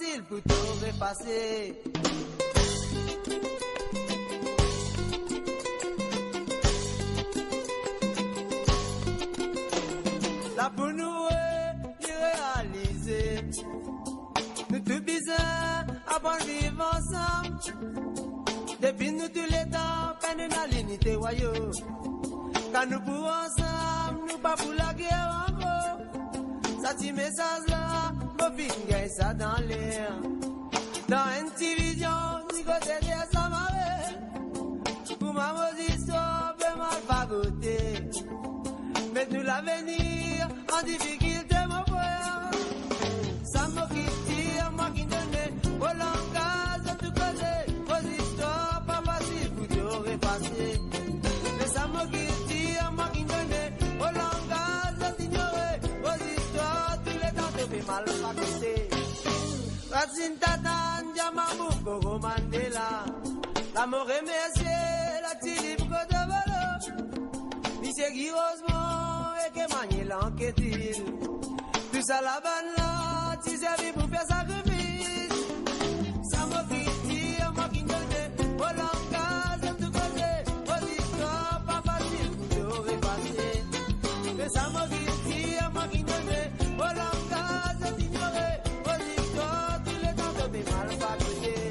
facile pour tout effacer. Là pour nous réaliser, nous tout besoin apprendre vivre ensemble. Depuis nous tous les temps, peine dans l'unité voyou. Quand nous pouvons ensemble, nous pas pour la guerre en gros. Ça petit message là, nos filles ça dans l'air. Dans une division, du côté de ça m'avait. Pour ma mauvaise histoire, ben mal pas goûter. Mais nous l'avenir, en difficulté mon frère. Ça m'a tire, moi qui donnais, au langage de tout côté. Vos histoires, pas facile pour tout effacer. Mais ça m'a tire, moi qui donnais, au langage de t'ignorer. Vos histoires, tous les temps te fait mal raconter. Racine Tatan, Diamabou, Gogo Mandela. La mort remerciée, la Tilip Côte de Valo. Monsieur Guy Rosemont, et que manier l'enquête-il. Tout ça la banne là, tu servis pour faire sacrifice. Ça m'a tire, moi qui donnais, au langage de tout côté. Vos histoires, pas facile pour tout repasser. Mais ça m'a tire, moi qui donnais, au langage de t'ignorer. Vos histoires, tous les temps de mes mal fabriqués.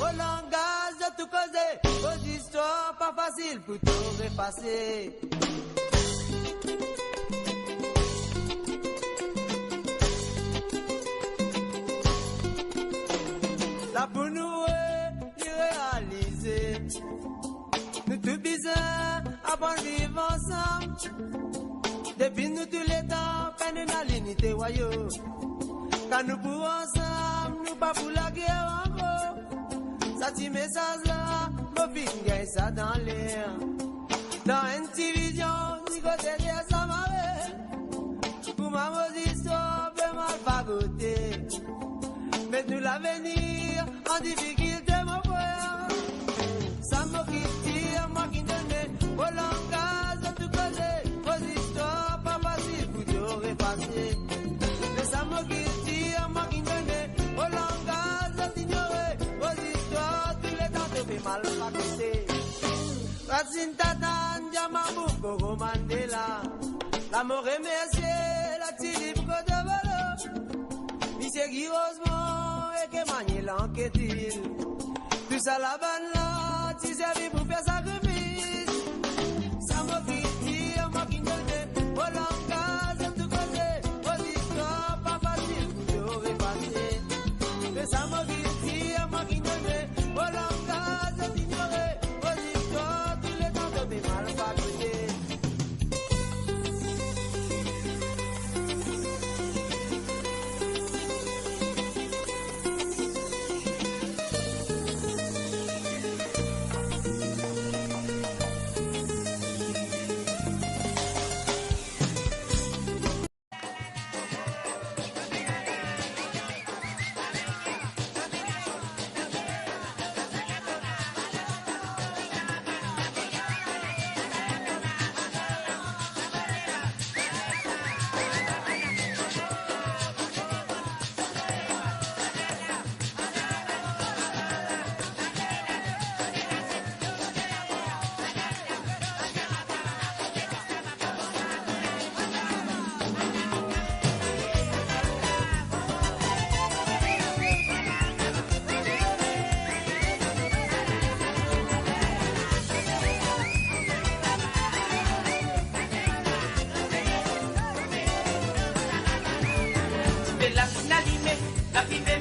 Au langage de tout causer, vos histoires pas faciles pour tout effacer. Là pour nous réaliser, nous tout besoin apprendre vivre ensemble. Depuis nous tous les temps, peine dans l'unité voyou. Quand nous pouvons ensemble, nous pas pour la guerre en gros. Ça petit message là, nos filles ça dans l'air. Dans une division, du côté de ça m'avait. Pour ma mauvaise histoire, ben mal pas goûter. Mais nous l'avenir, en difficulté mon frère. Ça m'a tire, moi qui donnais, au langage de tout côté. Vos histoires, pas facile pour tout effacer. Mais ça m'a tire, moi qui donnais, au langage de t'ignorer. Vos histoires, tous les temps te fait mal raconter. Racine Tatan, Diamabou, Gogo Mandela. La mort remerciée, la Tilip Côte de Valo. Monsieur Guy Rosemont, et que manier l'enquête-il. Tout ça la banne là, tu servis pour faire sacrifice. Ça m'a tire, moi qui donnais, au langage de tout côté. Vos histoires, pas facile pour tout repasser. Mais ça m'a tire, moi qui donnais, au langage de t'ignorer. Vos histoires, tous les temps de mes mal fabriqués.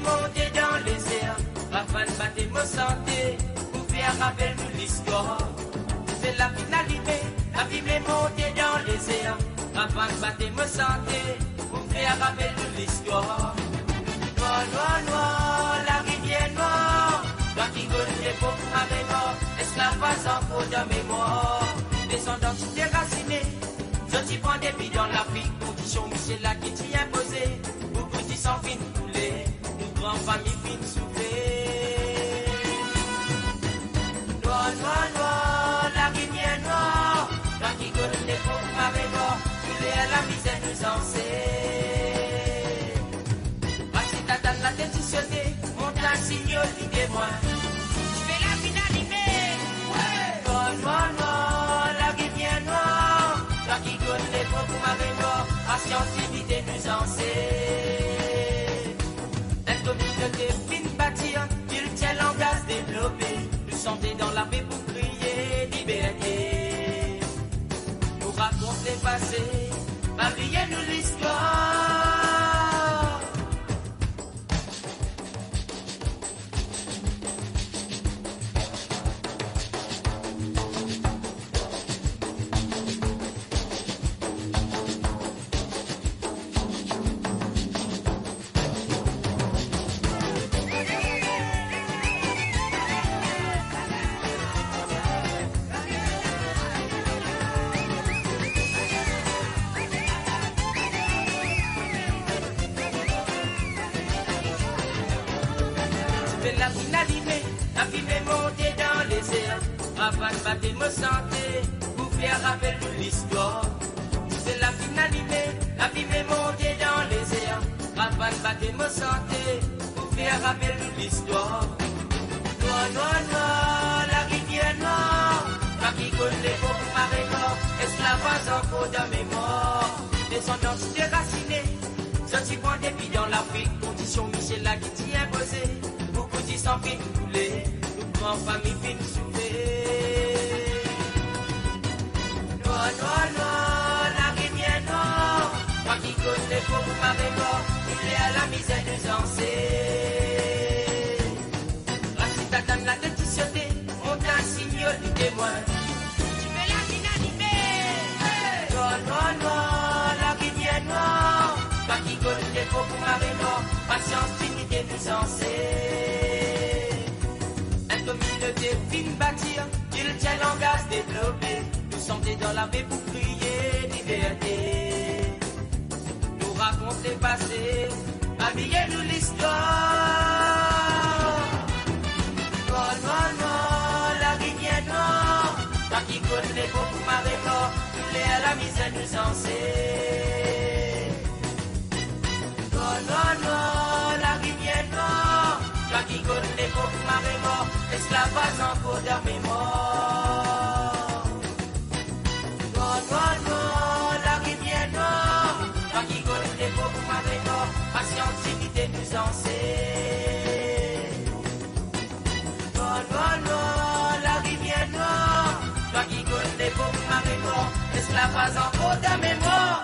monter dans les airs, afin de battre mon santé, pour faire rappel de l'histoire. C'est la finalité, la vie m'est montée dans les airs, afin de battre mon santé, pour faire rappel de l'histoire. Noir, noir, noir, la rivière noire, toi qui connais les pauvres avec mort, esclavage en faux de mémoire. Descendants déracinés, je t'y prends des billes dans l'Afrique, condition c'est là qui t'y imposé, beaucoup d'y sans fin couler, nous grands familles fin souffler. Noir, noir, noir, la rivière noire, toi qui connais les pauvres avec mort, couler à la misère nous en sait. Voici ta dame la tête sonnée, monte un signal du témoin. Je fais la finalité, ouais. Noir, noir, noir, la rivière noire, toi qui connais les pauvres avec mort, à scientifique nous en sait. Un communauté fin bâtir, il tient langage développé, nous chanter dans la paix pour crier liberté. Nous raconter le passé, oubliez-nous l'histoire. La finalité, la vie m'est montée dans les airs, afin de battre me santé, pour faire rappel de l'histoire. C'est la finalité, la vie m'est montée dans les airs, afin de battre me santé, pour faire rappel de l'histoire. Noir, noir, noir, la rivière noire, toi qui connais les pauvres marées morts, esclavage en faux de mémoire. Descendants déracinés, je suis point des billes dans l'Afrique, condition Michel là qui t'y imposé. Sans fin couler, nous grands familles fin souffler. Noir, noir, noir, la rivière noire, moi qui connais les pauvres avec mort, il est à la misère nous en sait. Racine ta dame la tête sonnée, on t'a un signal du témoin. Tu veux la finalité? Noir, noir, noir, la rivière noire, moi qui connais les pauvres avec mort, patience, dignité nous en sait. Communauté fin bâtir, il tient langage développé, nous sommes dans la paix pour crier liberté. Nous raconter le passé, habillez-nous l'histoire. Noir, noir, noir, la rivière noire, toi qui connais les pauvres marées morts, nous les à la misère nous en sait. Noir, noir, noir, la rivière noire, toi qui connais les pauvres marées morts, esclavage en faux de mémoire. Noir, noir, noir, la rivière noire, toi qui connais les pauvres marées morts, scientifique nous en sait. Noir, noir, noir, la rivière noire, toi qui connais les pauvres marées morts, esclavage en faux de mémoire.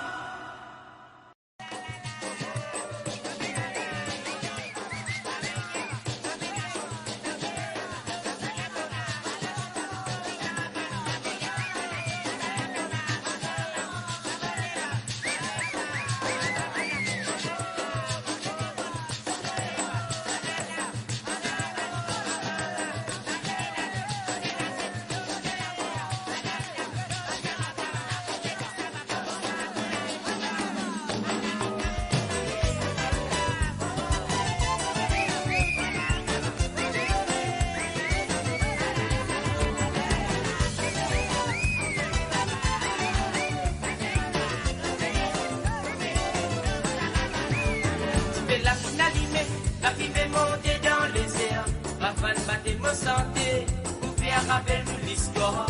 La vie m'est montée dans les airs, afin de battre me santé, pour faire rappel de l'histoire.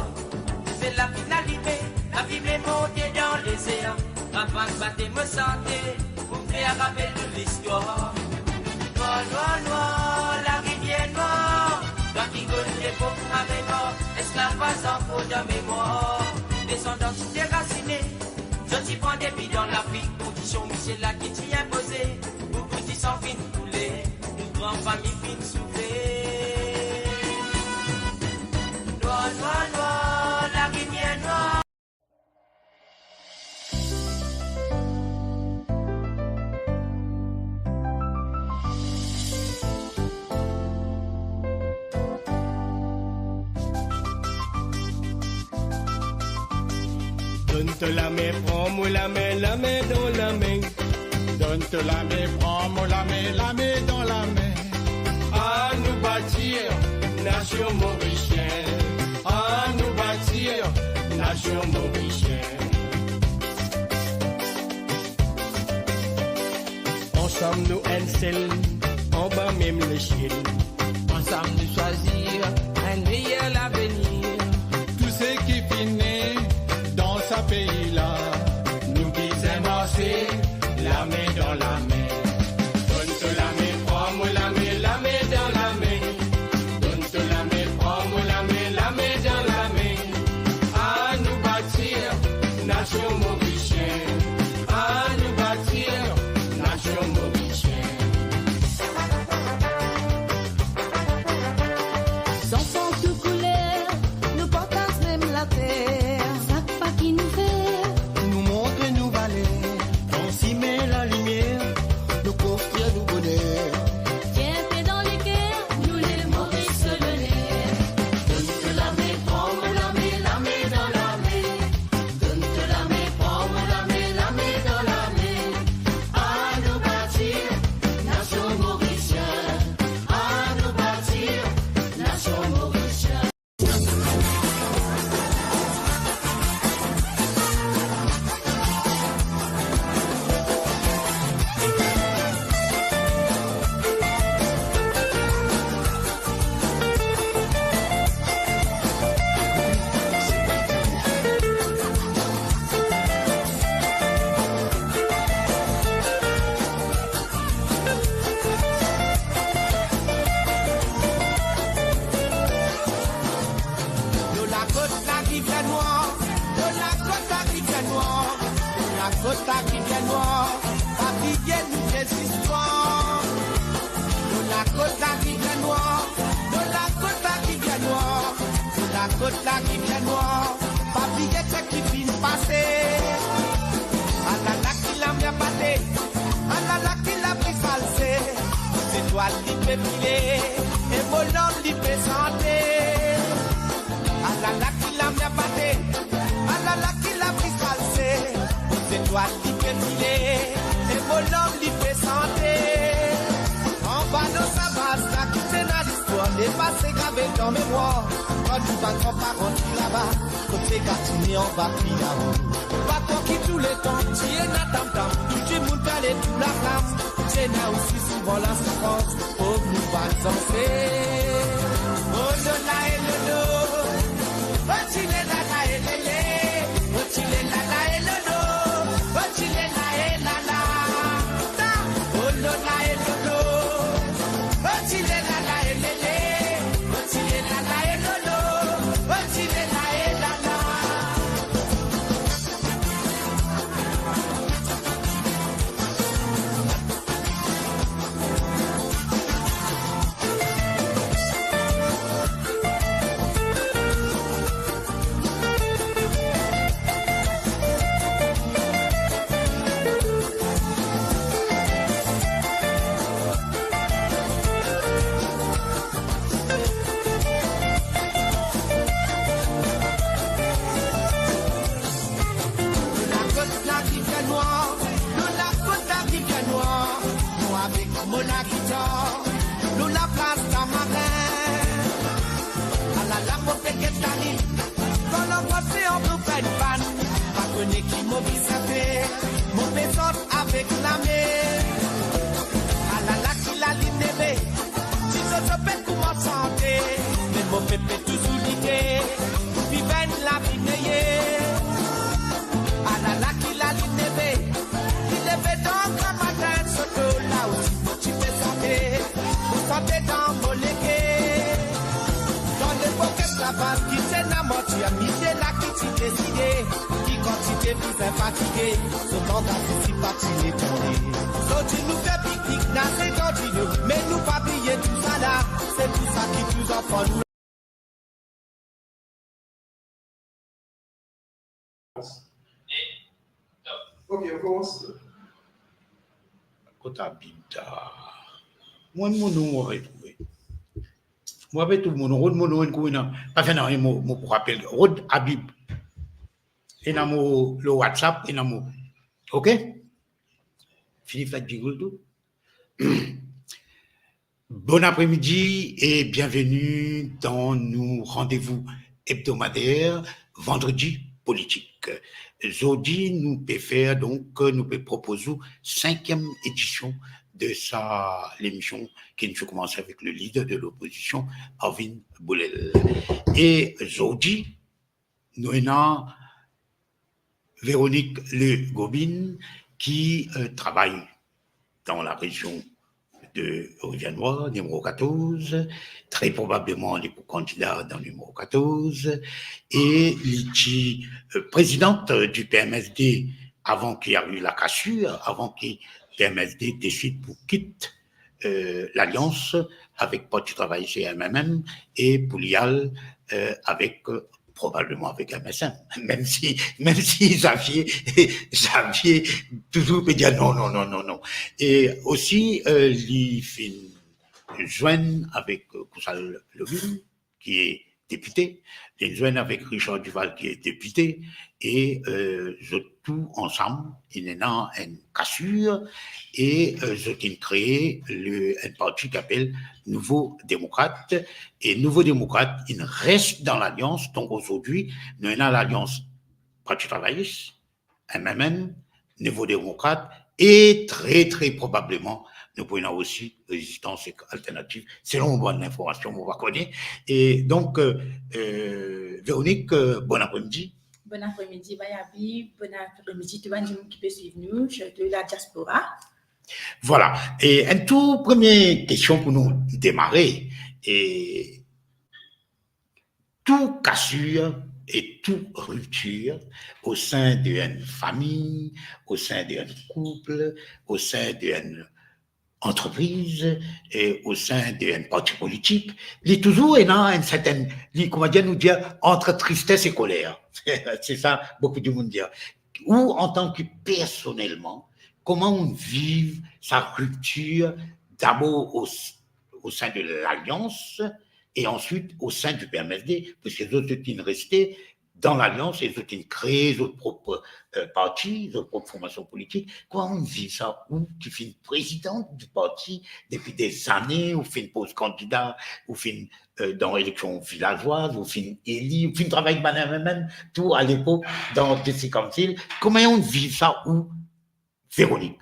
C'est la finalité, la vie m'est montée dans les airs, afin de battre me santé, pour faire rappel de l'histoire. Noir, noir, noir, la rivière noire, toi qui connais les pauvres avec mort, esclavage en faux de mémoire. Descendants déracinés, je t'y prends des billes dans l'Afrique, condition Michel là qui t'y imposé, beaucoup d'y sans fin couler. Donne-toi la main, prends-moi la main dans la main. Donne-toi la main, prends-moi la main dans la main. À nous bâtir, nation mauricienne. À nous bâtir, nation mauricienne. Ensemble nous un seul, en bas même le ciel. Ensemble nous choisir un meilleur avenir. Tout ce qui finit dans ce pays-là, Nous disons marcher, la main dans la main. Donne-toi la main, prends-moi la main dans la main. Donne-toi la main, prends-moi la main dans la main. À nous bâtir, nation mauricienne. À nous bâtir, nation mauricienne. Sans sang de couleur, nous partageons même la terre. Ça pas qui nous fait, Nous montre nous valeurs. On s'y met la lumière. Nous construire nous bonheur. fierté dans les cœurs, nous les Maurice le l'air. Donne-toi la main, prends-moi la main dans la main. Donne-toi la main, prends-moi la main dans la main. À nous bâtir, nation mauricienne. À nous bâtir, nation mauricienne. De la côte la rivière noire, de la côte la rivière noire, de la côte la rivière noire, papillon nous des histoires. De la côte la rivière noire, de la côte la rivière noire, de la côte la rivière noire, papillon c'est qui finit passer. Ah la la qui l'a bien batté, ah la la qui l'a pris salsé, c'est toi qui peut filer, et mon homme qui peut chanter. Alala qui l'a bien batté, alala qui l'a pris salsé. C'est toi qui fais filer, et mon homme qui fait santé. En bas de sa base, là qui c'est dans l'histoire, les passés gravés dans mémoire. Quand tu vas grand parents qui là-bas, côté gâtiné en bas qui là-haut. Pas toi qui tous les temps, tu es na tam tam, tu montes à les tout la flamme. Tu es aussi souvent la souffrance, oh nous va danser. Oh le la et le do. Ochile la la elele, ochile la la elolo, ochile la elala, ta, olo la elolo, ochile la la elele, ochile la la elolo, ochile la elala. Nous la place Tamarin. À la porte de Guetani. Quand l'on passe en nous fait une panne. Pas connu qui mobilise à faire. Mon maison avec la mer. À la qui la ligne. Si je te fais comment chanter. Mais mon pépé toujours niqué. Vivent la vie. À la qui la ligne. Il est donc un matin surtout là où tu fais santé. Vous sentez dans vos légués. Dans les pockets la base qui s'est n'amant, tu as mis là qui t'y décidé. Qui quand tu t'es plus fatigué, ce temps d'artiste pas tu l'es tombé. So tu nous fais pique-nique, dans ces continents, mais nous pas payer tout ça là. C'est tout ça qui nous en prend nous. Ok, on commence. Kota bida. Moi, mon nom aurait trouvé. Moi, avec tout le monde, Rod, mon nom, pas fait un mot pour rappeler. Rod Habib. Et dans le WhatsApp, et dans OK? Philippe Fadjigul tout. Bon après-midi et bienvenue dans nos rendez-vous hebdomadaires vendredi politique. Aujourd'hui, nous pouvons faire donc, nous pouvons proposer 5e édition de l'émission qui nous commence avec le leader de l'opposition, Arvin Boulel. Et aujourd'hui, nous avons Véronique Le Gobin qui travaille dans la région de Rivière-Noire, numéro 14, très probablement les candidats dans le numéro 14, et l'ITI présidente du PMSD avant qu'il y ait eu la cassure, avant que le PMSD décide pour quitter l'alliance avec Parti Travail CMMM et Poulial avec probablement avec MSN, même si Xavier toujours peut dire non. Et aussi, il fait joindre avec Koussal Levin, qui est député, il joindre avec Richard Duval, qui est député, et tout ensemble, il y a une cassure, et ils ont créé un parti qui s'appelle Nouveau Démocrate. Et Nouveau Démocrate, il reste dans l'alliance. Donc aujourd'hui, nous avons l'alliance Parti travailliste, MMM, Nouveau Démocrate, et très probablement, nous pouvons aussi résistance alternative, selon bonne information, on va connaître. Et donc, Véronique, bon après-midi. Bon après-midi, Bayabi. Bon après-midi, tout le monde qui peut suivre nous, de la diaspora. Voilà. Et une toute première question pour nous démarrer. Et toute cassure et toute rupture au sein d'une famille, au sein d'un couple, au sein d'une entreprise et au sein d'un parti politique, il est toujours une certaine, comment dire, nous dire, entre tristesse et colère. C'est ça, beaucoup de monde dire. Ou en tant que personnellement, comment on vit sa rupture d'abord au sein de l'Alliance et ensuite au sein du PMSD, parce que les autres qui sont restés dans l'Alliance, les autres qui ont créé leurs propres partis, leurs propres formations politiques. Comment on vit ça? Ou tu fais une présidente du parti depuis des années, ou fait une pause candidat, ou fait dans l'élection villageoise, ou fait une élie, ou fait une travail même tout à l'époque dans DC Council. Comment on vit ça? Ou Véronique?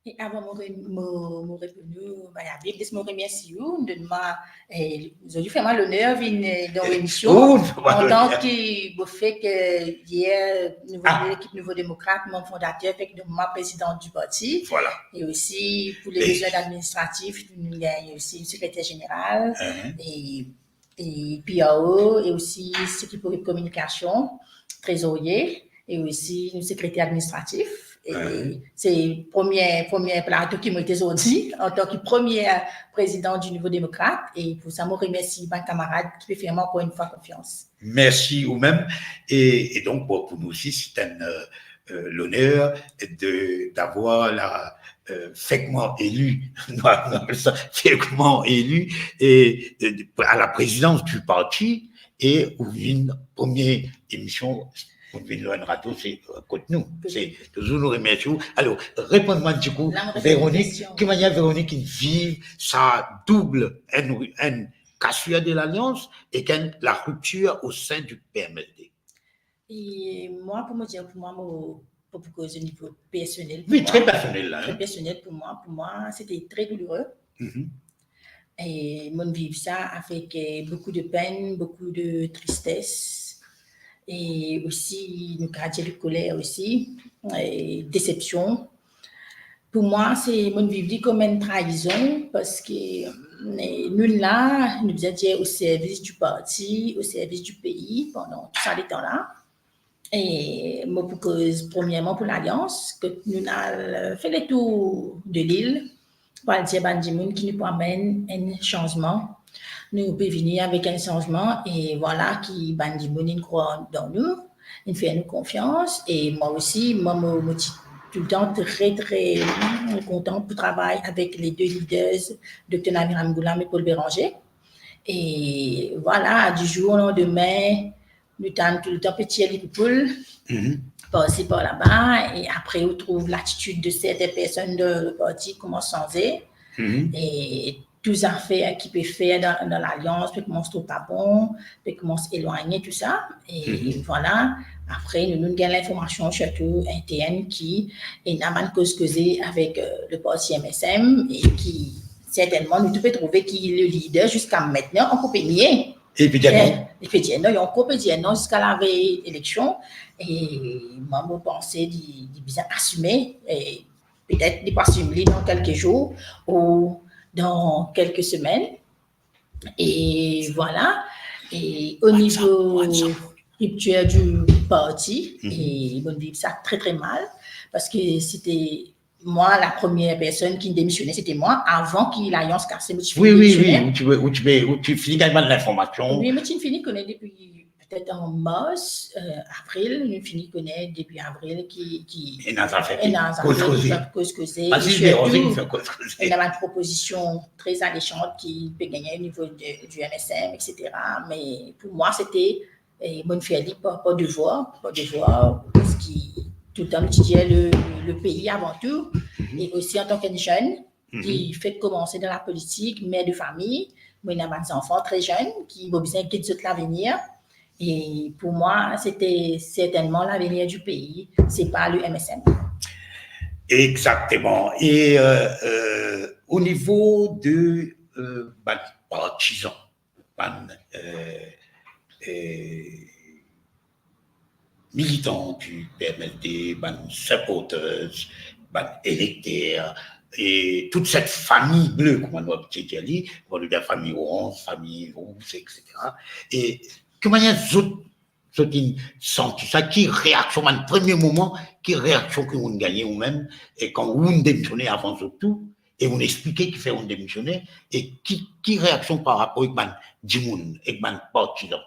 Et avant mon répondre, je me remercie de vous faire l'honneur dans l'émission en tant que fait que hier l'équipe Nouveau Démocrate, mon fondateur, avec moi présidente du parti. Voilà. Et aussi pour les besoins administratifs, il y a aussi une secrétaire générale et PAO et aussi l'équipe de communication, trésorier et aussi une secrétaire administratif. Et c'est premier plateau qui m'a été aujourd'hui en tant que première présidente du Nouveau Démocrate. Et pour ça, je remercie mes camarades qui me font encore une fois confiance. Merci vous-même. Et donc, pour nous aussi, c'est l'honneur d'avoir la fêtement élu et à la présidence du parti et une première émission. C'est contre nous. C'est toujours nous remercions. Alors, répondez-moi du coup, Véronique, qui manière Véronique qui vit sa double cassure de l'Alliance et la rupture au sein du PMSD. Et moi, pour cause au niveau personnel. Oui, très personnel là. Très personnel pour moi, c'était très douloureux. Et mon vivre ça avec beaucoup de peine, beaucoup de tristesse. Et aussi une de colère aussi, et déception. Pour moi, c'est mon vivre comme une trahison parce que nous là, nous étions au service du parti, au service du pays pendant tout ça les temps-là. Et moi, premièrement pour l'Alliance, que nous avons fait le tour de l'île pour dire Bandimoun qui nous amène un changement. Nous pouvons venir avec un changement et voilà qui Bandimoun croit dans nous, il fait nous confiance et moi aussi, je suis tout le temps très content pour travailler avec les deux leaders, Dr Naviram Goulam et Paul Béranger. Et voilà, du jour au lendemain, nous avons tout le temps petit les poules, passer par là-bas, et après, on trouve l'attitude de certaines personnes de le parti commence à changer, et tous les affaires qui peuvent faire dans l'alliance, puis commence tout pas bon, puis commence à éloigner tout ça, et voilà. Après, nous avons l'information surtout interne qui est une cause causée avec le parti MSM et qui, certainement, nous devons trouver qui est le leader jusqu'à maintenant en Copémier. Et puis, il y a un Copémier jusqu'à la veille élection. Et moi, je pensais de bien assumer, et peut-être de pas assumer dans quelques jours ou dans quelques semaines. Et voilà. Et au niveau rupture du parti, et on vit ça très très mal parce que c'était moi la première personne qui démissionnait, c'était moi avant qu'il l'alliance cassée. Oui, tu finis quand même l'information. Oui, mais tu finis connaître depuis peut-être en mars, avril, nous finis connaître depuis avril qui et dans affaire cause causée. Il y a une proposition très alléchante qui peut gagner au niveau du MSM, etc. Mais pour moi, c'était bonne fierté, pas devoir, parce que tout le temps, étudier le pays avant tout, et aussi en tant qu'un jeune qui fait commencer dans la politique, mère de famille, moi, il y a des enfants très jeunes qui ont besoin de tout l'avenir. Et pour moi, c'était certainement l'avenir du pays, c'est pas le MSM. Exactement. Et au niveau de partisans, militants du PMLD, supporters, électeurs, et toute cette famille bleue, comme on a dit, la famille orange, famille rouge, etc. Et comment vous avez senti ça? Qui réaction, le premier moment, qui réaction que vous gagnez vous-même, et quand vous démissionnez avant tout, et vous expliquez qui fait vous démissionner, et qui réaction par rapport à Dimoun et partisans?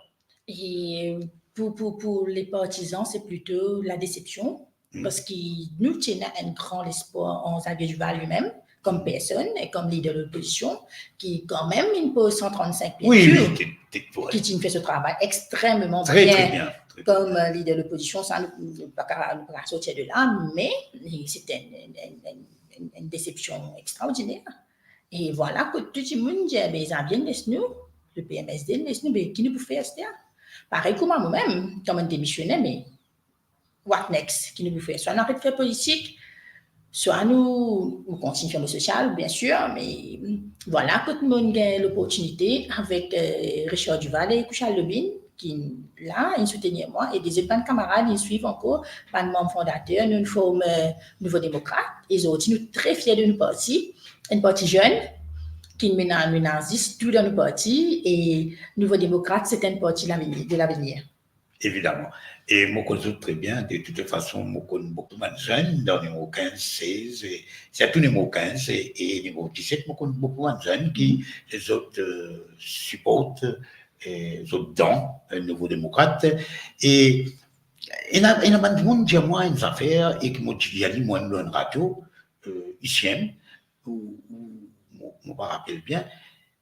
Et pour les partisans, c'est plutôt la déception, parce que nous tenons un grand espoir en Xavier Duval lui-même, comme personne et comme leader de l'opposition, qui quand même impose 135 bien sûr, qui fait ce travail extrêmement bien. Comme leader de l'opposition, ça ne peut pas sortir de là, mais c'était une déception extraordinaire. Et voilà que tout le monde dit, Xavier laisse-nous, le PMSD laisse-nous, mais qui nous peut faire ça? Pareil comme moi-même, comme un démissionnaire, mais what next? Qui nous peut faire? Soit on arrête de faire politique, soit nous continuons à faire le social, bien sûr, mais voilà que tout le monde a l'opportunité avec Richard Duval et Kouchal Lebin, qui là, ils soutiennent moi, et des autres camarades, ils suivent encore, pas de membres fondateurs, nous formons Nouveau Démocrate, ils ont aussi nous très fiers de nos partis, un parti jeune, qui menace tout dans nos partis, et Nouveau Démocrate, c'est un parti de l'avenir. Évidemment. Et moi, je connais très bien, de toute façon, moi, je connais beaucoup de jeunes dans les numéro 15, 16, c'est tout numéro 15 et numéro 17, moi, je connais beaucoup de jeunes qui, les autres, supportent, les autres dans le Nouveau Démocrate. Et il y a des gens qui disent, moi, une affaire, et qui m'ont dit, moi, dans une radio, ici, où je me rappelle bien,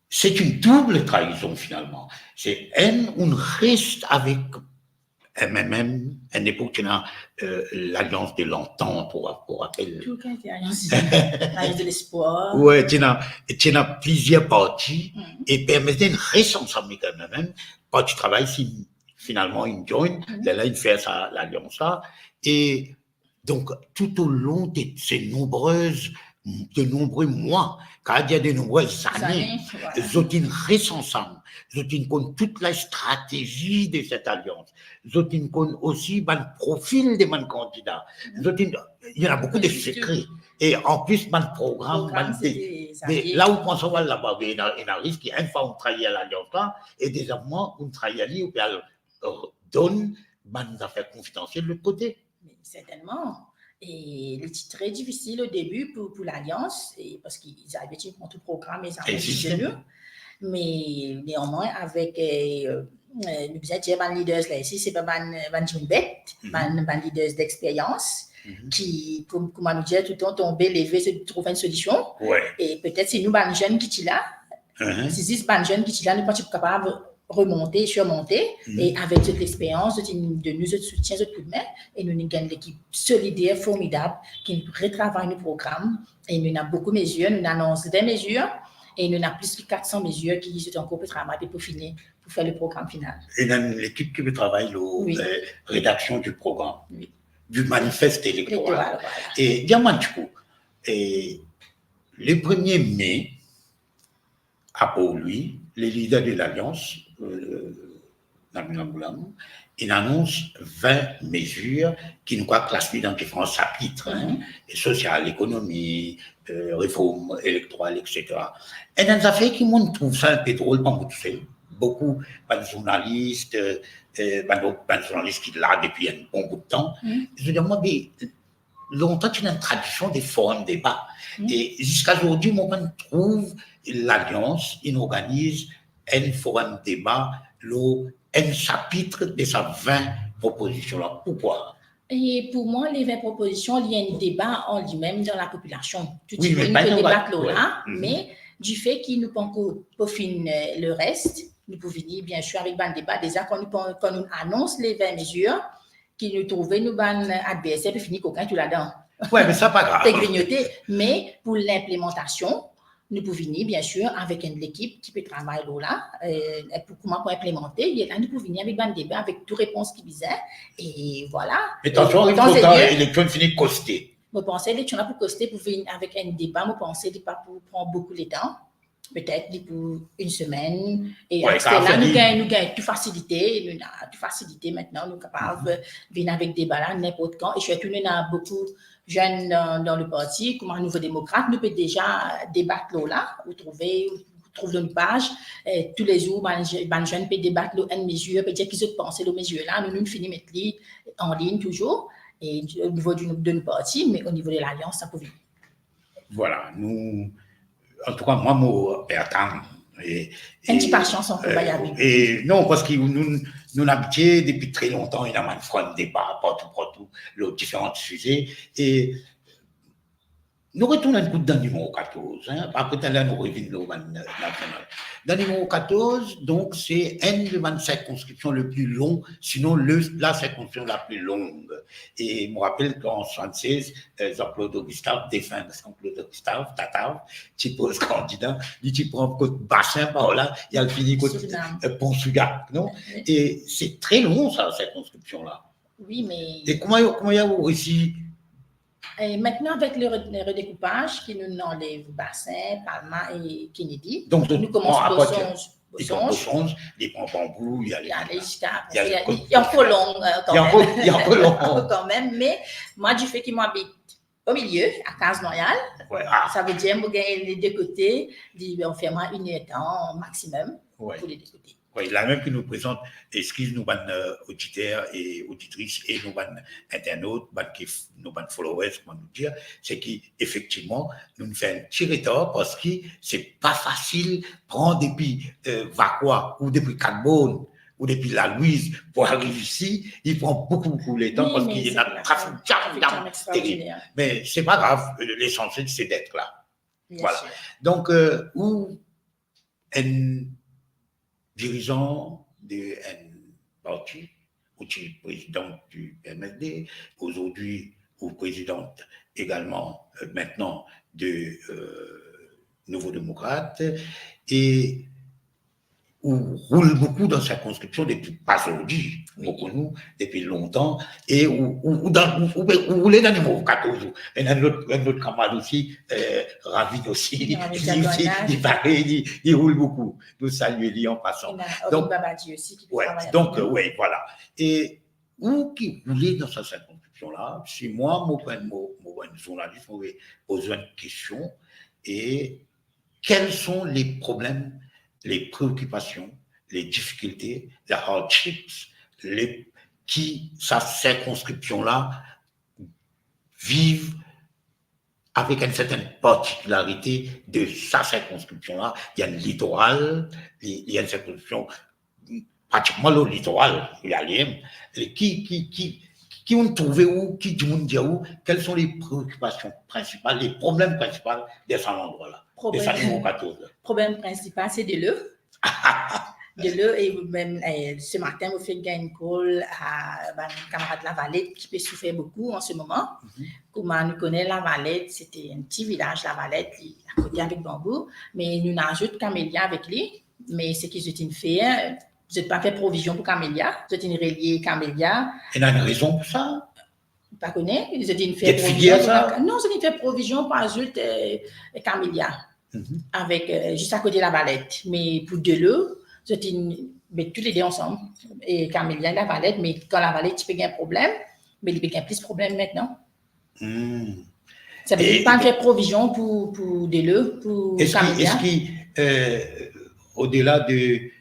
c'est une double trahison, finalement. C'est on reste avec même une époque qui a l'alliance de l'entente pour rappel. Tout cas, l'alliance de l'espoir. Oui, tu as plusieurs partis et permettent une reste ensemble quand même. Quand tu travailles, si finalement ils joignent, là ils font l'alliance là. Et donc tout au long de ces nombreux mois, car il y a de nombreuses années, ils ont une reste ensemble. Ils ont toute la stratégie de cette alliance. Ils ont aussi le profil des candidats. Il y en a beaucoup de secrets. Et en plus, le programme, là où on va là-bas, il y a un risque qu'une fois on trahit à l'alliance là, et désormais on trahit à lui, on donne des affaires confidentielles de l'autre côté. Certainement. Et c'était très difficile au début pour l'Alliance, parce qu'ils avaient tout programme, ils avaient de nous. Mais néanmoins, avec nous avons des leaders là ici, c'est pas des bêtes, des leaders d'expérience qui, comme on nous dit tout le temps, tomber, lever, se trouver une solution. Ouais. Et peut-être c'est nous, les jeunes qui sont là. Si c'est les jeunes qui sont là, nous ne sommes pas capables remonter, surmonter. Et avec toute l'expérience de nous soutien, de coup de main, et nous avons une équipe solidaire, formidable, qui retravaille nos programmes. Et nous avons beaucoup de mesures, nous annonçons des mesures, et nous avons plus de 400 mesures qui sont encore pour travailler pour finir, pour faire le programme final. Et nous avons l'équipe qui travaille la rédaction du programme, du manifeste électoral. Voilà. Et dis-moi, et le 1er mai, après lui, les leaders de l'Alliance, il annonce 20 mesures qui nous classent dans différents chapitres, social, économie, réforme électorale, etc. Et dans les affaires qui m'ont trouvé ça un peu drôle, beaucoup de journalistes, qui sont là depuis un bon bout de temps. Je dis, moi, longtemps, il y a une tradition des forums débat. Et jusqu'à aujourd'hui, moi, on trouve l'Alliance, il organise un forum débat, un chapitre de ces 20 propositions-là. Pourquoi? Et pour moi, les 20 propositions, il y a un débat en lui-même dans la population. Tout oui, mais on peut débattre là, mais du fait qu'il nous peaufine le reste, nous pouvons venir, bien sûr, avec un débat. Déjà, quand nous annonce les 20 mesures, qui nous trouvent, nous ban adversaire, puis finir qu'aucun tout là-dedans. Oui, mais ça, pas grave. C'est grignoté. Mais pour l'implémentation, nous pouvons venir, bien sûr, avec une équipe qui peut travailler là, pour comment implémenter. Et là, nous pouvons venir avec un débat, avec toutes réponses qui visaient. Et voilà. Mais attention, il faut que l'élection finisse coster. Je pense que l'élection pour coster, pour venir avec un débat, je pense que pas pour prendre beaucoup de temps. Peut-être pour une semaine. Et là, nous gagnons toute facilité. Nous avons toute facilité maintenant. Nous sommes capables de venir avec des débats n'importe quand. Et surtout, nous avons beaucoup de jeunes dans le parti, comme un nouveau démocrate. Nous pouvons déjà débattre là. Vous trouvez une page. Tous les jours, les jeunes peuvent débattre une mesure, peut dire qu'ils ont pensé aux mesures-là. Nous finissons mettre en ligne toujours. Et au niveau de nos partis, mais au niveau de l'Alliance, ça peut venir. Voilà. En tout cas, moi, j'attends. Un petit patience, on peut pas y aller. Et non, parce que nous habitués depuis très longtemps, il y a un front de débat partout, les différents sujets. Et nous retournons un coup dans le numéro 14. Après, nous revenons au national. Dans le numéro 14, donc, c'est une de 25 circonscriptions le plus long, sinon la circonscription la plus longue. Et je me rappelle qu'en 1976, Jean-Claude Augustin, défunt Jean-Claude Augustin, Tatav, qui pose candidat, il prend côte bassin par là, il a fini côte Pont-Sugac, non? Et c'est très long, ça, cette circonscription-là. Oui, mais. Et comment il y a aussi. Et maintenant, avec le redécoupage qui nous enlève Bassin, Palma et Kennedy, donc nous commençons Bosonge, les Pampambou, il y a les il y a un peu long quand même, mais moi, du fait qu'il m'habite au milieu, à Case-Noyal, ça veut dire que les deux côtés, on fait moins 1 heure de temps maximum pour les deux côtés. Oui, la même qui nous présente, excuse-nous, auditeurs et auditrices et nos internautes, nos followers, comment nous dire, c'est qu'effectivement, nous faisons un petit retard parce que c'est pas facile de prendre depuis Vacois ou depuis Cadbonne ou depuis la Louise pour arriver ici. Il prend beaucoup de temps parce qu'il y a un trafic terrible. Mais c'est pas grave, l'essentiel c'est d'être là. Voilà. Donc, où un dirigeant d'un parti, ou président du MSD, aujourd'hui, ou présidente également maintenant de Nouveau Démocrate, et où roule beaucoup dans sa construction depuis pas aujourd'hui, beaucoup nous, depuis longtemps, et où roule dans le numéro 14. Et un autre camarade aussi, Ravid aussi, il roule beaucoup. Nous saluons lui en passant. Donc, Babadi aussi qui voilà. Et où qui roulait dans sa circonscription-là, si moi, mon journaliste, j'aurais posé une question, et quels sont les problèmes, les préoccupations, les difficultés, les hardships, qui, sa circonscription-là, vivent avec une certaine particularité de sa circonscription-là. Il y a un littoral, il y a une circonscription, pratiquement le littoral, il y a qui ont trouvé où, qui ont dit où, quelles sont les préoccupations principales, les problèmes principaux de cet endroit-là, de cet numéro 14. Le problème principal, c'est de l'eau. De là, et même ce matin, vous faites une call à un camarade de La Valette qui peut souffrir beaucoup en ce moment. Comment nous connaît La Valette, c'était un petit village, La Valette, à côté avec Bambou, mais nous n'ajoutons Camélia avec lui. Mais ce qu'ils ont fait, vous n'avez pas fait provision pour Camélia, vous êtes une reliée Camélia. Il y a une raison pour ça? Pas connaît, ils ont dit une fait provision. Non, c'est une fait provision pour ajouter Camélia, avec juste à côté de La Valette. Mais pour Deleu, mais tous les deux ensemble, et Camélia et La Valette, mais quand La Valette, tu peux gagner un problème, mais il peut gagner plus de problèmes maintenant. Ça veut dire pas faire provision pour Deleu, pour Camélia. Est-ce qu'au-delà de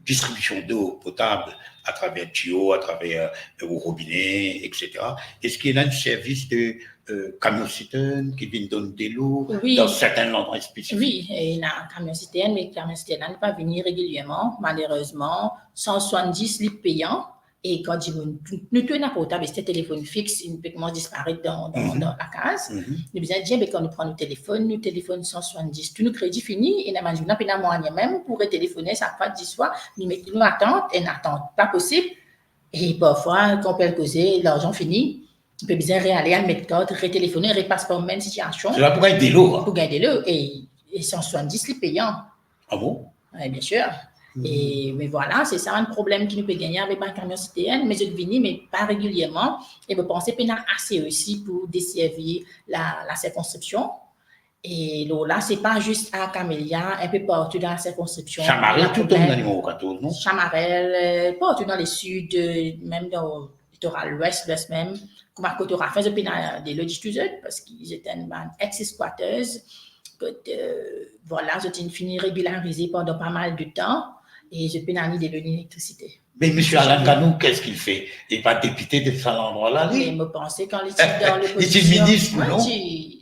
distribution d'eau potable à travers tuyaux, à travers au robinet, etc., est-ce qu'il y a un service de camion-citerne qui vient donner de l'eau dans certains endroits spécifiques? Oui, il y a un camion-citerne, mais le camion-citerne ne peut pas venir régulièrement, malheureusement. 170 litres payants. Et quand nous tenons un portable, c'est un téléphone fixe, il peut commencer à disparaître dans la case. Nous disons, bien, quand nous prenons nos téléphones 170, tous nos crédits finis, et nous avons moyen même pour téléphoner, ça fait 10 fois, nous mettons une attente, pas possible. Et parfois, quand on peut le causer, l'argent fini, on peut bien réaller à le mettre code, retéléphoner, repasse par la même situation. C'est là pour gagner de l'eau. Pour gagner de l'eau, et 170 les payants. Ah bon? Oui, bien sûr. Mais voilà, c'est ça un problème qui nous peut gagner avec un camion citerne, mais je devine, mais pas régulièrement. Et je pense qu'il y a assez aussi pour desservir la circonscription. Et là, ce n'est pas juste à Camélia, un peu partout dans la circonscription. Chamarel, tout dans le numéro 14, non? Chamarel, partout dans les suds, même dans le littoral l'ouest même. Comme à côté de Raffin, je peux des logis parce qu'ils étaient une ex-squatteuses. Voilà, j'ai fini régularisé pendant pas mal de temps. Et je peux n'en de l'électricité. Mais M. Alain Ganou, qu'est-ce qu'il fait? Il n'est pas député de cet endroit-là, lui? Mais je pensais quand il était dans l'opposition. Il est ministre, non?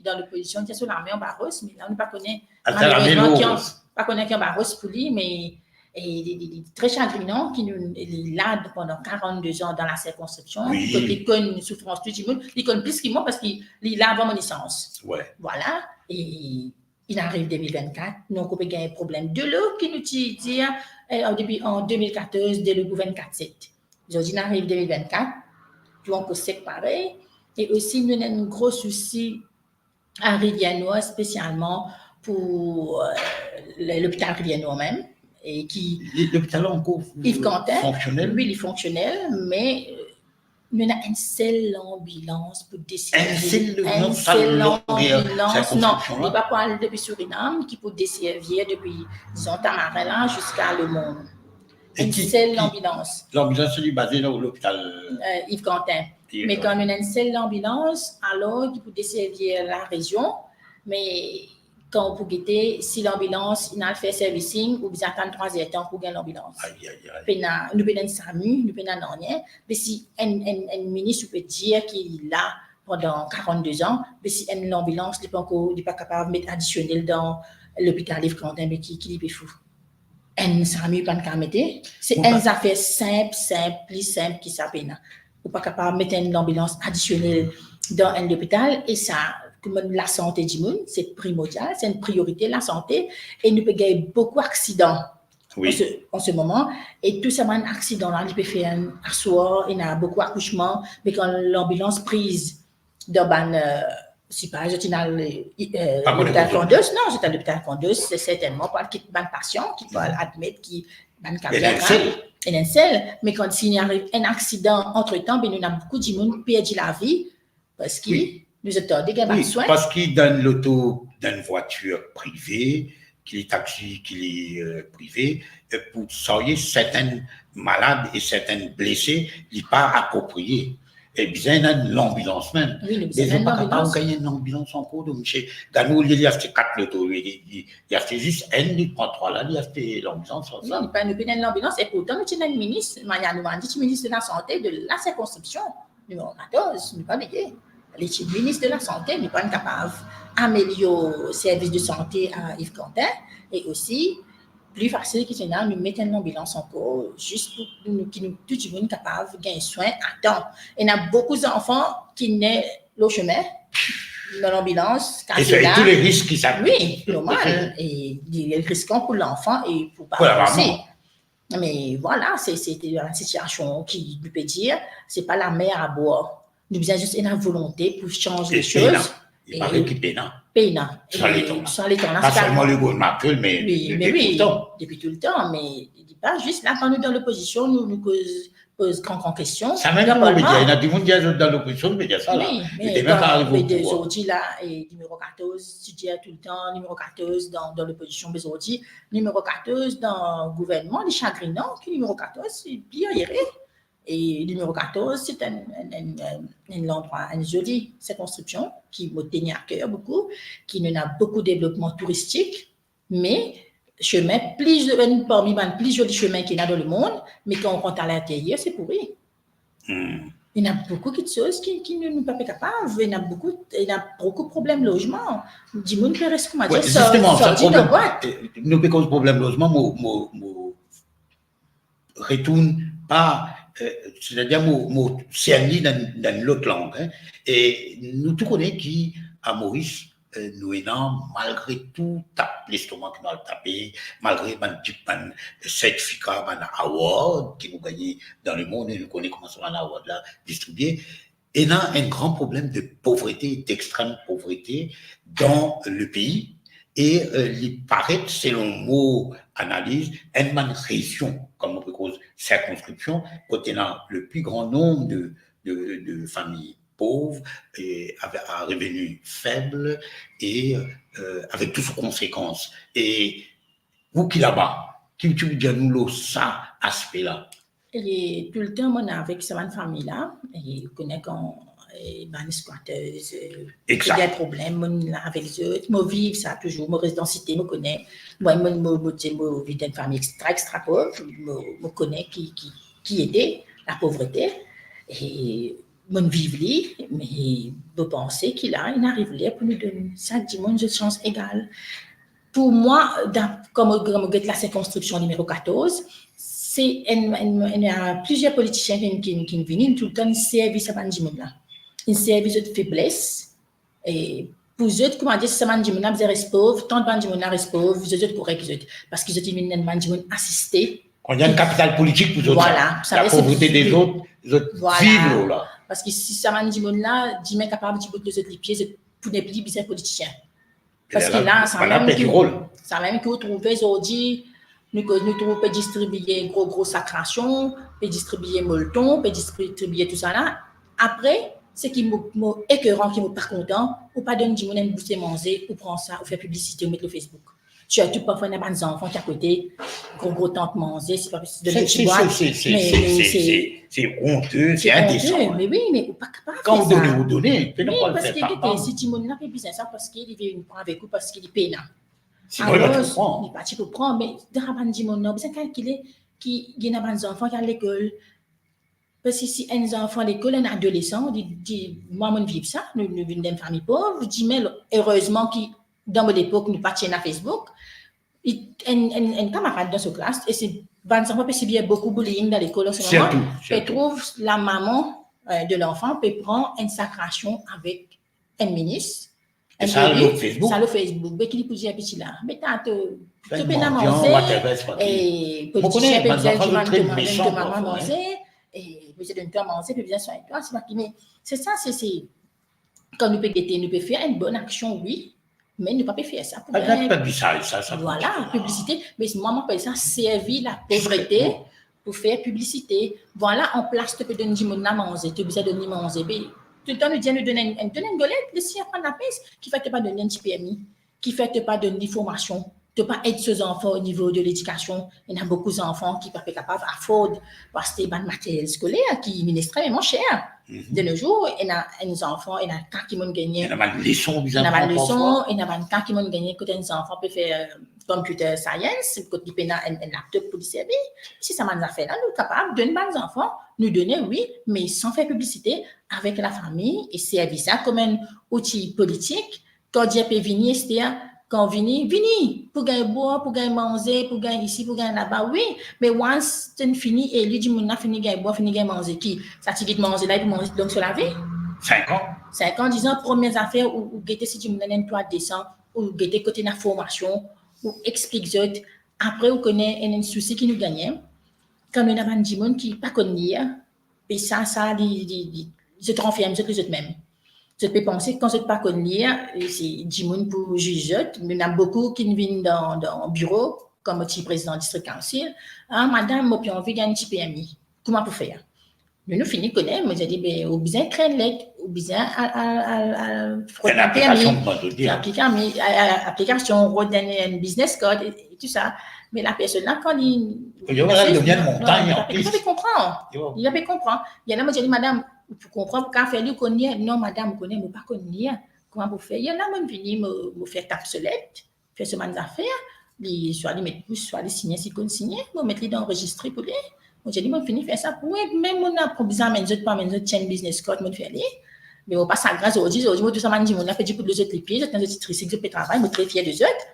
Dans l'opposition, il était sur l'armée en Barros, mais là, on ne pas connaît. Malheureusement, pas connaît qu'en Barros pour lui, mais il est très chagrinant, il est là pendant 42 ans dans la circonscription. Oui. Il connaît une souffrance tout le monde. Il connaît plus que moi parce qu'il est là avant mon naissance. Ouais. Voilà. Et il arrive 2024, donc on peut gagner un problème. De l'eau qui nous dit en 2014, de le 24-7. Aujourd'hui, il arrive 2024, tout on peut sec pareil. Et aussi, nous avons un gros souci à Rivianois, spécialement pour l'hôpital Rivianois même. Et qui l'hôpital encore fonctionnel? Oui, il est fonctionnel, mais nous avons une seule ambulance pour desservir. Une seule ambulance. Non, il n'y a pas aller depuis Suriname qui peut desservir depuis, disons, Tamarin jusqu'à Le Monde. Une seule ambulance. L'ambulance est basée dans l'hôpital Yves Quentin. Mais quand on a une seule ambulance, alors qui peut desservir la région, mais quand on peut guetter, si l'ambulance il a fait servicing, ou bien attendre 3 heures pour gagner l'ambulance. Nous avons SAMU, nous avons rien. Mais si un ministre peut dire qu'il est là pendant 42 ans, mais si une ambulance n'est pas capable de mettre additionnel dans l'hôpital Yves Quentin, mais qui est fou. Un SAMU pas de mettre. C'est une affaire simple, plus simple qui s'appelle. On n'est pas capable de mettre une ambulance additionnelle dans un hôpital et ça. La santé du monde, c'est primordial, c'est une priorité, la santé, et nous pouvons gagner beaucoup d'accidents en ce moment. Et tout ça, un accident-là, il peut faire un asseoir, il y a beaucoup d'accouchements, mais quand l'ambulance prise dans si par exemple, l'hôpital Condos, non, c'est à l'hôpital Condos, c'est certainement pas un patient qui peut admettre qui est un seul, mais quand il arrive un accident entre-temps, nous avons beaucoup de monde qui perd la vie parce qu'il parce qu'il donne l'auto d'une voiture privée, qu'il est taxi, qu'il est privé, pour soigner certains malades et certains blessés, il n'est pas approprié. Et bien, il y a l'ambulance même. Oui, mais il n'y a pas capable de gagner une ambulance en cours. Donc, M. Ganou, il y a 4 lotos. Il y a juste un, il prend 3 là, il y a l'ambulance. Oui, il n'y a pas l'ambulance. Et pourtant, nous avons un ministre, nous avons dit ministre de la Santé de la circonscription, numéro 14, nous pas oublié. Les ministres de la Santé n'est pas capable d'améliorer le service de santé à Yves Quentin et aussi, plus facile que cela, nous mettons une ambulance encore juste pour que nous tout le monde capable de gagner soin à temps. Et il y a beaucoup d'enfants qui naissent le chemin dans l'ambulance. Et c'est tous les risques qui s'appliquent. Oui, normal. Et les risques pour l'enfant et pour parents aussi. Mais voilà, c'était une situation qui peut dire, c'est pas la mer à boire. Nous avons juste une volonté pour changer les choses. Il paraît qu'il peine. Pénant. Ça l'étonne. Ça l'étonne. Pas seulement le gouvernement actuel, mais depuis tout le temps. Depuis tout le temps, mais il dit pas juste là, quand nous dans l'opposition, nous pose grand question. Ça même dans les médias, il y a du monde qui est dans l'opposition, mais il y a ça là. Oui, mais mais aujourd'hui là, numéro 14, tu dis tout le temps, numéro 14 dans l'opposition, mais aujourd'hui, numéro 14 dans le gouvernement, les chagrinants, qui numéro 14, c'est pire, et numéro 14, c'est un endroit, une jolie circonscription qui me tenait à cœur beaucoup, qui a beaucoup de développement touristique, mais chemin parmi les plus jolis chemins qu'il y a dans le monde, mais quand on rentre à l'intérieur, c'est pourri. Il y a beaucoup de choses qui ne sont pas capables. Il y a beaucoup de problèmes de logement. Dis-moi, est-ce qu'on m'a dit ça? Justement, nous avons un problème de logement, retourne pas. C'est-à-dire, c'est dans l'autre langue. Hein. Et nous tous connaissons qui, à Maurice, nous ayons, malgré tout, l'estomac que nous avons tapé, malgré un certificat, un award qui nous gagnons dans le monde, et nous connaissons comment ça, un award là, distribué. Et il y a un grand problème de pauvreté, d'extrême pauvreté dans le pays. Et il paraît, selon mot analyse, une région, comme on peut cause circonscription, contenant le plus grand nombre de familles pauvres et avec un revenu faible et avec toutes ses conséquences. Et vous qui là-bas, qui tu veux dire nous ça aspect-là? Et tout le temps, on est avec cette famille-là, et on connaît qu'on les squatteuses, il y a des problèmes avec eux autres. Moi, vive ça toujours, moi, reste dans la cité, moi, connais. Moi, vis d'une famille extra pauvre, moi, connais qui était la pauvreté. Et moi, vive lui, mais je pense qu'il arrive là pour nous donner ça, dis-moi, une chance égale. Pour moi, comme on la circonscription numéro 14, il y a plusieurs politiciens qui viennent tout le temps servir ce là. Ils servent de faiblesse. Et pour eux, comment dire, ce là reste pauvre, tant de gens restent pauvres, eux autres corrects, parce qu'ils ont une assisté. Quand il y a un capital politique pour eux, voilà, la pauvreté des autres voilà. Vivent là. Parce que si ce là, dis moi capable de botter les autres les pieds pour ne plus bien politicien. Parce que là, ça même que vous trouvez aujourd'hui, nous trouvons distribuer gros sacration, peut distribuer molleton, peut distribuer tout ça là. Après, ce qui est écœurant, qui est pas content, ou pas donner du monde une bouche manger, ou prendre ça, ou faire publicité, ou mettre le Facebook. Tu as tout parfois des enfants qui à côté, gros tante manger, c'est pas possible de c'est honteux, c'est indécent. Mais oui, mais pas capable. Quand vous donnez, oui, parce que si tu m'as fait business ça parce qu'il vient prendre avec vous, parce qu'il est payant. Alors, il est parti pour prendre, mais de raban du monde, c'est calculé qui y a des enfants qui à l'école. Parce que si un enfant à l'école, un adolescent, dit moi, je vis ça, nous venons d'une famille pauvre, je dis, mais heureusement que dans mon époque, nous partions à Facebook, un camarade dans ce classe, et c'est 25 ans, c'est bien beaucoup de bullying dans l'école en ce moment, et trouve la maman de l'enfant peut prendre une sacration avec un ministre. Ça le Facebook. Ça le Facebook. Mais qui peut dire petit là. Mais t'as tu peux pas manger. Et politicien peut dire que maman manger. Et peut dire que manger, peut bien soigner toi. C'est ça, c'est quand nous peut faire une bonne action, oui. Mais nous ne pouvons pas faire ça. Voilà, publicité. Mais moi, je appelle ça servir la pauvreté pour faire publicité. Voilà, en place, tu peux donner du monde à manger. Tu peux donner manger. Tout le temps, nous disons, nous donner une golette, le sien prend la pèse, qui fait pas donner un petit permis, qui fait pas donner formation, de pas aider ces enfants au niveau de l'éducation. Il y a beaucoup d'enfants qui ne sont pas capables d'afford parce que c'est un matériel scolaire qui est extrêmement cher. De nos jours, il y a des enfants, il y a des cas qui m'ont gagné. Il y a des leçons, il y a des cas qui m'ont gagné quand des enfants peuvent faire computer science, quand ils peuvent un laptop pour le servir. Si ça m'a fait là, nous sommes capables de donner aux enfants, nous donner, oui, mais sans faire publicité avec la famille et servir ça comme un outil politique. Quand Dieu peut venir, c'est-à-dire, quand vini, pour gagner boire, pour gagner manger, pour gagner ici, pour gagner là-bas, oui. Mais once tu finis et lui dit, mon a fini gagner boire, fini gagner manger, qui? Ça tu dit manger là, et puis manger donc sur la vie? 5 ans. 5 ans, disons, premières affaires, ou guetter si tu me donnes un toit décent, ou guetter côté de la formation, ou explique autres. Après, on connaît un souci qui nous gagne. quand nous avons des gens qui ne connaissent pas lire, et ça, je te renferme, je te les autres même. Je peux penser que quand je ne sais pas lire, c'est des gens pour juger, mais il y en a beaucoup qui viennent dans le bureau, comme le président du district council. Ah, madame, j'ai envie d'un petit PMI. Comment pour faire? Nous finissons de connaître, mais j'ai dit, ben, au besoin de créer une lettre, au besoin à Une application, redonner un business code et tout ça. Mais la personne là, quand il. Il devient montagne en plus. Il va comprendre. Il va comprendre. Il y en a qui disent, madame, pour comprendre, quand faire lui connaît, non, madame, vous connaissez, vous pas connaître. Comment vous faire? Il y en a même venu me faire capsulette, faire ce genre d'affaires, soit les mettre, soit les signer, si vous signer, vous mettre les enregistrer pour les. J'ai dit, moi, fini faire ça. Oui, même on a pour besoin, mais je pas, mais je tiens business code, moi, faire les. Mais on passe à grâce aujourd'hui, tout ça, m'a dit, on a fait du coup de autres les pieds, j'ai un petit tricycle, je peux travailler, je suis très fier des autres.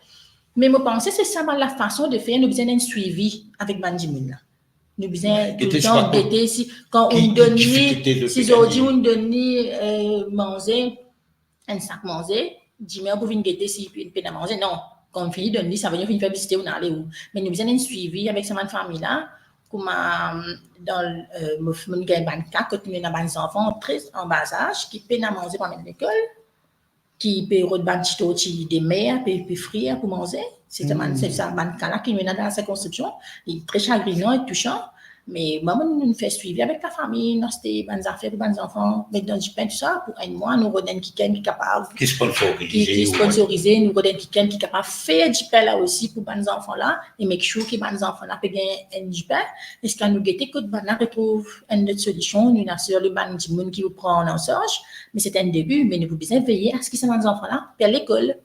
Mais moi, pensais, c'est ça, la façon de faire, nous besoin d'un suivi avec Bandimoun. Nous besoin tout le temps d'aider, si, quand on donne, si aujourd'hui, on donne, manger, un sac manger, dis, mais on peut venir guetter si il peut manger. Non, quand on finit de donner, ça veut dire qu'on fait visiter, on aller où. Mais nous besoin d'un suivi avec cette famille-là. Comme dans mon cas, quand nous avons des enfants très en bas âge qui peuvent manger pendant l'école, qui peuvent rebattre des mères, peuvent frire pour manger. C'est ça, là qui nous a dans sa construction. Il est très chagrinant et touchant. Mais maman nous fait suivre avec la famille, nous avons bonnes affaires pour les enfants, mettre dans du pain, tout ça, pour un mois, nous redonnons quelqu'un qui est capable. Qui sponsorisé, nous redonnons quelqu'un qui est capable de faire du pain là aussi pour les enfants là, et make sure que les enfants là peuvent gagner du pain. Est-ce qu'on nous guette que nous retrouve une autre solution, nous assurons le ban du monde qui vous prend en charge, mais c'est un début, mais nous pouvons bien veiller à ce que ces enfants là à l'école.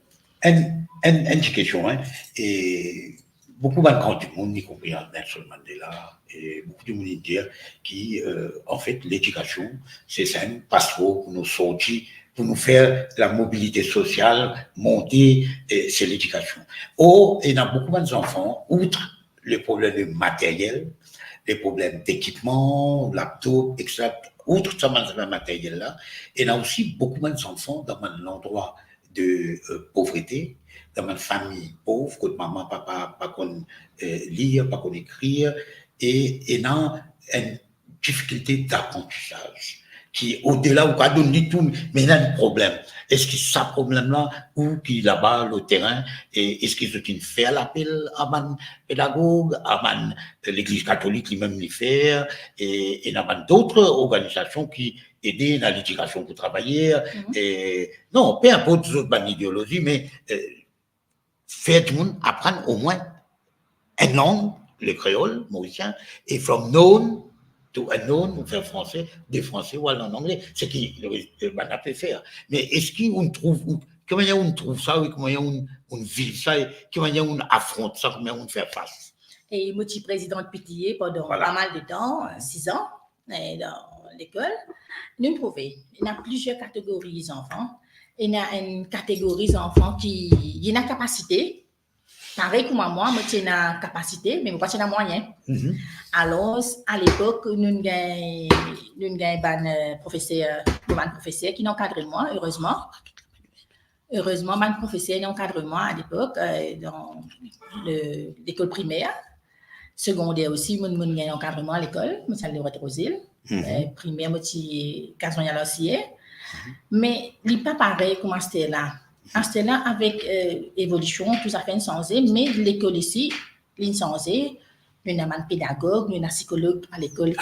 Une question, hein, et beaucoup de gens du monde, y compris Nelson Mandela, et beaucoup de monde dire qui, en fait, l'éducation, c'est un passeport pour nous sortir, pour nous faire la mobilité sociale monter, c'est l'éducation. Or, il y a beaucoup d'enfants, outre les problèmes matériels, les problèmes d'équipement, laptop, etc., outre ce matériel-là, il y a aussi beaucoup d'enfants dans l'endroit de pauvreté, dans une famille pauvre, que maman, papa, pas qu'on lire, pas qu'on écrire, et dans une difficulté d'apprentissage, qui au-delà, ou pas donner tout, mais il y a un problème. Est-ce que ce problème-là, ou qui là-bas, le terrain, et est-ce qu'ils fait l'appel à man pédagogue, à l'église catholique lui-même les faire, et il y a d'autres organisations qui aident dans l'éducation pour travailler, et non, peu importe les idéologies, mais faire tout le monde apprendre au moins une langue, le créole, mauricien, et from known to unknown, on fait français, des français ou en anglais, c'est ce qu'on a pu faire. Mais est-ce qu'on trouve, comment on trouve ça, comment on vit ça, comment on affronte ça, comment on fait face? Et moi, je suis présidente PTA pendant pas mal de temps, 6 ans, dans l'école. Nous trouvons, il y a plusieurs catégories d'enfants. Il y a une catégorie d'enfants qui ont une capacité. Pareil comme moi j'ai une capacité, mais moi, j'ai un moyen. Alors, à l'époque, nous avons un professeur qui encadrait moi, heureusement. Heureusement, un professeur qui encadrait moi à l'époque dans l'école primaire. Secondaire aussi, moi, j'ai un encadrement à l'école. Moi, j'ai le Rose-Île. Primaire, moi, j'ai 4 ans à l'ancien. Mais il n'est pas pareil comme c'était là. C'était là avec évolution, tout ça fait changé, mais l'école ici, il a changé. Nous avons un pédagogue, nous avons un psychologue à l'école.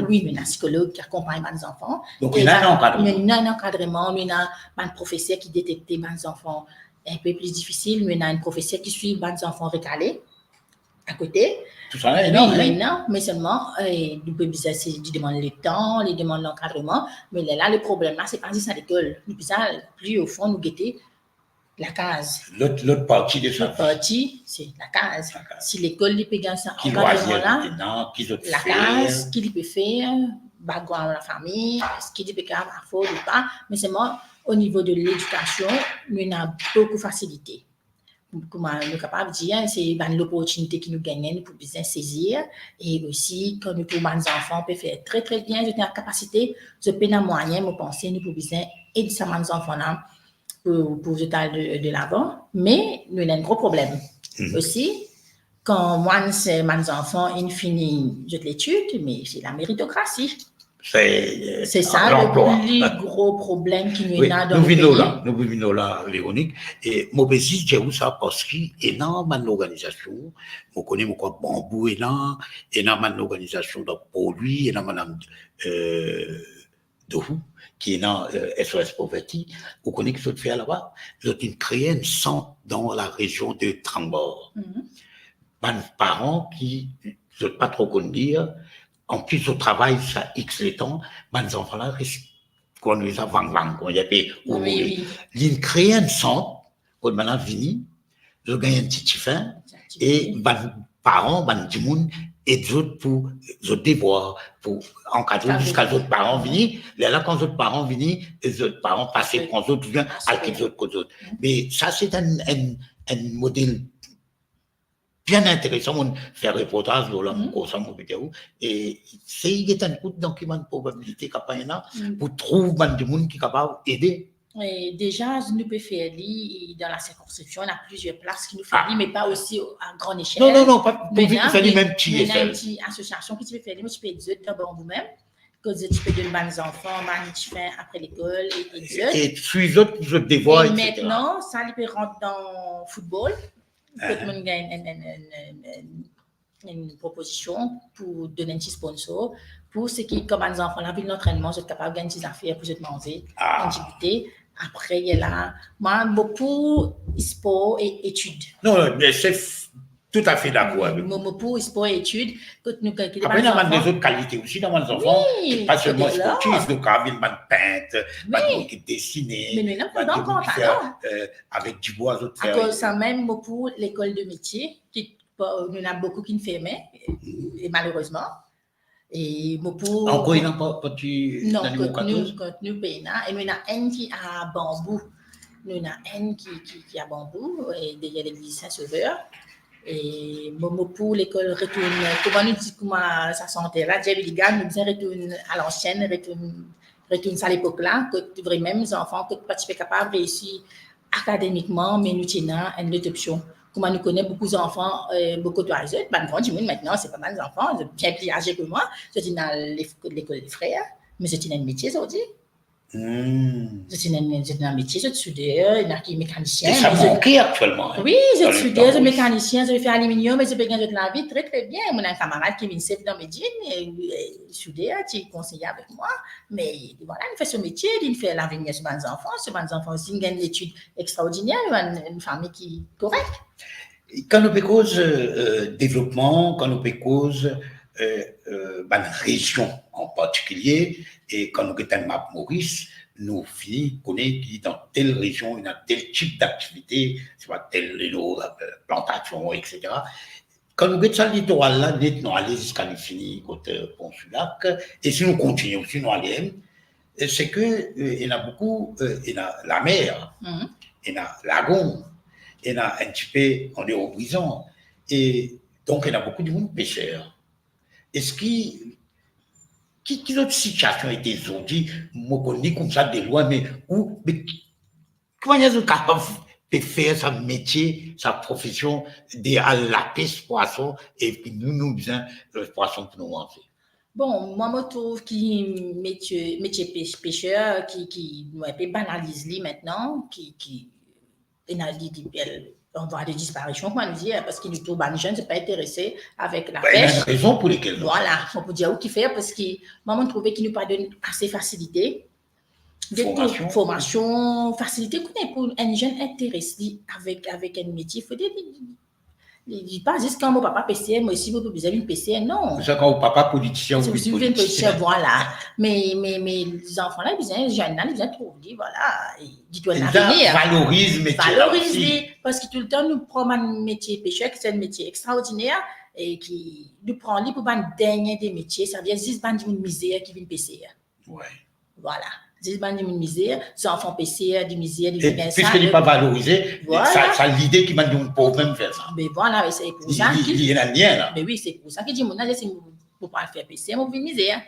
Oui, nous avons un psychologue qui accompagne les enfants. Donc, il y a un encadrement. Nous avons un encadrement, nous avons un professeur qui détecte les enfants un peu plus difficiles, nous avons un professeur qui suit les enfants recalés à côté. Tout ça là, énorme. Oui, non, mais seulement, nous pouvons demander le temps, les demandes l'encadrement, mais là, le problème, là, c'est pas juste à l'école. Nous pouvons plus au fond, nous guetter la case. L'autre partie de ça. L'autre partie, c'est la case. Si l'école, il peut gagner ça, là, la case, qui peut faire, background la famille, ce qui peut faire à faute ou pas, mais seulement, au niveau de l'éducation, nous avons beaucoup de facilité. Comment nous sommes capables de dire, c'est l'opportunité qui nous gagne pour bien saisir. Et aussi, quand nous trouvons des enfants, on peut faire très, très bien. Je suis en capacité, je peux dans moyen, me penser, nous pouvons bien aider ces enfants-là pour jeter de l'avant. Mais nous avons un gros problème. Aussi, quand moi, c'est mes enfants, ils finissent l'étude, mais c'est la méritocratie. C'est ça l'emploi. le plus gros problème qu'il y Oui, a dans nous le pays. venons là, Véronique, et mon bésis, j'ai où ça parce qu'il y a énormément d'organisations, on connaît quoi, Bambou est là, énormément d'organisations pour lui, il y a madame Dohou, qui est dans SOS Poverty, on connaît que ça fait là-bas, ils ont créé un centre dans la région de Trambord. Les parents qui ne sont pas trop connus dire, en plus au travail, ça X les temps, les enfants là restent qu'on les a vang, qu'on y a payé. Ils créent un centre, pour maintenant venir, ils ont gagné un petit fin, et les parents, les gens, et les autres pour les devoirs, pour encadrer jusqu'à les autres parents venir. Là, quand les autres parents viennent, les autres parents passent pour les autres, à les autres. Mais ça, c'est un modèle bien intéressant, on fait reportage dans la vidéo et c'est un coup de document de probabilité pour trouver des gens qui sont capables d'aider. Déjà, nous pouvons faire dans la circonscription, on a plusieurs places qui nous font mais pas aussi à grande échelle. Non, pas pour faire les mêmes petits échelles. Il y a une petite association qui peut faire mais tu peux dire d'abord vous-même, que tu peux donner aux enfants, tu fais après l'école et puis les autres devoirs. Et maintenant, ça peut rentrer dans le football. Tout le monde gagne une proposition pour donner un petit sponsor pour ceux qui, comme les enfants, la ville d'entraînement, sont capables de gagner des affaires pour se demander, activité. Après, il y a là, moi, beaucoup sport et études. Non, mais c'est tout à fait d'accord avec vous. Beaucoup sport et études. Après, il y a des autres qualités aussi dans les enfants, pas seulement sportifs, donc il y a peinte, qui dessiner, mais nous n'avons pas encore avec du bois, autres à cause ça même pour l'école de métier, qui nous avons beaucoup qui ne ferment, et malheureusement. Et pour encore il n'y a pas du non, contenu pénal, et nous avons un qui a Bambou, nous avons un qui a Bambou, et derrière l'église Saint-Sauveur. Et pour l'école retourne, comment nous dit comment ça sentait là, j'ai dit gars, nous disons retourne à l'ancienne, retourne à l'époque là, que vraiment les enfants que pas capables de réussir académiquement, mais nous tenons une autre option. Comment nous connaissons beaucoup d'enfants, beaucoup de oiseaux, maintenant c'est pas mal d'enfants, bien plus âgés que moi, je dis dans l'école des frères, mais je dis un métier aujourd'hui. C'est un métier, je suis soudeur, il y a qui est mécanicien. Et ça manque actuellement. Oui, je suis soudeur, je suis mécanicien, je fais aluminium, mais je peux gagner de la vie très très bien. Mon un camarade qui vient dans mes jeans, soudeur, qui est conseiller avec moi. Mais voilà, il fait ce métier, il fait l'avenir sur mes enfants. Sur mes enfants aussi, il gagne une étude extraordinaire, une famille qui est correcte. Quand nous cause développement, quand nous cause une région en particulier, et quand nous avons map Maurice, nous finissons connaître que dans telle région, il y a tel type d'activité, c'est pas telle plantation, etc. Quand nous avons ça, le littoral là, nous allons jusqu'à l'infini, côté Pont-sur-Lac, et si nous continuons, si nous allons, c'est que il y a beaucoup, il y a la mer, il y a le lagon, il y a un petit peu, on est au brisant, et donc il y a beaucoup de monde pêcheurs. Est-ce quelle autre situation était aujourd'hui, moi connais comme ça des lois, mais comment est-ce capable de faire sa métier, sa profession de la pêche poisson et puis nous besoin de poisson pour nous manger? Bon, moi je trouve que métier pêcheur qui nous un peu banalisé maintenant, qui on voit des disparitions, comment dire, parce qu'ils nous trouvent les jeunes ne sont pas intéressés avec la pêche. Il y a une raison pour lesquelles. Voilà, on peut dire où qu'il fait, parce que moi, je trouvais qu'ils nous pas donné assez de facilité. Formation, facilité pour un jeune intéressé avec un métier. Il faut dire, il pas juste quand mon papa PCM, moi aussi, vous avez une PCM, non. C'est quand mon papa politicien ou politicien. Voilà. Mais les enfants là, les jeunes là, ils ont trouvé, voilà. Dis-toi l'avenir. Valorise le métier. Valorise, parce que tout le temps, nous prenons un métier pêcheur, qui est un métier extraordinaire, et qui nous prend pour un dernier des métiers, ça vient juste de misère qui vient pêcher. Ouais. Voilà. Des misère, les enfants pêcheurs, des misères, des bien. Puisqu'il n'est pas valorisé, voilà. Ça l'idée qui m'a dit on peut même faire ça. Mais voilà, c'est pour ça. Il y a un lien là. Mais oui, c'est pour ça que je dis, c'est pour pas faire pêcher, je vais misère.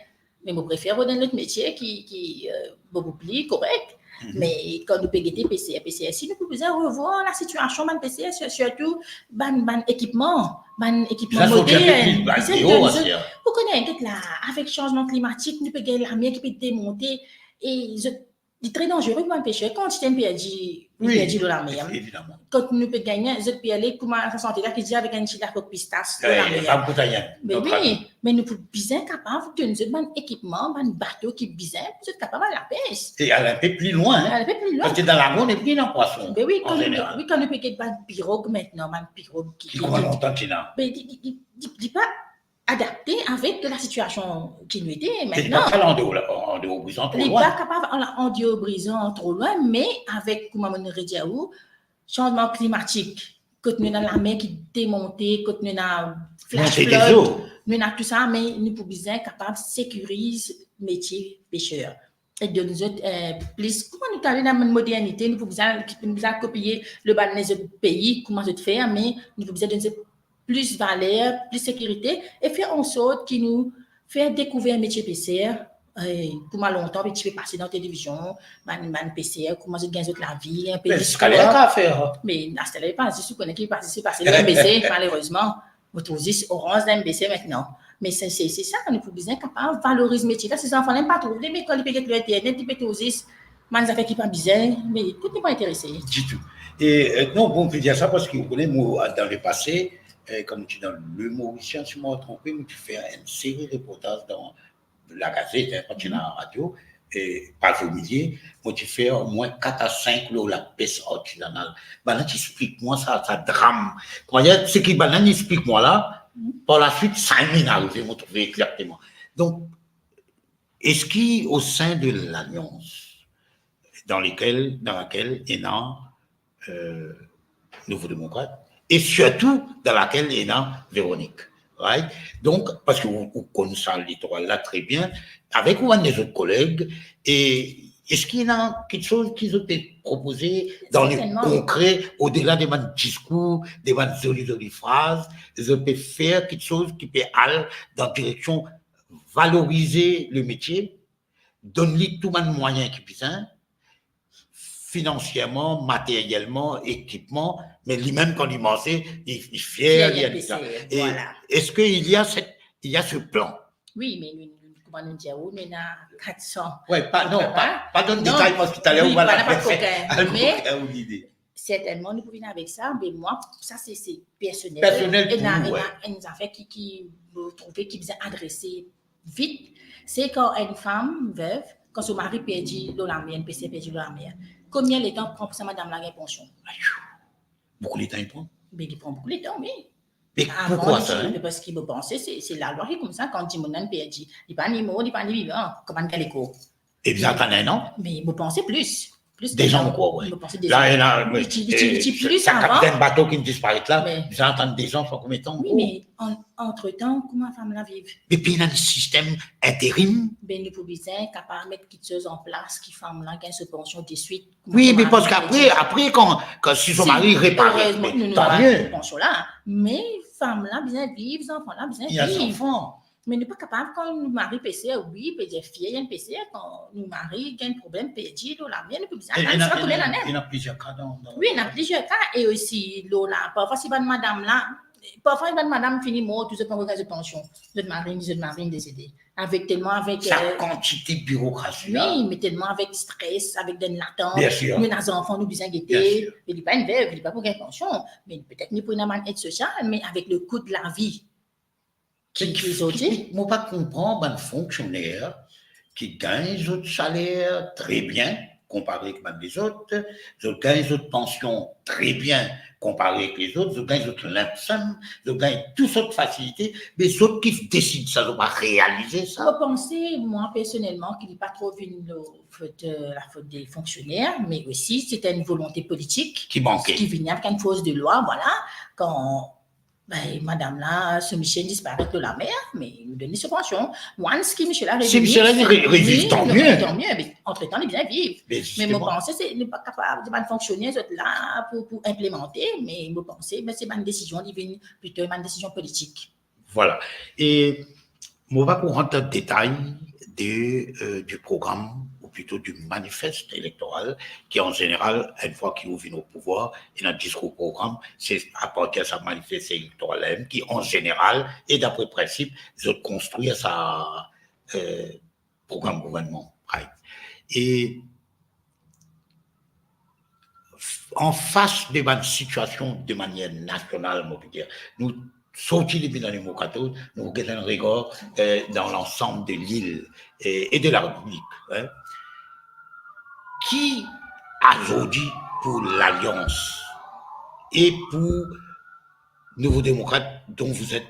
Mais je préfère donner l'autre métier qui est beaucoup plus correct. Mais quand nous payons PCR, si nous pouvons revoir la situation de PCR, surtout ban équipement moderne. Vous connaissez là, avec le changement climatique, nous pouvons la mer qui peut démonter et c'est très dangereux pour un pêcheur. Quand tu es perdu dans la mer, quand nous pouvons gagner, vous pouvez aller comment ça sentir là qui dit avec un chili à pistache dans la mer. Mais nous pouvons bien capable de nous un équipement, un bateau qui est bien, vous êtes capable à la pêche. Et aller un peu plus loin. Parce que dans la mer, on est plus dans le poisson. Mais oui, quand nous pouvons gagner un pirogue maintenant, un pirogue qui commande longtemps qu'il a. Mais dis pas adapté avec la situation qui nous était maintenant. Il n'est pas capable en brisant trop loin. Il n'est pas capable en brisant trop loin, mais avec, comment on dirait, changement climatique, quand nous avons la mer qui démonte, quand nous avons flash flood, nous avons tout ça, mais nous pouvons bien capable de sécuriser le métier pêcheur. Et de nous autres, plus, comment nous avons dans la modernité, nous pouvons copier le bas des autres pays, comment nous faire, mais nous pouvons donner plus valeur, plus sécurité, et faire en sorte qu'il nous fait découvrir un métier PCR. Comment longtemps, tu peux passer dans la télévision, man PCR, comment tu gagnes la vie, un peu de faire. Mais à ce n'est pas, je connais qui passe le MBC, malheureusement. Vous trouvez orange d'un MBC maintenant. Mais c'est ça, nous pouvons bien capable de valoriser le métier. Là, ces enfants n'aiment pas trop, mais quand ils peuvent le Internet, ils peuvent aussi, man, ça fait qu'ils pas bizarre, mais tout n'est pas intéressé. Du tout. Et non, bon, on peut dire ça parce que vous connaissez, dans le passé, comme tu es dans le Mauricien, si je ne me trompe pas, tu fais une série de reportages dans la Gazette, quand tu es dans la radio, et par le milieu, moi, tu fais au moins 4 à 5 la pêche artisanale. Ben là, tu expliques-moi ça drame. Ce qui, ben là, explique-moi là, par la suite, ça m'est arrivé, vous trouvez exactement. Donc, est-ce qu'au sein de l'Alliance, dans laquelle il y a Nouveau Démocrate, et surtout dans laquelle il y a Véronique. Right? Donc, parce que vous connaissez le littoral là très bien, avec ou des autres collègues, et est-ce qu'il y a quelque chose qui ont été proposé dans le concret, au-delà de mon discours, de mon jolie phrases, je peux faire quelque chose qui peut aller dans la direction valoriser le métier, donner tout le moyen qui puisse, financièrement, matériellement, équipement, mais lui-même, quand il mange, il est fier, il y a ça. Et voilà. Est-ce qu'il y a ce plan? Oui, mais comment nous dire, nous avons 400. Oui, pas de détails, parce que tout à l'heure, on va la faire. Mais certainement, nous pouvons avec ça, mais moi, ça, c'est personnel. Personnel, et il y a une affaire qui vous trouvez qui vous a adressé vite. C'est quand une femme veuve, quand son mari perdit dans la mer, un PC perdu dans la mer, combien de temps prend pour ça, madame, la pension? Beaucoup de temps il prend? Mais il prend beaucoup de temps, oui. Mais pourquoi ça? Parce qu'il me pensait, c'est la loi qui est comme ça, quand il m'a perdu. Il n'est pas ni mort, il n'est pas ni vivant. Comment il est Et vous entendez, non? Mais il me pensait plus. Des gens, quoi, oui. Là, plus avant. Capitaine bateau qui disparaît là, vous entendez des gens, combien de temps? Oui, mais entre-temps, comment la femme la vive? Et puis, il y a un système intérim. Ben, nous pouvons capable de mettre quelque chose en place qui femme là gagne ce pension de suite. Oui, mais parce qu'après, quand si son mari répare, tant mieux. Pension là, mais femme là bien vivre, enfants là bien vivre. Il y a des enfants. Mais nous pas capable quand nous mari PCR, oui, peut dire fier, un PCR quand nous mari gagne problème perdu dans la mienne, nous peut il y a plusieurs cas oui, il y a plusieurs cas et aussi là parfois si madame là parfois madame finit mort tout ce qu'on regarde de pension, de mari décédé avec sa quantité de bureaucratie. Oui, mais tellement avec stress, avec des latents. Bien sûr. Nous les enfants nous besoin guetter, il n'est pas une veuve, il n'est pas pour gagner pension, mais peut-être nous pour une aide sociale, mais avec le coût de la vie. Je ne pas comprendre un fonctionnaire qui gagne un salaire très bien comparé avec les autres, je gagne une pension très bien comparé avec les autres, je gagne une lump-sum, je gagne toutes sortes de facilités, mais les autres qui décident ça, ne vont pas réaliser ça. Je pense, moi personnellement, qu'il n'est pas trop la faute des fonctionnaires, mais aussi c'était une volonté politique qui manquait, qui venait avec une force de loi, voilà, quand madame là, ce Michel disparaît de la mer, mais il nous donne des subventions. Once qui Michel a révisé. Si Michel a révisé, tant mieux. Tant mieux, mais entre-temps, il est bien vivre. Mais je pense que c'est pas capable de fonctionner là pour implémenter, mais je pense que c'est une décision divine, plutôt une décision politique. Voilà. Et on va pour rentrer dans le détail du programme plutôt du manifeste électoral, qui en général, une fois qu'il ouvre au pouvoir, et dans le discours programme, c'est à partir de sa manifeste électoral qui, en général, et d'après principe, de construire sa programme gouvernement. Right. Et en face de la situation de manière nationale, on peut dire, nous sortis depuis dans les Mocatos, nous avons un regard dans l'ensemble de l'île et de la République. Hein. Qui aujourd'hui pour l'Alliance et pour Nouveaux démocrates dont vous êtes,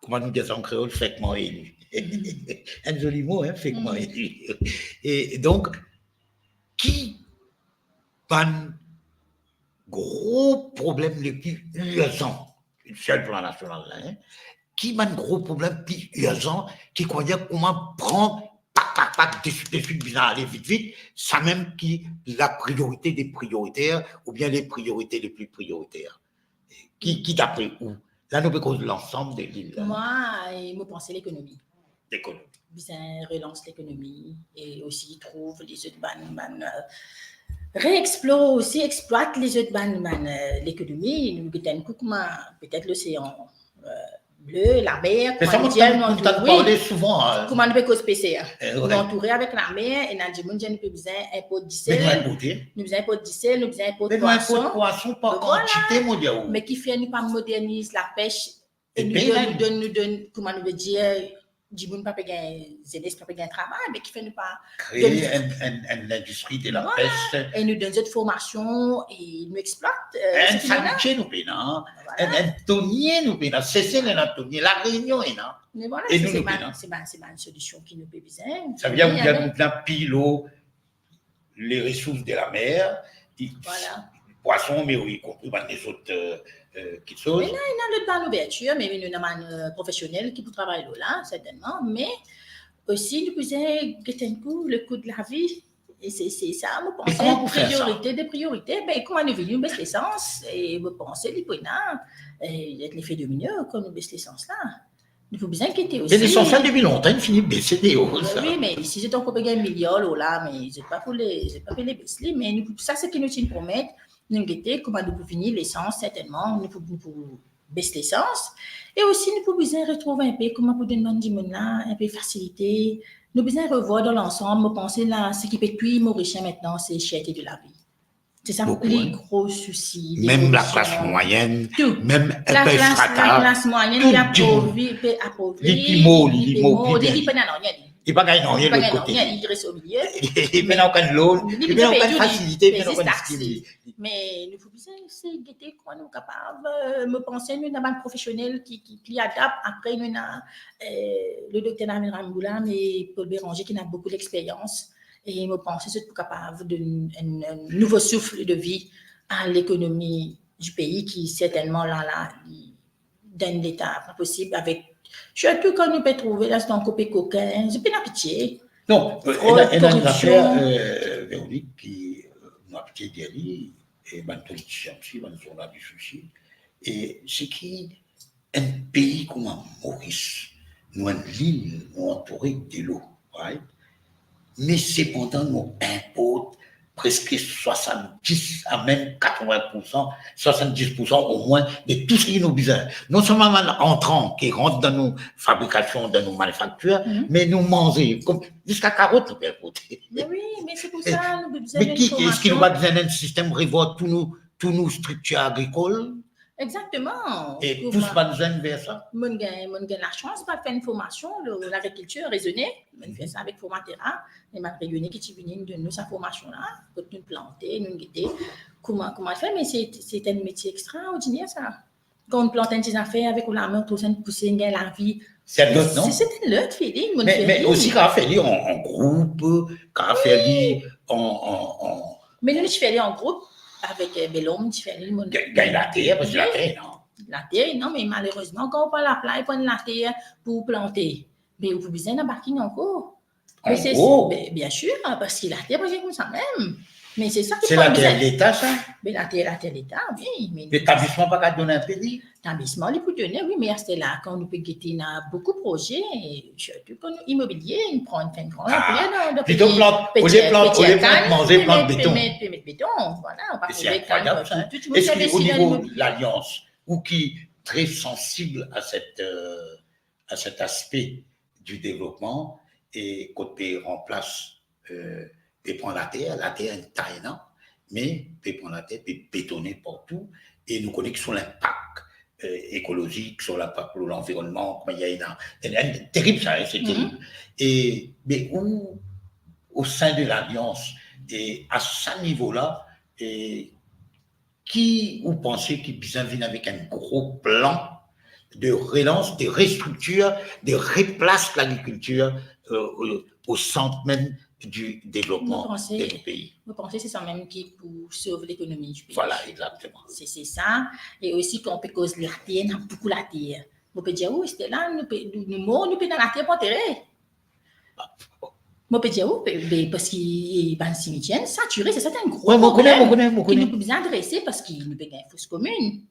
comment nous dire en créole, fêtement élu. Un joli mot, hein, fêtement élu. Et donc, qui un gros problème le plus urgent sur le plan national, hein, qui a un gros problème plus urgent, qui croyait comment prendre des suites bizarres, aller vite, ça même qui la priorité des prioritaires ou bien les priorités les plus prioritaires. Qui d'après où? Là, nous cause l'ensemble de l'île. Moi, je pense l'économie. L'économie. Bien, relance l'économie et aussi trouve les autres bannes. Réexplore aussi, exploite les autres bannes, l'économie. Nous avons peut-être l'océan bleu, la mer. Mais ça, on t'en parlé souvent. Comment nous faisons PCR? Nous entourés avec la mer et nous avons besoin d'impôt de diesel. Nous avons impôt de diesel, nous avons impôt de poisson par quantité mondiale. Mais qui fait nous pas moderniser la pêche et nous donne, comment nous veut dire, du monde pas payer un travail, mais qui fait nous pas créer une industrie de la pêche. Et nous donne cette formation et nous exploite. Un santé nous paye, un tonnier nous paye, c'est le tonnier, la réunion est là. Mais voilà, c'est une solution qui nous paye besoin. Ça vient vous dire nous pilo les ressources de la mer, voilà. Poissons, mais oui, y compris les autres qui sont. Mais là, il y a une ouverture, mais nous avons un professionnel qui peut travailler là, certainement, mais aussi, nous pouvons le coût de la vie, et c'est ça, vous pensez, priorité des priorités, ben, comment nous venons baisser l'essence, et vous pensez, il y a l'effet domino, quand nous baissons l'essence là. Il faut bien inquiéter aussi. Mais l'essence là, depuis longtemps, il finit de baisser des hauts. Oui, mais si j'ai encore payé 1 million, là, mais je n'ai pas fait les baisser, mais ça, c'est ce qui nous promet. Nous avons comment nous pouvons finir l'essence, certainement, nous pouvons baisser l'essence. Et aussi, nous pouvons besoin retrouver un peu, comment pour donner un peu facilité. Nous besoin revoir dans l'ensemble, penser là, ce qui peut plus Mauricien maintenant, c'est cherté de la vie. C'est ça, les gros soucis. Même la classe moyenne, tout. Même la classe moyenne, il a appauvri, il n'y a pas gagné rien de l'autre côté. Il reste au milieu. Il n'y a aucune l'autre, il n'y a aucune facilité, il n'y a aucune stimuli. Mais il faut bien essayer de guetter quoi nous sommes capables. Me penser, nous avons un professionnel qui adapte. Après, nous avons le docteur Nabil Ramboula et Paul Béranger qui a beaucoup d'expérience. Et me penser, c'est capable d'un nouveau souffle de vie à l'économie du pays qui, certainement, là, donne l'état pas possible avec. Surtout quand nous pouvons trouver là, c'est un copé coquin, c'est pas une pitié. Non, il y a une affaire, Véronique, qui m'a pitié d'elle, et ma politicien aussi, ma journal du souci, et c'est qu'un pays comme Maurice, nous avons l'île, nous entouré de l'eau, right? Mais cependant, nous importons presque 70 à même 80%, 70% au moins de tout ce qui nous besoin. Non seulement entrant qui rentre dans nos fabrications, dans nos manufactures, mais nous manger comme jusqu'à carottes, nous pouvons importer. Mais oui, mais c'est pour ça nous besoin mais est-ce qu'il nous va besoin d'un système revoir tous nos structures agricoles? Exactement. Et tous pas besoin vers ça. Mon gain la chance de faire une formation, l'agriculture raisonnée. On fait ça avec Formatera. Et ma réunion qui vient de nous, sa formation-là, pour nous planter, nous guider. Comment faire, mais c'est un métier extraordinaire, ça. Quand on plante des affaires avec la main, tout ça, pousser la vie. C'est l'autre, non? C'est un autre feeling. Mais aussi, quand on fait en groupe, quand on fait en. Mais nous, je fais en groupe. Avec l'homme différent. Gagne la terre, parce que la terre, non. La terre, non, mais malheureusement, quand on prend la plaie, on prend la terre pour planter. Mais vous avez besoin d'un parking encore. Bien sûr, parce que la terre, c'est comme ça même. Mais c'est ça qui c'est la terre de l'État, ça? Mais la terre de l'État, oui. L'établissement n'a pas qu'à donner un pays? L'établissement, les plus donné, oui, mais c'est là quand nous peut guetter, on a beaucoup de projets, surtout quand nous immobilier, on prend une fin de grande. Plutôt au lieu de manger plante béton. Mettre béton, voilà, on va c'est incroyable. Est-ce qu'au niveau de l'Alliance, ou qui est très sensible à cet aspect du développement, et côté remplace, et prend la terre est une taille, non? Mais on prend la terre, et bétonner partout, et nous connaissons sur l'impact écologique, sur l'impact pour l'environnement, il y a une terrible ça, c'est terrible. Mais au sein de l'Alliance, et à ce niveau-là, qui vous pensez qui vient avec un gros plan de relance, de restructure, de replace l'agriculture au centre même du développement du pays? Vous pensez que c'est ça même qui pour sauver l'économie du pays? Voilà, exactement. C'est ça. Et aussi qu'on peut causer la terre, on a beaucoup la terre. Vous pouvez dire, c'était là, nous peut dans la terre pour enterrer. Moi, je peux dire, parce qu'il y a un cimetière saturé, c'est un gros problème qui nous peut bien adresser parce qu'il nous peut gagner une fosse commune.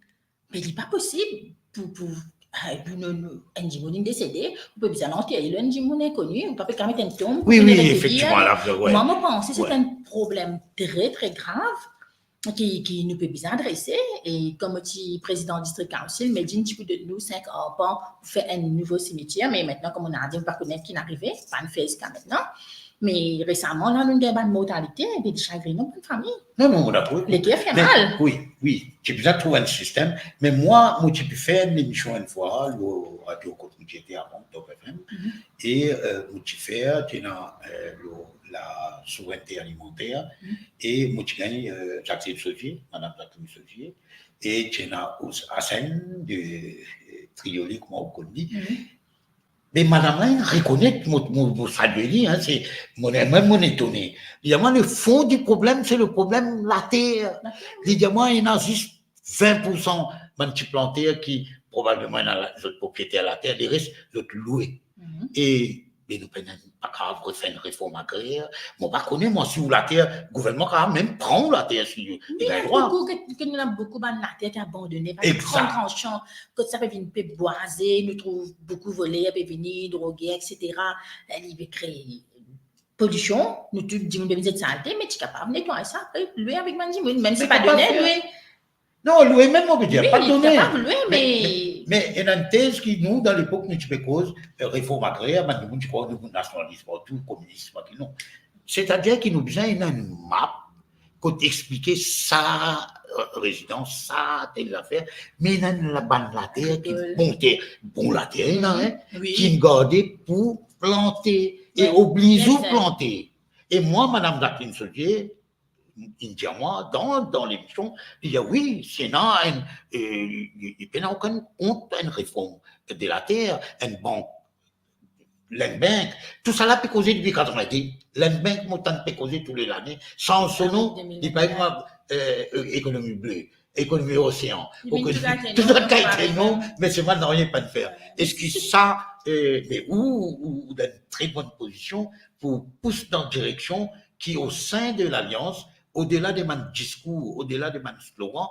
Mais il n'est pas possible pour un Jimoun décédé, vous pouvez bien enterrer un Jimoun inconnu, vous pouvez mettre un tombe. Oui, effectivement. Moi, je pense que c'est un problème très, très grave qui nous peut bien adresser. Et comme le président du district council m'a dit un petit peu de nous, 5 ans pour faire un nouveau cimetière, mais maintenant, comme on a dit, on ne peut pas connaître qui est arrivé, pas une phase jusqu'à maintenant. Mais récemment, là, nous avons une mortalité et des chagrins dans une famille. Non, on a pris. Les guerres fait mal. Oui. J'ai besoin de trouver un système. Mais moi, j'ai pu faire une émission une fois, le radio quand j'étais avant, Top FM. Et j'ai fait la souveraineté alimentaire. Et j'ai gagné Jacques Saugier, Madame Jacques Saugier. Et j'ai Hassan de Trioli, comme on dit. Mais madame, reconnaît mon saluer, c'est mon étonné. Évidemment, le fond du problème, c'est le problème la terre. Évidemment, il y en a juste 20% de petits plantaires qui, probablement, dans les propriétaires de la terre, les restes, l'autre loué. Et nous ne pouvons pas faire une réforme agraire. Moi, pas connaître, moi, si la terre, le gouvernement, quand même, prend la terre, si il a le droit. Nous avons beaucoup de la terre qui est abandonnée. Grand champ, quand ça peut venir boiser, nous trouvons beaucoup volés, peut venir droguer, etc. Il veut créer pollution, nous disons de de santé, mais tu es capable de nettoyer ça, louer avec Mandimoun, même si pas donné, louer. Non, louer même, on peut dire, pas donné. Mais il y a une thèse qui, nous, dans l'époque, nous avons cause réforme agraire, nous, je crois, nous, nationalisme, tout, communisme, non. C'est-à-dire qu'il nous besoin d'une map pour expliquer sa résidence, ça, telle affaire, mais il y a la bande la terre qui bon la terre, qui est gardée pour planter et oblige à planter. Et moi, Madame Jacqueline Saugier, il dit à moi, dans l'émission, il dit oui, Sénat, il n'y a aucun compte, une réforme de la terre, une banque, l'Enbank, tout ça là peut causer depuis 90. L'Enbank, mon temps peut causer tous les années, sans son nom, il par exemple, économie bleue, économie océan, tout ça qui non, mais c'est maintenant rien pas de faire. Est-ce que ça, mais ou dans une très bonne position pour pousser dans une direction qui, au sein de l'Alliance, au-delà de mon discours, au-delà de mon slogan,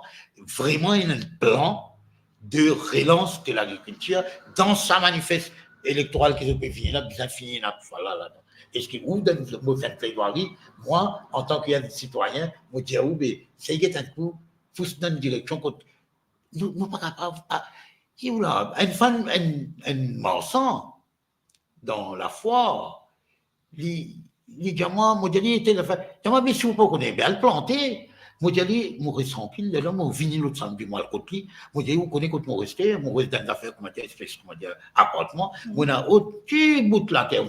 vraiment il y a un plan de relance de l'agriculture dans sa manifeste électorale qui peut finir là, bien finir là, voilà. Est-ce que vous, dans une plaidoirie, moi, en tant que citoyen, je dis, oui, c'est un coup, il faut dans une direction, nous ne sommes pas capables, une femme, un marchand dans la foire, il dit à moi, je dis, mais si vous ne connaissez pas le planter, je dis, je reste tranquille, là, je viens l'autre samedi, moi, le côté, je dis, vous connaissez quand je reste dans une affaire, comment dire, appartement, on a autre petit bout de la terre,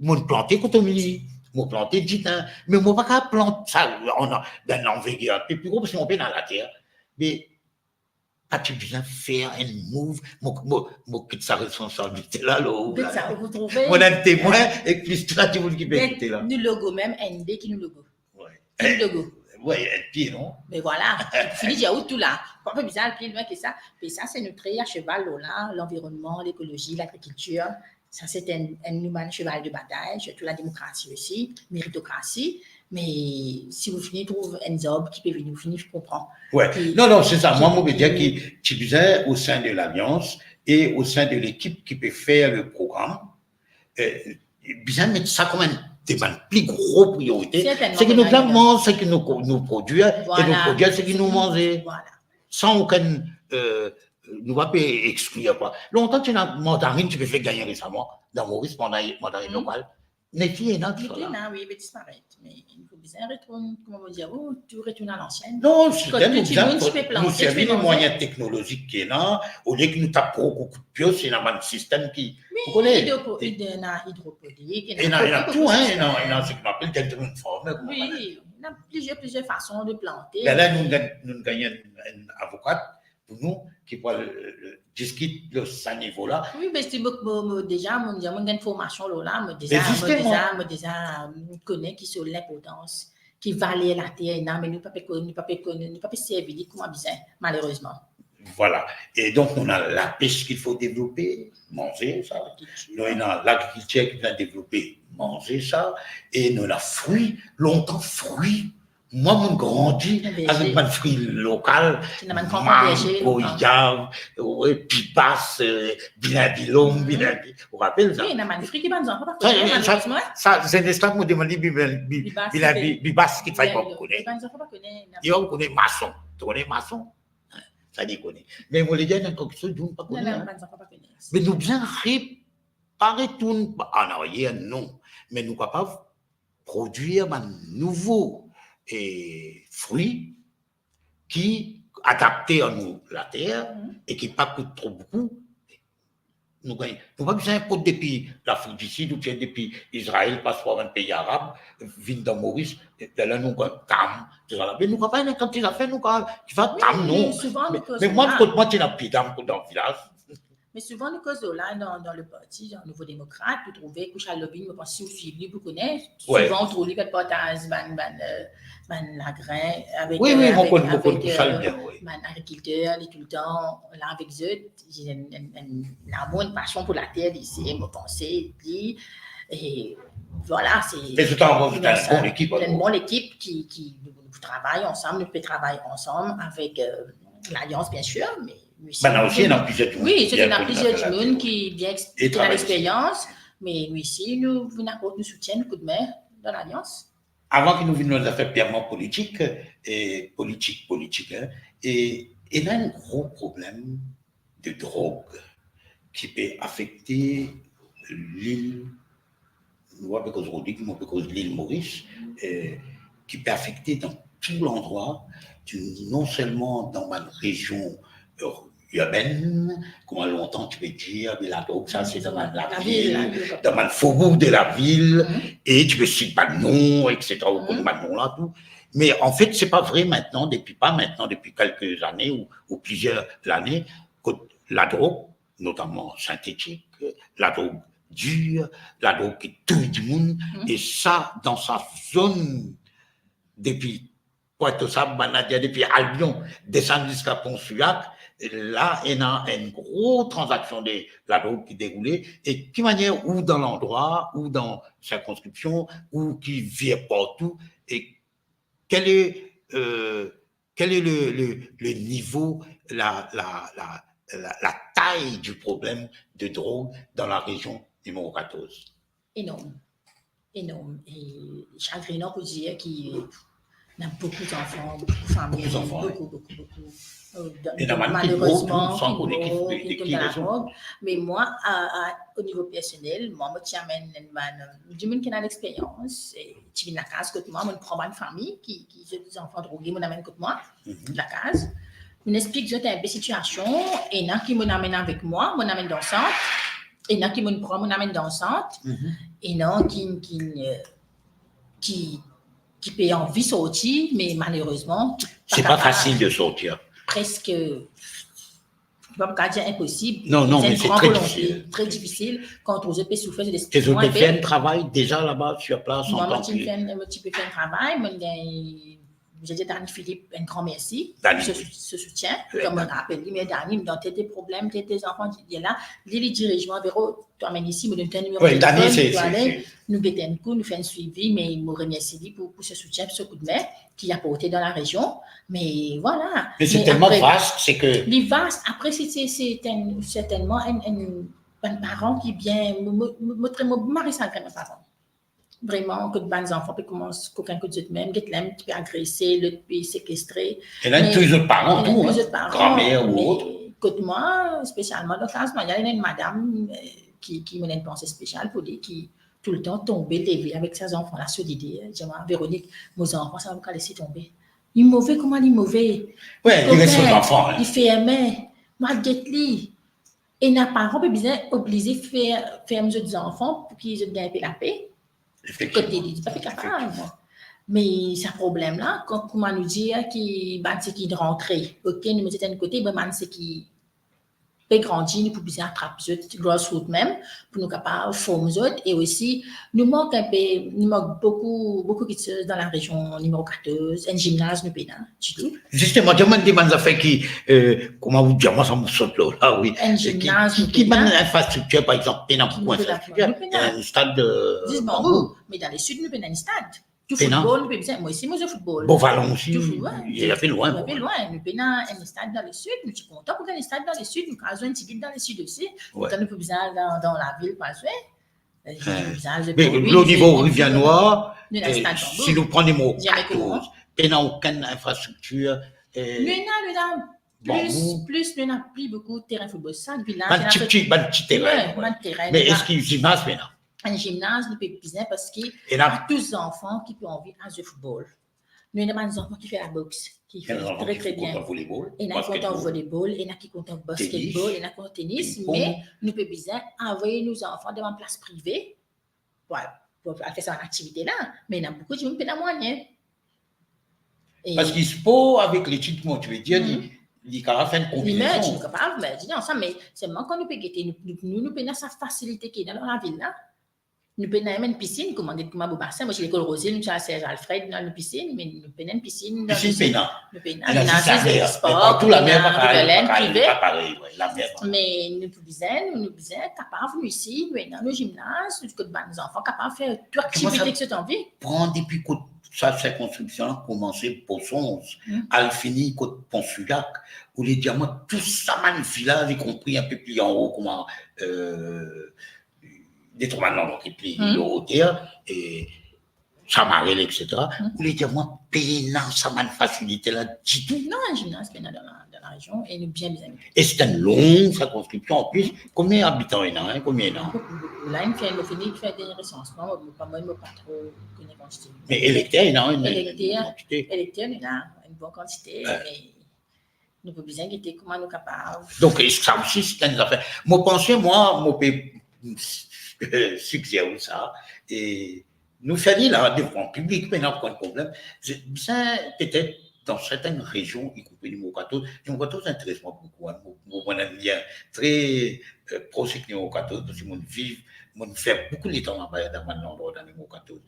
je planter quand on me dit, je planter du thym, mais je ne peux pas planter ça, on a dans l'envergure, plus gros, parce qu'on est dans la terre, mais as-tu besoin de faire un move, moi, quitte sa responsabilité là, mon témoin, et puis toi, tu veux qui peut écouter là. Nous logo même, ND qui nous logo. Oui. Logo. Oui, un pied, non? Mais voilà, Philippe, il y a tout là. Pas peu bizarre, le pied loin que ça. Mais ça, c'est notre à cheval là, l'environnement, l'écologie, l'agriculture. Ça, c'est un cheval de bataille, surtout la démocratie aussi, méritocratie. Mais si vous finissez trouver un job qui peut venir, vous finissez, je comprends. Ouais. Puis- Non, c'est ça. Moi, je veux dire qui disait au sein de l'Alliance et au sein de l'équipe qui peut faire le programme, bien mettre ça comme une des plus gros priorités. Certainement, C'est que nous on a avons, c'est que nous produisons, et Voilà. nous produisons, c'est que nous mangeons. Voilà. Sans aucun, nous va pas exclure quoi. Longtemps, tu as mandarine, tu peux faire gagner récemment, dans Maurice, mandarine locale. Les filles, non, tout ça. Oui, il va disparaître. Mais il faut bien retourner, comment on va dire, tu retournes à l'ancienne. Non, Quand c'est tu nous dis, tu peux planter, nous tu servir peux les manger. moyens technologiques qui est là, au lieu que nous tapons beaucoup de pieux, c'est dans un système qui, vous Oui, connaissez. il y en a hydroponique. Il y a tout, hein, il y a ce qu'on appelle quelqu'un formé. Oui, il y a plusieurs façons de planter. Ben là, nous gagnons un avocat pour nous qui va discuter de ce niveau-là. Oui, mais c'est déjà, moi, j'ai une formation là, moi, déjà, connais qui sur l'importance, qui valait la terre, non, mais nous ne pouvons pas servir comme besoin, malheureusement. Voilà. Et donc, on a la pêche qu'il faut développer, manger ça. Nous avons l'agriculture qu'il faut développer, manger ça. Et nous avons fruits, longtemps fruits. Moi, je grandis avec mes fruits locaux, mango, yam, pipas, binabilom, binabi. Vous vous rappelez ça? Oui, il y a des fruits qui ne sont pas malheureusement. Ça, c'est un instant que je me demande bibas qui fait pas connaître. Il y a connaît maçon. Tu connais maçon? Ça dit connaît. Mais vous les gars, quelque chose dont pas connaître. Mais nous bien réparer tout en arrière, non. Mais nous capables de produire un nouveau fruits qui adaptés à nous la terre et qui pas coûte trop beaucoup. Nous gagnons. Nous pas besoin de depuis l'Afrique du Sud ou bien depuis Israël, passe par un pays arabe, viennent dans Maurice, là nous gagnons tam. Mais nous pas une quantité d'affaires, nous gagnons qui va tam non. Mais moi tu n'as plus d'âme dans le village. Mais souvent, les causes là, dans le parti, dans le Nouveau Démocrate, vous trouvez que Charles Lobby, je pense que si vous suivez, vous connaissez, souvent, on trouve les portages, la grain, avec agriculteur, tout le temps, là, avec eux, j'ai une passion pour la terre ici, je pensais, et voilà, c'est. Mais tout en une bonne équipe. Une bonne équipe qui travaille ensemble, nous pouvons travailler ensemble avec l'Alliance, bien sûr, mais. Oui, c'est une plusieurs monde qui vient expliquer l'expérience, mais nous ici, nous soutiennent un coup de main dans l'Alliance. Avant que nous venions aux affaires purement politiques, hein, et il y a un gros problème de drogue qui peut affecter l'île, l'île Maurice, qui peut affecter dans tout l'endroit, non seulement dans ma région urbaine, comment longtemps tu peux dire, mais la drogue, ça c'est dans la ville, dans le faubourg de la ville, et tu peux citer pas de nom, etc., ou pas de nom là, tout. Mais en fait, c'est pas vrai maintenant, depuis quelques années ou plusieurs années, que la drogue, notamment synthétique, la drogue dure, la drogue qui tue du monde, et ça, dans sa zone, depuis Pointe-aux-Sables, depuis Albion, descendre jusqu'à Pont-Suac, là, il y a une grosse transaction de la drogue qui déroulait, et qui manière, ou dans l'endroit, ou dans circonscription, ou qui vient partout, et quel est le niveau, la taille du problème de drogue dans la région numéro 14? Énorme. Et chagrinant pour dire qu'il y a beaucoup d'enfants, beaucoup de familles, beaucoup. Malheureusement, qui mais moi, au niveau personnel, moi, je tiens du monde qui a l'expérience, tu viens de la case que moi, je prends une famille qui a des enfants drogués, je amène que moi, de la case. Je m'explique que j'ai une situation, et il y en a qui m'amènent avec moi, je m'amène dans le centre, et il y en a qui me prennent, je m'amène dans le centre, et il y en a qui peut envie de sortir, mais malheureusement, c'est pas facile de sortir. Presque, je ne peux pas dire impossible. Non, mais c'est très difficile. Très difficile quand vous avez souffert de des Et vous faites un travail déjà là-bas sur place en tant que... Moi, je fais un travail, je J'ai dit Dani Philippe, un grand merci Dani. pour ce soutien. Comme on rappelle, mais Dani, dans tes problèmes, tes enfants, il est là. Il dirige moi, Véro, tu amènes ici, me donne ton numéro de Dani, téléphone, nous guettons un coup, nous faisons un suivi, mais il me remercie pour ce soutien, pour ce coup de main qu'il a apporté dans la région. Mais voilà. Mais c'est tellement vaste, c'est que... Les vastes, après, c'est certainement un parent qui vient, Marie Saint mes parents. Vraiment, que de bonnes enfants peuvent commencer, qu'aucun coup de même, qui peut agresser, l'autre peut séquestrer. Elle a plusieurs parents, tout, grand-mère ou autre. Écoute, moi, spécialement, dans le cas, il y a une madame qui me donne une pensée spéciale pour dire qui tout le temps tombait, levé avec ses enfants, là, sur l'idée. Je dis, Véronique, mes enfants, ça va me laisser tomber. Il est mauvais, comment il est mauvais? Oui, il reste son enfant. Il fait aimer, malgré lui. Et n'a pas bien obligé de faire mes enfants pour qu'ils aient un peu la paix. Côté dit, pas capable. Mais ce problème-là, quand on nous dit qu'il c'est qui de rentrer, ok, nous mettons d'un côté, c'est qui peut grandir, nous pouvons attraper grassroots même, pour nous capables de former et aussi, nous manque un peu, nous manque beaucoup de choses dans la région numéro 14, un gymnase, nous pénal, du tout. Justement, il y a des affaires qui, comment vous dire, moi ça me saute là, oui. Un gymnase, qui mène l'infrastructure, par exemple, pénal pour infrastructure, un stade de. Mais dans les sud, nous pénal un stade. Tout football, moi ici, moi je football. Bon, Vallon aussi, il a fait loin. Il a fait loin. Nous pénal un stade dans le sud, nous sommes contents pour un stade dans le sud, nous avons un ticket dans le sud aussi. Nous avons plus besoin dans la ville, pas vrai. Mais au niveau Rivière-Noire, si nous prenons des mots 14, pénal aucune infrastructure. Nous avons plus, nous n'avons plus beaucoup de terrain de football. Ça, depuis là, un petit terrain. Mais est-ce qu'il y a un gymnase maintenant? Un gymnase, nous pouvons bien parce qu'il y a tous les enfants qui peuvent envie à jouer au football. Nous avons des enfants qui font la boxe, qui font très très bien. Et il y a qui comptent au volleyball, il y en a qui comptent au basketball, il y en a qui comptent au tennis, mais nous pouvons bien envoyer nos enfants dans une place privée pour faire cette activité-là. Mais il y a beaucoup de gens qui ont moyen. Parce qu'il se peut, avec l'étude, tu veux dire, il y a une combinaison. Mais c'est moi quand nous pouvons guetter, nous pouvons sa facilité qui est dans la ville là. Nous pouvons avoir une piscine, comme on dit, comme un beau bassin. Moi, j'ai l'école Rosé, nous sommes à Serge-Alfred dans la piscine, mais nous pouvons une piscine. Piscine pénal. Nous pouvons un sport, tout la mer, privé. Pareil, la mer. Mais nous pouvons capables, nous ici, nous dans le gymnase, nous avons des enfants capables de faire toute activité que c'est envie. Prendre depuis que sa construction a commencé pour son, elle finit côté Pont-Sulac, où les diamants, tout ça magnifique là, y compris un peu plus en haut, comment. Des tremblements qui plient le hauteur et Chamarel, etc. Vous les diamants pénants, ça m'a une facilité là, du tout. Non, un gymnase pénal dans la région et nous bien. Et c'est une longue circonscription en plus. Combien d'habitants il y a? Combien il y a? Là, il fait des recensements, moi, je ne sais pas trop connaître la quantité. Mais électeurs, il y a une quantité. Électeurs, il y a une bonne quantité. Mais nous pouvons bien guetter comment nous sommes capables. Donc, ça aussi, c'est une affaire. Moi, pensez, moi, suggère ça et nous faire là devant le public mais n'a pas de problème ça peut-être dans certaines régions y compris numéro 14 intéresse moi beaucoup mon ami très proche de numéro 14 parce que mon vivre mon faire beaucoup de temps dans numéro 14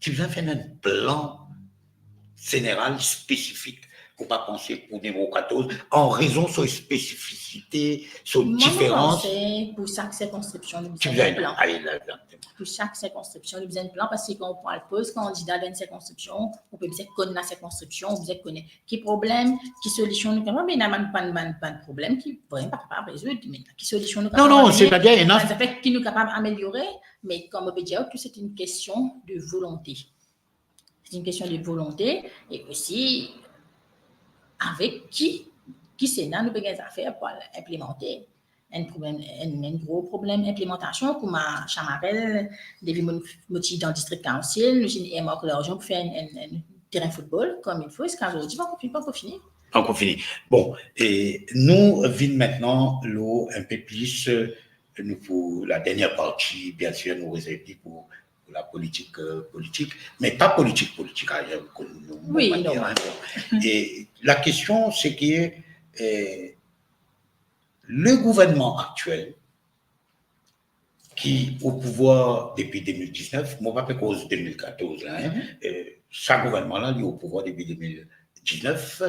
tu viens faire un plan général spécifique pour pas penser pour numéro 14 en raison de ses spécificités, son différence. Pour chaque circonscription, nous avons un plan. Pour chaque circonscription, nous avons un plan parce que quand on pose candidat dans une circonscription, on peut bien connaître la circonscription, on peut connaître qui problème, qui solution nous avons, mais il n'y a pas de problème qui ne pourrait pas résoudre, mais qui solution nous avons. Non, c'est-à-dire, il y a ça fait qui nous capable d'améliorer, mais comme on peut dire que c'est une question de volonté. C'est une question de volonté et aussi avec qui Sénat nous peut faire pour implémenter un gros problème d'implémentation comme à Chamarel, depuis mon motif dans le district council, nous avons l'argent pour faire un terrain de football comme il faut. Est-ce qu'aujourd'hui, on va finir? On finit. Bon, et nous vîmes maintenant un peu plus, nous pour la dernière partie, bien sûr, nous réservons pour la politique, mais pas politique, oui, non. Et la question, c'est que le gouvernement actuel, qui au pouvoir depuis 2019, moi pas cause 2014, ce gouvernement-là, il est au pouvoir depuis 2019.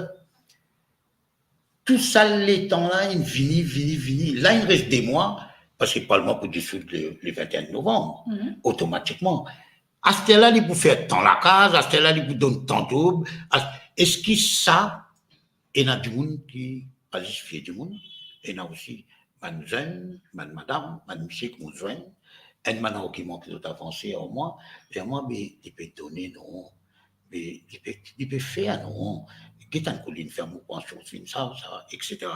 Tout ça, les temps-là, il vini. Là, il reste des mois, parce que le Parlement peut dissoudre le 21 novembre, automatiquement. À ce là il peut faire tant la case, à ce là il peut donner tant d'aube. Est-ce que ça, il y a du monde qui pas justifié du monde, il y a aussi madame, monsieur qui nous joignent, et maintenant qui manque d'autres avancées en moi, et moi, il peut donner non, il peut faire non, qui est en colline, faire mon pension, ça, etc.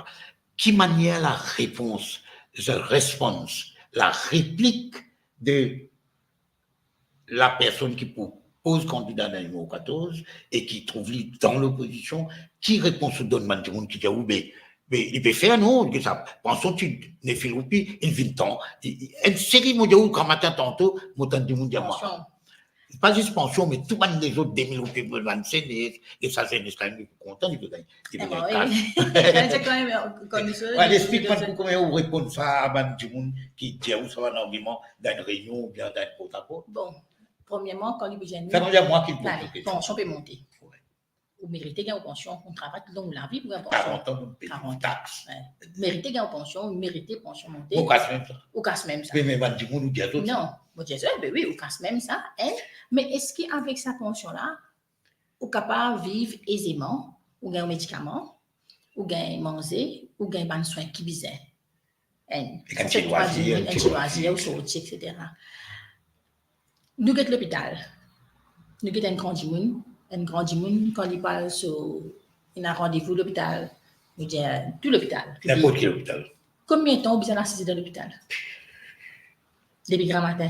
Qui manière la réponse, la réplique de la personne qui pose candidat dans le numéro 14 et qui trouve dans l'opposition, qui répond sur Donman du monde qui dit oui, mais il peut faire non, que ça. Pensons tu ne fais roupi, il vient temps. Une série mondiale quand matin tantôt, montant du monde moi. Pas juste pension, mais tout le monde les autres 2000 roupies pour l'enseigner et ça c'est quand même content, il peut gagner. C'est quand même comme ça. Explique-moi comment on répond ça à man du monde qui dit où ça va dans l'argument dans une réunion ou bien dans une porte-à-porte. Bon, premièrement, quand il peut gagner. Ça veut dire moi qui le pension peut monter. Vous méritez gagner une pension, on travaille tout le long de la vie pour gagner une pension. 40 ans, vous payez une taxe. Méritez gagner une pension, méritez pension monter. Au casse même ça. Au casse même ça. Mais man du monde nous dit à tout. Non, moi je dis oui, au casse même ça. Mais est-ce qu'avec sa pension-là, vous êtes capable de vivre aisément, ou gagner un médicament, ou gagner manger, ou gagner des soins qui visent? Un petit loisir, ou sortir, etc. Nous avons l'hôpital. Nous avons un grand dimoun, quand il parle sur un rendez-vous à l'hôpital, nous disons tout l'hôpital. N'importe quel hôpital. Combien de temps vous avez assisté dans l'hôpital? Depuis grand matin.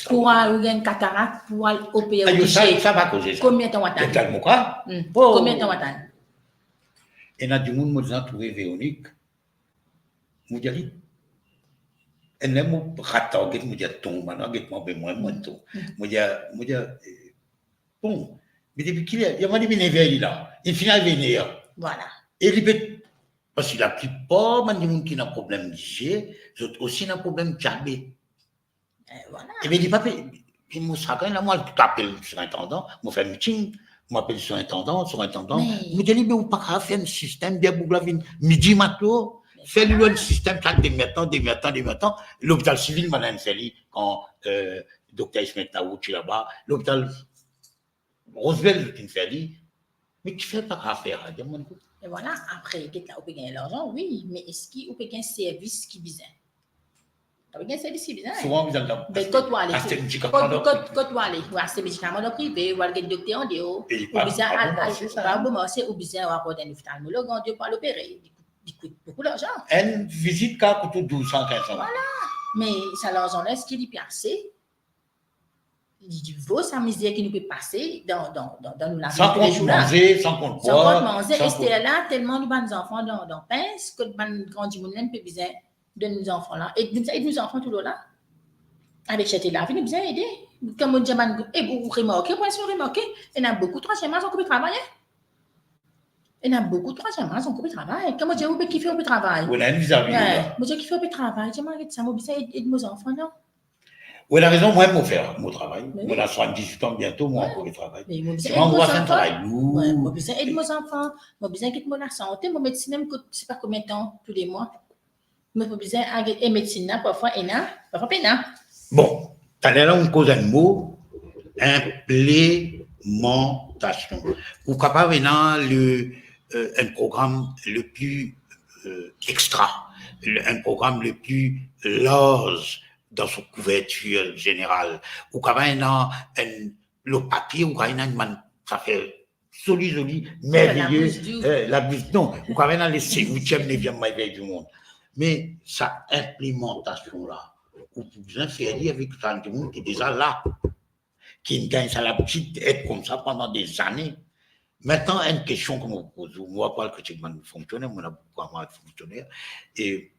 Pour aller une cataracte, pour aller opérer. Ça va causer ça. Combien de temps attendre? Combien de temps attendre? Et il y a du monde qui a trouvé Véronique. Je dis, elle n'a pas raté, elle m'a ton, maintenant, elle m'a moins ton. Je dis, bon, mais depuis qu'il y a un venir là, il finit à venir. Voilà. Et il peut, parce que la plupart des gens qui ont un problème d'hygiène, ils ont aussi un problème de diabète. Voilà. Et bien, il dit, papa, il m'a dit, là, moi, je t'appelle surintendant, je fais un meeting, je m'appelle surintendant, je me dis, mais on peut pas faire un système, bien, pour la vie, midi, matin, faire un système, chaque des temps, l'hôpital civil, madame Feli, quand docteur Ismet Naouchi là-bas, l'hôpital Roosevelt, qui me fait dit, mais tu fais pas affaire, et voilà, après, on peut gagner l'argent, oui, mais est-ce qu'on peut gagner un service qui vise? On peut gagner un service qui vise. Souvent, vous allez quand tu vas aller, ou acheter des médicaments dans le privé, ou aller docteur en dehors, ou bien ou bien avoir un ophtalmologue en dehors pour l'opérer. Il coûte beaucoup d'argent. Une visite qui coûte 1200, 1500. Voilà, mais ça l'argent-là, est-ce qu'il est assez? Il vaut sa misère qui nous peut passer dans la vie sans compte manger, sans compte boire. Sans compte manger. Et c'était là, tellement nous avons des enfants dans pince, que nous grandissons, nous avons besoin de nos enfants-là. Et nos enfants tout là. Avec cette là, nous avons besoin d'aider. Comme on dit, vous remarquez, il y a beaucoup de troisième âge, on peut travailler. Il y a beaucoup de troisième âge, on peut travailler. Comme on dit, vous pouvez kiffer, on peut travailler. On a une vis-à-vis. Moi, je kiffe, on peut travailler. Je m'arrête ça, moi, besoin d'aider nos enfants, non? Oui, la raison, moi, je faire mon travail. Moi, j'ai 78 ans bientôt, moi, on peut travailler. C'est moi, on va faire un travail lourd. Moi, besoin d'aider mes enfants. Moi, besoin d'aider la santé. Mon médecin, même, je ne sais pas combien de temps, tous les mois. Mais moi, besoin d'aider médecine, parfois, parfois, pénal. Bon, tout à l'heure, on cause un mot, implémentation. Vous capable dans un programme le plus extra, un programme le plus large dans sa couverture générale. Ou quand même le papier, ou quand même ça fait joli, merveilleux. La buse, non, ou quand même dans les 8e, 9e merveille du monde. Mais sa implémentation-là, vous pouvez faire dire avec tant de monde qui est déjà là, qui gagne ça la petite être comme ça pendant des années. Maintenant, une question que je vous pose, moi, pas le critique de fonctionnaire, moi, beaucoup de fonctionnaires, et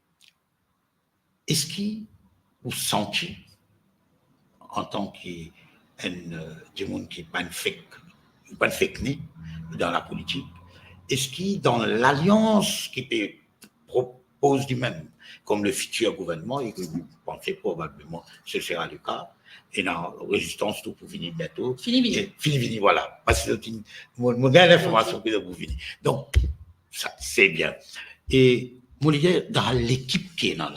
est-ce qu'il vous sentez, en tant que du monde qui n'est pas une fake né dans la politique, est-ce qu'il, dans l'alliance qui propose du même, comme le futur gouvernement, et que vous pensez probablement ce sera le cas, et dans résistance tout pour finir bientôt. Fini, Voilà. Parce que c'est mon dernière information que vous finir. Donc, ça, c'est bien. Et, mon dire, dans l'équipe qui est là,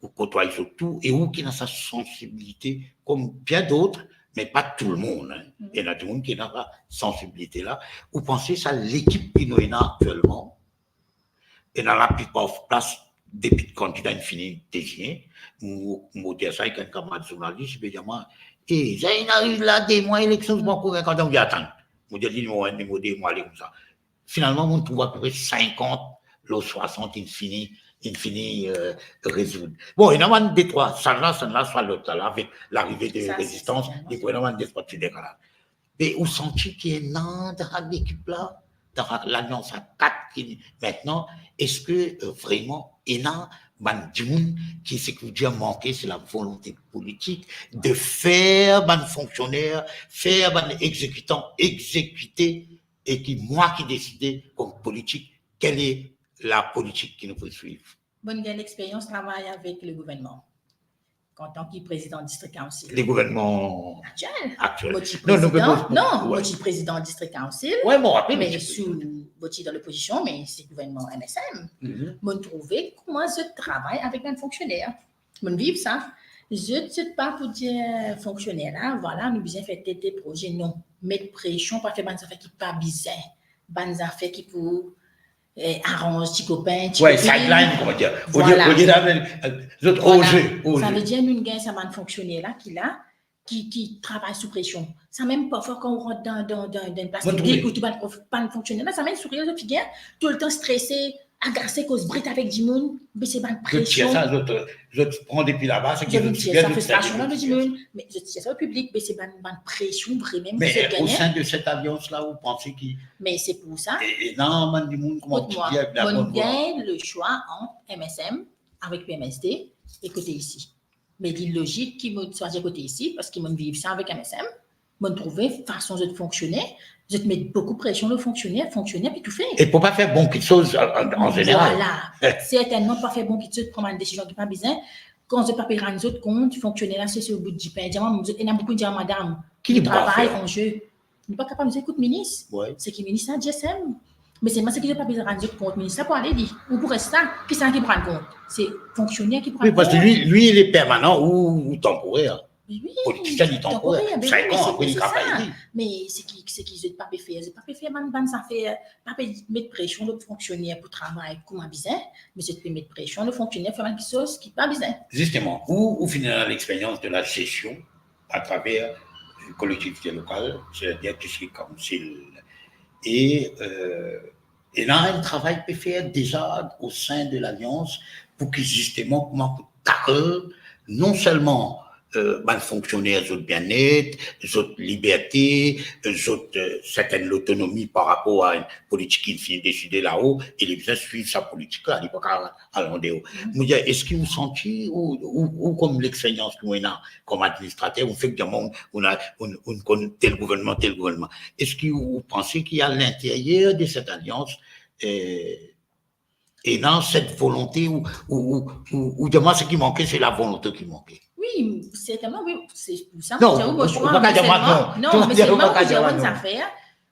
vous côtoyez surtout, et où qui a sa sensibilité, comme bien d'autres, mais pas tout le monde. Hein. Il y en a tout le monde qui n'a pas sensibilité-là. Vous pensez ça, l'équipe qui nous est là actuellement, et dans la plupart des places, depuis le candidat fini désigné, je dis ça avec un camarade journaliste, je dis, et ça, il arrive là, des mois, élections, je m'en quand on dit attendre. Je dis, moi, aller comme ça. Finalement, on trouve à peu près 50, l'autre 60, il finit résoudre. Bon, il y en a des trois, ça là, soit l'autre, là, avec l'arrivée de résistance, il y en a des trois petits décalages. Mais vous sentez qu'il y a un dans l'équipe là, dans l'alliance à 4 maintenant, est-ce que vraiment, il y a un qui ce que vous dire manqué, c'est la volonté politique de faire un fonctionnaire, faire un exécutant exécuter, et qui, moi qui décidais comme politique, quelle est la politique qui nous peut suivre. Bonne expérience travaille avec le gouvernement. En tant que président du district council. Les gouvernements actuels. Moi, je suis président du district council. Oui, bon, rappelez. Mais sous Boti dans l'opposition, mais c'est le gouvernement MSM. Je trouvais comment je travaille avec un fonctionnaire. Je vis ça. Je ne suis pas pour dire fonctionnaire là, voilà, nous besoin faire des projets, non. Mettre pression, pas faire des affaires qui pas besoin. Des affaires qui pour arrange petit copain. Oui, sideline, comment dire. Voilà. Ça veut dire nous gagne ça va fonctionner là qui travaille sous pression. Ça même parfois quand on rentre dans une place publique où tu vas pas fonctionner là, ça même sourire de figure tout le temps stressé, agacé cause brite avec du monde, mais c'est pas de pression. Je prends depuis là-bas, c'est que ça frustration là du monde, mais je tiens ça au public, mais c'est pas de pression vraiment. Mais au sein de cette alliance là, vous pensez qu'il. Mais c'est pour ça. Et non, man du monde comment tu dis avec la bonne voix. On gagne le choix entre MSM avec PMSD et côté ici. Mais il est logique qu'il me choisisse côté ici parce qu'il me vivre ça avec MSM. Me trouver façon de fonctionner. Je te mets beaucoup de pression le fonctionnaire puis tout fait. Et pour pas faire bon quelque chose en général. Voilà. Certainement pas faire bon quelque chose, prendre une décision qui n'est pas besoin. Quand je ne peux pas payer un autre compte, fonctionnaire là, c'est sur le bout du pain. Il y a beaucoup de gens, madame, qui travaillent en jeu. Il n'est pas capable de dire, écoute, ministre, c'est qui ministre à GSM. Mais c'est moi qui n'ai pas besoin de rendre compte, ministre, pour aller dire. Ou pour rester ça, qui c'est qui prend compte? C'est fonctionnaire qui prend compte. Oui, parce que lui, il est permanent ou temporaire. Oui, politicien du temporaire. 5 ans après, il travaille. Mais c'est qui ne pas faire. C'est pas faire, ça fait pas mettre pression le fonctionnaire pour travailler comme un besoin, mais c'est de mettre pression le fonctionnaire pour faire quelque chose qui n'est pas besoin. Justement, où finira l'expérience de la gestion à travers une collectivité locale, c'est-à-dire district council. Et là, un travail peut faire déjà au sein de l'Alliance pour que justement, comment tackle non seulement les fonctionnaires, les autres bien-être, les autres libertés, les autres certaines autonomie par rapport à une politique qui finit décider là-haut, et les besoins suivent sa politique là, il n'est pas à l'endroit. Est-ce que vous sentez, ou comme l'expérience que vous avez comme administrateur, vous faites que on connaît tel gouvernement, est-ce que vous pensez qu'il y a à l'intérieur de cette alliance et dans cette volonté ou de moi, ce qui manquait, c'est la volonté qui manquait? Oui, certainement, oui. C'est pour ça. Non, je ne peux pas dire non, mais c'est vraiment pour dire une affaire,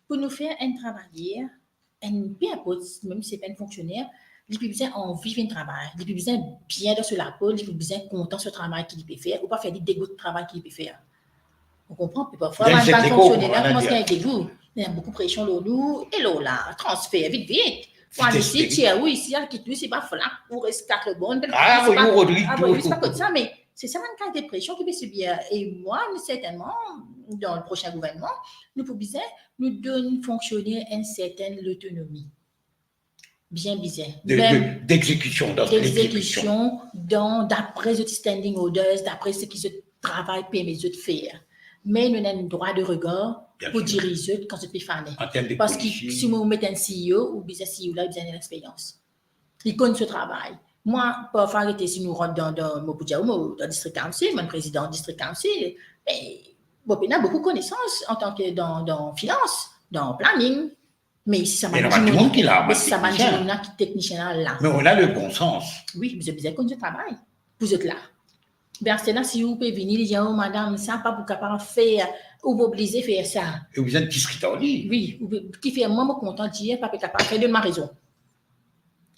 pour nous faire un travailleur, peu importe, même si ce n'est pas un fonctionnaire, il peut besoin en vivre un travail, il peut besoin bien dans la peau, il peut besoin content ce travail qu'il peut faire, ou pas faire des dégoûts de travail qu'il peut faire. On comprend, puis parfois, on va fonctionner là, comment est-ce qu'il y a des dégoûts? Il y a beaucoup de pression, l'eau, et l'eau là, transfert, vite. Pour ici, tiens, oui, ici, qui c'est pas flac, pour rester carbone. Ah, oui, Rodrigue. C'est pas comme ça, mais c'est ça une qualité de pression qui peut subir. Et moi, certainement, dans le prochain gouvernement, nous pouvons nous donner fonctionner une certaine autonomie. Bien bizarre. D'exécution. D'exécution, d'après les standing orders, d'après ce qui se travaille permet de faire. Mais nous avons un droit de regard pour diriger quand c'est fané. Parce que si vous mettez un CEO ou bien un CEO là, il a une expérience. Il connaît ce travail. Moi, parfois, si nous rentrons dans le district council, mon président du district council, on a beaucoup de connaissances en tant que dans finance, dans planning. Mais si ça m'a dit, qui technicien là. Mais on a le bon sens. Oui, vous avez besoin de travail. Vous êtes là. Ben, c'est là, si vous pouvez venir, dire, oh, madame, ça, pas pour capable faire, ou vous obligez de faire ça. Et vous êtes discuté en ligne. Oui, qui fait, moi, je suis content de dire, pas capable de faire de ma raison.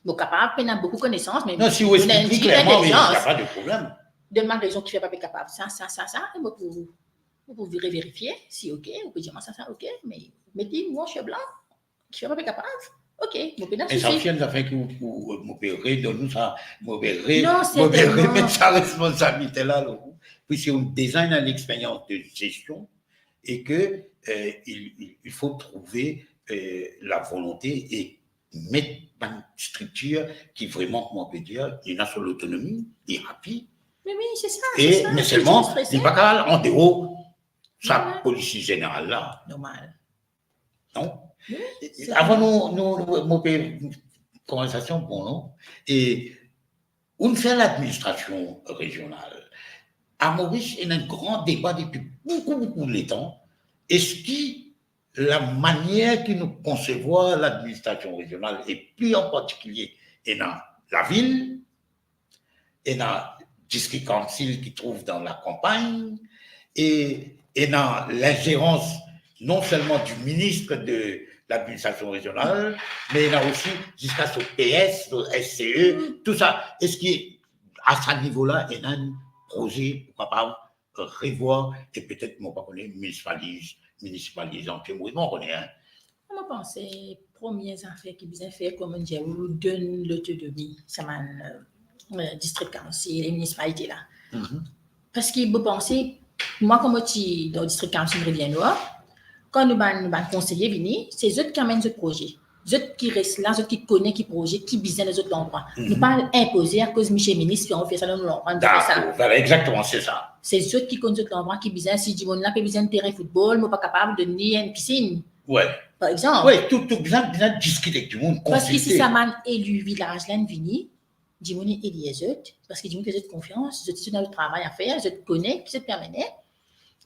Bon, capable, on a beaucoup de connaissances, mais. Non, si vous expliquez clairement, il n'y a pas de problème. Donne ma raison qui fait pas capable. Ça, et vous pouvez vérifier si OK, vous pouvez dire, ça, OK, mais mettez-moi, je suis blanc, qui fait pas capable. OK, vous pouvez et ça fait une affaire que vous m'opérez, donne-nous ça, m'opérez, mettre sa responsabilité là, puisque on design une expérience de gestion et que il faut trouver la volonté et mettre une structure qui vraiment, comment on peut dire, il a son autonomie, il est rapide. Mais oui, c'est ça. Et, mais seulement, il n'est pas capable en dehors sa politique générale là. Normal. Non? Avant nous une conversation pour nous, et on fait l'administration régionale. À Maurice, il y a un grand débat depuis beaucoup de temps. Est-ce que la manière que nous concevons l'administration régionale, et plus en particulier, et dans la ville, et dans le district council qui trouve dans la campagne, et dans l'ingérence non seulement du ministre de l'administration régionale, mais il y a aussi jusqu'à ce PS, ce SCE, tout ça. Est-ce qu'à ce niveau-là, il y a un projet capable de revoir et peut-être, moi, pas connaître, municipalisant, que moi, on connaît. Je pense que les premières affaires qui bien fait, comme on dit, on donne l'autonomie, ça m'a district council, les municipalités là. Parce que vous pensez, moi, comme je suis dans le district council de Rivière-Noire, quand nous avons conseillé venir, c'est eux qui amènent ce projet. Eux qui restent là, eux qui connaissent qui projet, qui besoin les autres endroits. Nous pas imposer à cause de Michel ministre, puis on fait ça dans l'endroit. Voilà, exactement, c'est ça. C'est eux qui connaissent les endroits qui besoin, si du monde là, qui besoin de terrain de football, mais pas capable de donner une piscine. Ouais. Par exemple. Oui, tout besoin de discuter avec tout le monde. Parce que si ça m'a élu village là, vini, du monde est élu les autres, parce que du monde que j'ai confiance, j'ai dans le travail à faire, je connais, qui se permet.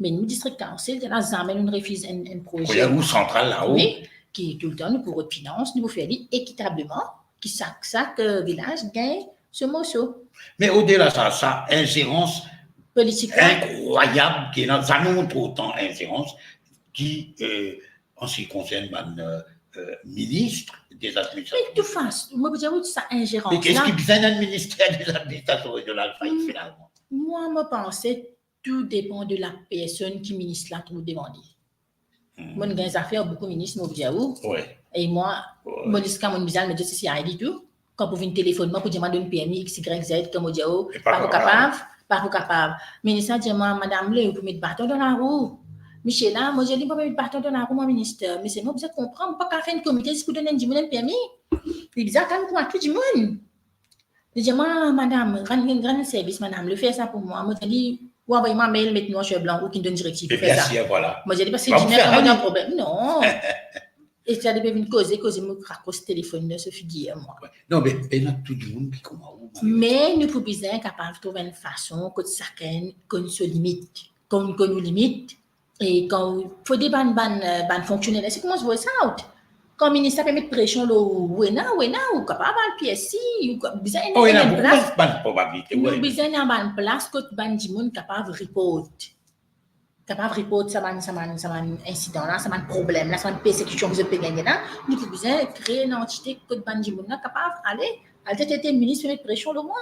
Mais nous, district council, là, nous amène une refuse un projet. Il y a une centrale là-haut. Oui, qui tout le temps nous pour finance, nous faire équitablement, qui chaque village gagne ce morceau. Mais au-delà de ça, ingérence politique incroyable, qui ça nous montre autant ingérence qui, en ce qui concerne le ministre des administrations. Mais tout face, moi, je veux dire, ça ingérence. Mais qu'est-ce qui vient d'un ministère des administrations régionales, finalement? Moi, je pensais tout dépend de la personne qui ministre là qui vous demande. Moi, j'ai des affaires, beaucoup de ministres, moi, je vous dis. Et moi, mon ministre, mon bizarre, me dit, c'est ID tout. Quand vous venez téléphoner, pour demander un permis, X, Y, Z, comme je dis, pas capable. Ministre dit, madame, vous pouvez mettre bâton dans la roue. Michel, là, moi, je dis, pas mettre bâton dans la roue, mon ministre. Mais c'est moi, vous êtes comprendre, pas qu'à faire une comité, si vous donnez un permis. Il dit, quand vous tout du monde. Je dis, madame, grand service, madame, le fait ça pour moi. Moi, je dis, ou envoyez-moi un mail, mettez-nous en cheveux blanc ou qui me donne directive. Et bien sûr, voilà. Moi, j'ai dit, parce que j'ai un problème. Non. Et tu as venir causer, me raccroche le téléphone de ce figuier, moi. Non, mais il y a tout le monde qui commence. Mais nous pouvons bien capable de trouver une façon que chacun se limite, qu'on nous limite. Et quand il faut des bandes fonctionnels, c'est comment je vois ça out. Quand le ministère peut mettre pression, ou capable de PSI, ou besoin de place. Nous besoin de place que le monde capable de report. Capable de report, ça va incident là, ça va problème là, ça va persécution que vous avez gagné là. Nous avons besoin de créer une entité que le monde capable d'aller, aller ministre mettre pression le moins.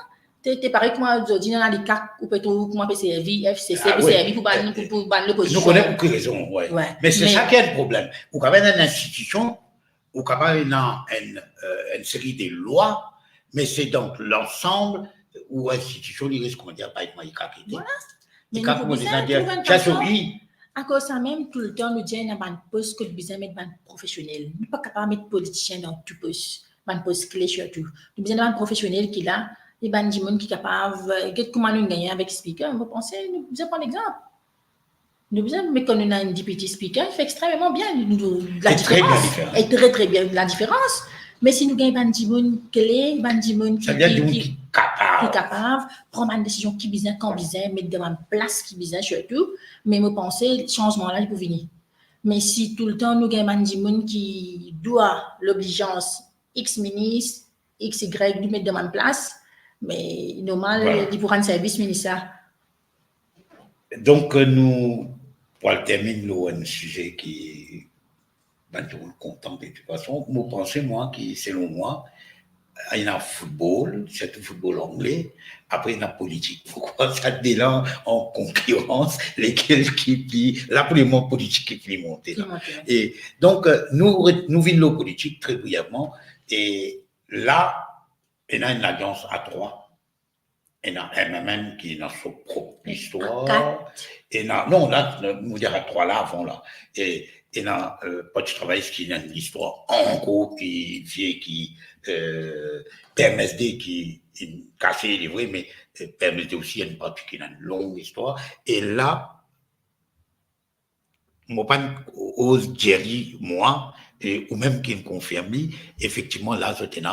C'est pareil que moi, je dis dans les cas où peut-être comment PCRV, FCC, PCRV pour ban l'opposition. Nous connaissons beaucoup de raisons, oui. Mais c'est ça qui est le problème. Vous avez une institution, vous avez une série de lois, mais c'est donc l'ensemble où l'institution, il risque de dire, pas être moyen de voilà. Mais quand vous dites, à cause de ça même, tout le temps, nous disons dans un poste que nous besoin de mettre un professionnel. Nous ne pouvons pas mettre politicien dans tout poste, un poste clé surtout. Nous besoin d'un professionnel qui là, et ben du monde qui est capable, comment nous gagner avec speaker. Vous pensez, nous besoin prendre l'exemple. Nous besoin, mais quand on a un deputy speaker, il fait extrêmement bien la différence. Et très bien la différence. Mais si nous gagnons un monde clé, un monde qui est capable, prendre une décision qui besoin, quand besoin, mettre dans une place qui besoin surtout, mais me penser, le changement là, il peut venir. Mais si tout le temps nous gagnons un monde qui doit l'obligeance X ministre, X, Y, nous mettre dans une place, mais normal, il pourra un service ministère. Donc, nous, pour terminer un sujet qui est content de toute façon, vous pensez, moi, qui, selon moi, il y a football, c'est le football anglais, après il y a politique. Pourquoi ça délan en concurrence, lesquels qui plient, là pour les mots politiques qui plient monter. Et donc, nous venons la politique très brièvement, et là, il y a une alliance à trois. Il y a un MMM qui a son propre histoire. Et non, là, nous dirons à trois là avant là. Et il y a pas de travail qui a une histoire en gros qui PMSD qui est cassé, il est vrai, mais PMSD aussi a une partie qui a une longue histoire. Et là, moi, pas ose dire, moi, ou même qui me confirme, effectivement, là, c'est une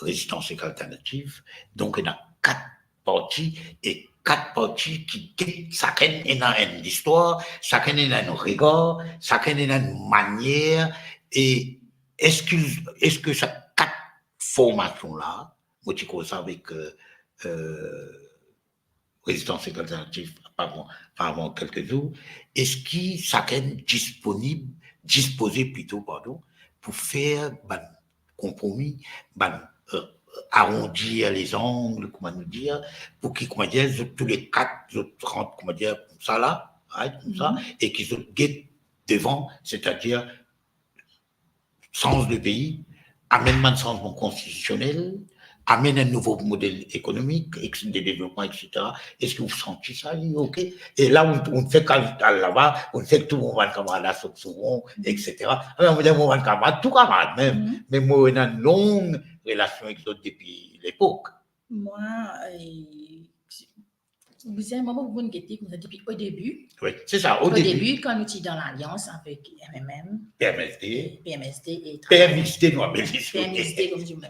résistance alternative. Donc, il y a 4 parties et 4 parties qui chacun a une histoire, chacun a un regard, chacun a une manière. Et est-ce que ces 4 formations-là, moi, tu connais ça avec résistance alternative, pas avant quelques jours, est-ce qu'il chacun disposé plutôt, pardon, pour faire un compromis, arrondir les angles, comment nous dire, pour qu'ils, comment dire, tous les 4 autres rentrent, comment dire, comme ça là, comme ça, et qu'ils se guettent devant, c'est-à-dire sens de pays, amènement de changement constitutionnel, amène un nouveau modèle économique, de développement, etc. Est-ce que vous sentez ça, ok? Et là, on fait quand là-bas, on fait que tout le monde va camarade à souvent, etc. Alors, on va dire, on va camarade, tout camarade même. Mais moi, on a une longue relation avec d'autres depuis l'époque. Moi, vous avez un moment où vous me dites que depuis au début. Oui, c'est ça, au début, quand nous étions dans l'alliance avec MMM, PMSD et PMSD, non, PMSD, comme je vous dis.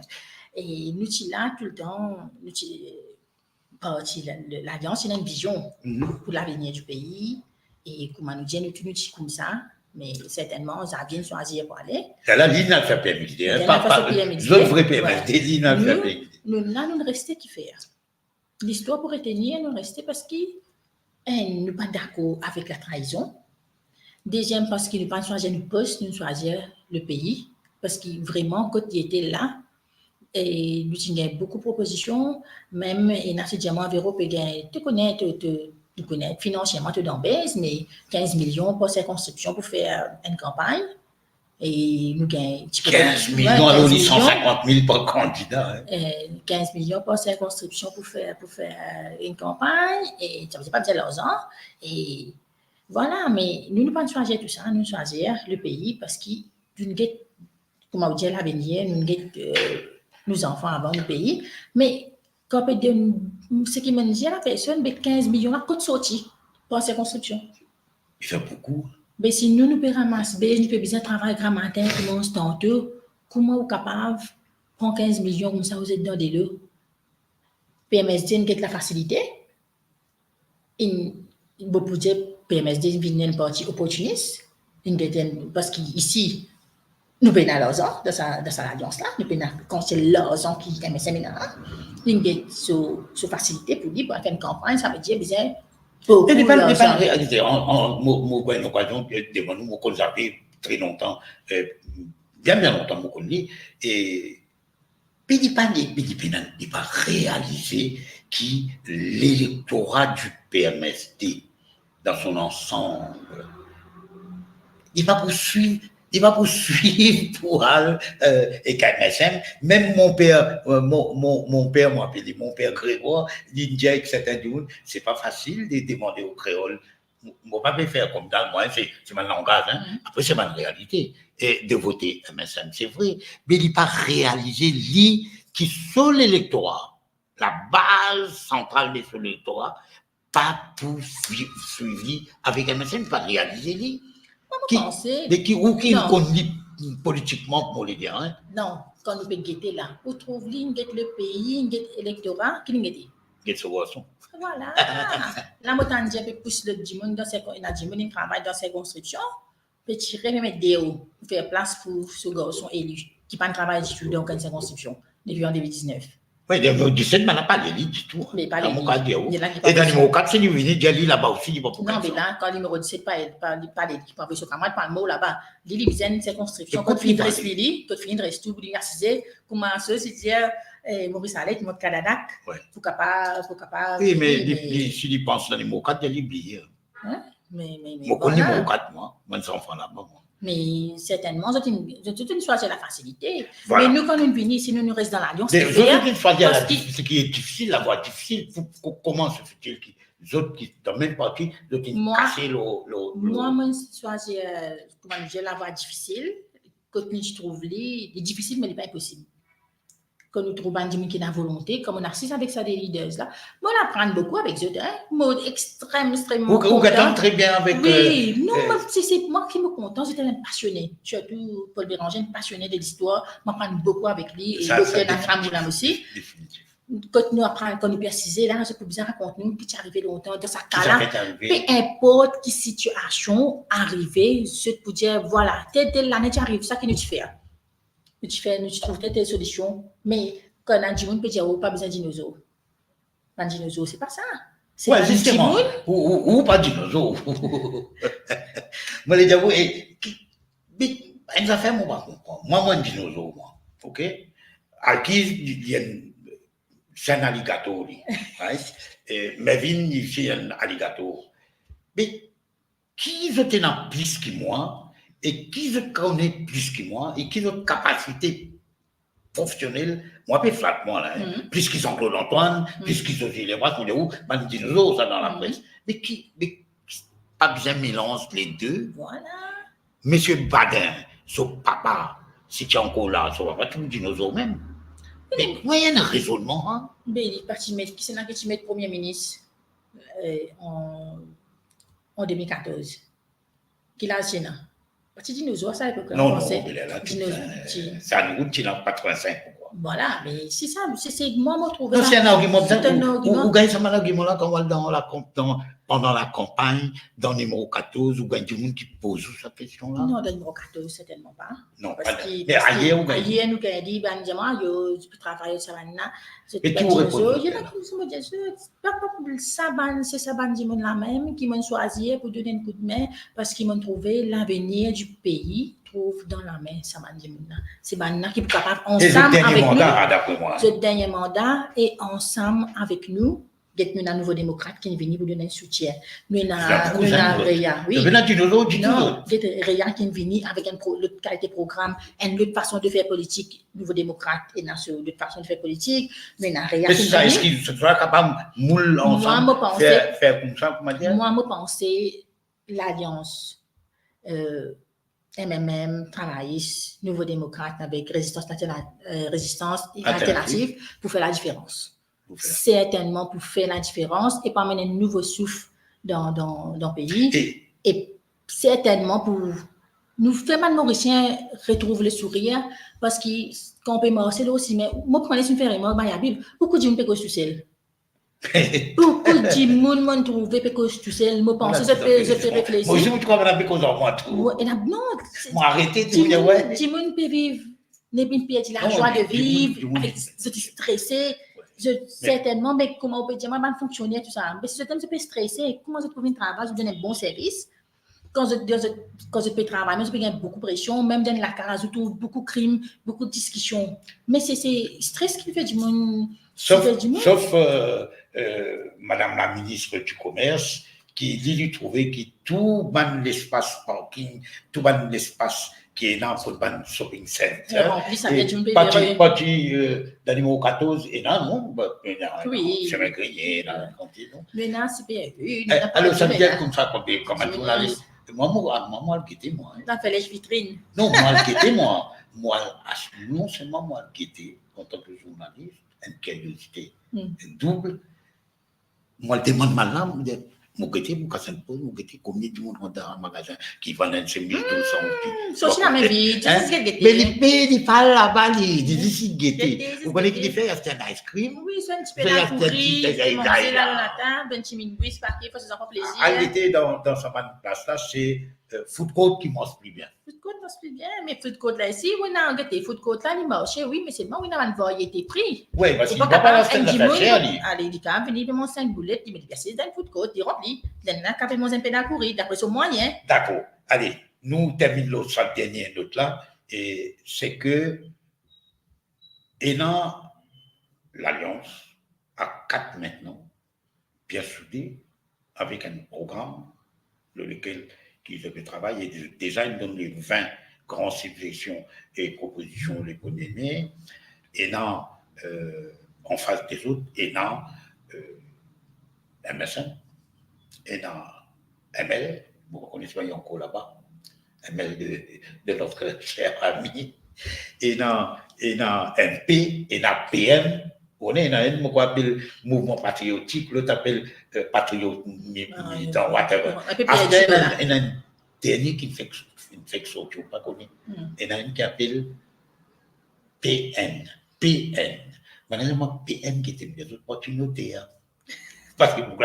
Et nous sommes là tout le temps, l'alliance, il a une vision pour l'avenir du pays. Et comment nous disons, nous sommes comme ça, mais certainement, ça vient choisir pour aller. C'est la ligne à faire PMSD, pas le vrai PMSD, ligne à faire PMSD. Nous, là, nous ne restons qu'à faire. L'histoire pour retenir, nous restons parce que nous ne sommes pas d'accord avec la trahison. Deuxième, parce qu'ils ne pas choisir le poste, nous choisir le pays. Parce que vraiment, quand il était là, et nous avons beaucoup de propositions, même et nationalement, Véro peut te connaître, financièrement, te d'embêter, mais 15 millions pour circonscription pour faire une campagne. Et nous gagnons 15 millions, alors 150 000 par candidat. 15 millions pour circonscription pour faire une campagne, et ça ne veut pas dire l'argent. Et voilà, mais nous ne pouvons pas choisir tout ça, nous choisir le pays parce que nous avons, comment dire, l'avenir, nous avons nos enfants avant le pays. Mais quand ce qui me dit, la personne, mais 15 millions, là, coûte sorti pour ces constructions. Il fait beaucoup. Mais si nous pouvons ramasser, nous pouvons bien travailler grammaire, comment on se tente, comment on est capable de prendre 15 millions comme ça, vous êtes dans des deux. PMSD, nous avons la facilité. Pour dire, PMSD vient une partie opportuniste, parce qu'ici, nous avons l'argent de cette alliance-là, nous avons quand c'est l'argent qui est MSM, nous avons cette facilité pour dire, pour faire une campagne, ça veut dire bien. Et n'est pas réalisé. Moi, une occasion devant nous, moi, ça fait très longtemps, bien longtemps, moi, connu, et puis il n'est pas réalisé qui l'électorat du PMSD dans son ensemble, il va poursuivre pour et KMSM. Même mon père, mon père m'a appelé, mon père Grégoire, il dit que certains disent, c'est pas facile de demander au créole. Moi, pas faire comme ça, moi, c'est mon langage, hein. Après, c'est ma réalité. Et de voter MSM, c'est vrai. Mais il n'est pas réalisé, lui, qui sur l'électorat, la base centrale de son électorat, pas pour suivi avec MSM, pas réalisé, lui. Mais qui conduit politiquement pour les dire. Hein? Non, quand nous pouvons guetter là, vous trouvez le pays, l'électorat, qui nous guette. Guette ce garçon. Voilà. Là, moi, quand j'ai poussé le Dimon dans il travaille dans ses constructions, peut tirer même des hauts, faire place pour ce garçon élu, qui n'a pas de travail du tout dans une circonscription depuis en 2019. Oui, le numéro 17, on n'a pas de lit du tout. Mais pas Dans les mon lits. cas, dire, Il y en a qui et parlent dans le de numéro 4, c'est venu dire lui là-bas aussi, il va pour Non, mais personne. là, quand le numéro 17, pas les lits, pas sur camarade, pas le mot là-bas. Lili, il y a une circonscription. Et Quand tu finis de quand rester Lili, quand tu finis de rester tout, il comment ça, c'est dire, Maurice Allais, qui monte Canadac, Ouais. faut capable. Oui, mais si il pense dans le numéro 4, il oublie. Mais Moi, je connais le numéro 4, moi, mes enfants là-bas. moi. Mais certainement, c'est une choisir la facilité. Voilà. Mais nous, quand nous venons ici, nous restons dans l'alliance. Les autres qui choisissent parce que- ce qui est difficile, la voie difficile, comment se fait-il que les autres qui, dans le même parti, les autres qui Moi- cassent Moi, je choisis comment dire, la voie difficile. Quand je trouve les difficiles, mais les pas impossible. Quand nous trouvons un qui a la volonté, comme on assiste avec ça des leaders là, on apprend beaucoup avec eux, hein, mode extrêmement. Ou qu'attend très bien avec. Oui, non, c'est moi qui me content, j'étais un passionné. Surtout Paul Béranger, un passionné de l'histoire, m'apprend beaucoup avec lui et Ça, Docteur ça, Nafram Moulam aussi. Définitif. Quand nous apprenons, quand nous précisons, là, c'est pour bien raconter nous, qui est arrivé longtemps dans sa Qui ça cas-là. fait arriver. Peu importe quelle situation arrivée, c'est pour dire, voilà, telle l'année qui arrive, ça que nous fait. Nous trouvons telle solution, mais quand on a dit, on peut dire, oh, pas besoin de dinosaures. Un dinosaure, c'est pas ça. C'est Ouais, pas du justement. timoun. Ou pas dinosaure. Moi, les diables, mais une affaire, moi, je comprends. Moi, un dinosaure, moi. OK? À qui, il y a c'est un alligator, lui. Right? Mais vin, c'est un alligator. Mais qui était dans plus que moi, et qui se connaît plus que moi, et qui a une capacité professionnelle, moi, je flatte moi, là, hein. Plus qu'ils ont Claude Antoine, plus qu'ils ont les bras, qu'on dit où, man, dinosaure, ça dans la presse. Mais pas besoin de mélanger les deux. Voilà. Monsieur Badin, son papa, si tu es encore là, son papa, tout le dinosaure même. Mais il y a un raisonnement, hein. Mais il est parti mettre, qui c'est là que tu mets le Premier ministre en 2014? Qui l'a acheté là? Parti dinosaure, ça, à l'époque. Non, c'est un route qui n'a pas 85. Voilà, mais c'est ça, c'est moi, je trouve. Non, c'est un argument. C'est un argument. Vous gagnez ce argument-là quand on va pendant la campagne, dans le numéro 14, vous gagnez du monde qui pose cette question-là? Non, dans le numéro 14, certainement pas. Non, Parce pas que- mais ailleurs, vous gagnez. Ailleurs, nous avons dit, ben, dis-moi, tu peux travailler sur ça. Et qui vous répond? Il y en a qui me disent, c'est ça, ben, dis-moi là même, qui m'ont choisi pour donner un coup de main, parce qu'ils m'ont trouvé l'avenir du pays, trouve dans la main, ça m'a dit, c'est ben, qui est capable, Et le ensemble dernier avec mandat, nous, d'après moi. ce dernier mandat, et ensemble avec nous, d'être un nouveau démocrate qui est venu pour donner un soutien. Nous avons Réa, oui. Le venant dinosaure, du Non, tout. d'être Réa qui est venu avec une autre qualité de programme, une autre façon de faire politique, nouveau démocrate, et dans une autre façon de faire politique. Nous avons Réa Mais qui c'est ça, est est-ce venu. qu'ils seraient capables de moule ensemble, Moi, je pensais- faire comme ça, comment dire? Moi, je pensais l'alliance MMM, travailliste, nouveau démocrate avec résistance alternative pour faire la différence. Certainement pour faire la différence et pour amener un nouveau souffle dans le pays. Et certainement pour nous faire mal Mauriciens retrouver le sourire parce que quand on peut marcher là aussi, mais moi, quand je suis moi, beaucoup de gens peuvent se soucier. Beaucoup de monde m'ont trouvé parce que tu sais, je pense, je fais réfléchir. Moi, je me trouve avec cause en moi, tout. Non, Moi, arrêtez de dire, ouais. tout le monde peut vivre, n'est pas perdre la joie de vivre, je suis stressé, certainement, mais comment on peut dire, moi, je fonctionner, tout ça. Mais si je suis stressé, comment je trouve un travail, je donne un bon service. Quand je peux travailler, je peux gagner beaucoup de pression, même dans la case, je trouve beaucoup de crimes, beaucoup de discussions. Mais c'est stress qui fait du monde. Sauf Madame la ministre du Commerce, qui dit trouver que tout l'espace parking, tout l'espace qui est dans le shopping center, parti dans le numéro 14, et là, non, oui. je vais griller dans la cantine. Mais là, c'est PRU. Alors, ça veut dire comme ça, comme un journaliste. Moi, le guettais, moi. Ça fait les vitrines. Non, moi, le guettais, moi, non seulement moi, le guettais, en tant que journaliste, une curiosité double. Moi, je demande ma lame, mon guettais, mon cassin de pause, mon guettais, combien de monde rentre dans un magasin qui vend 5200 Ça, c'est la même vie. Mais il parle là-bas, il dit ici guettais. Vous voyez qu'il fait, c'est un ice cream. Oui, c'est un petit peu la courir, c'est manger là le matin, 20 minutes, paquet, faut se faire plaisir. Elle était dans sa place là, c'est food court qui mange plus bien. Food court marche plus bien, mais food court là ici, on a engagé food court là, il marche, oui, mais c'est bon, on a une variété prix. Oui, parce C'est qu'il pas va pas la capable, faire cher, lui. allez, il a venu de mon 5 boulettes, il me dit, c'est dans le food court, il remplit, il a qu'à faire mon peine à courir, d'après son moyen. D'accord. Allez, nous terminons l'autre, ça dernier note là, et c'est que, ayant l'Alliance à 4 maintenant, bien soudé, avec un programme dans lequel ils travaillent, et déjà ils donnent les 20 grandes suggestions et propositions, les connaît, et non, en face des autres, et non, MSN, et non, ML, vous reconnaissez pas encore là-bas, ML de notre cher ami, et non, MP, et non, PM. On est dans un mouvement patriotique, l'autre appelle patriote militant, whatever. Il y a un dernier qui fait sortir, pas connu. Il y en a un qui appelle PN. PN. Malheureusement, PN qui était des autres opportunités. Parce que vous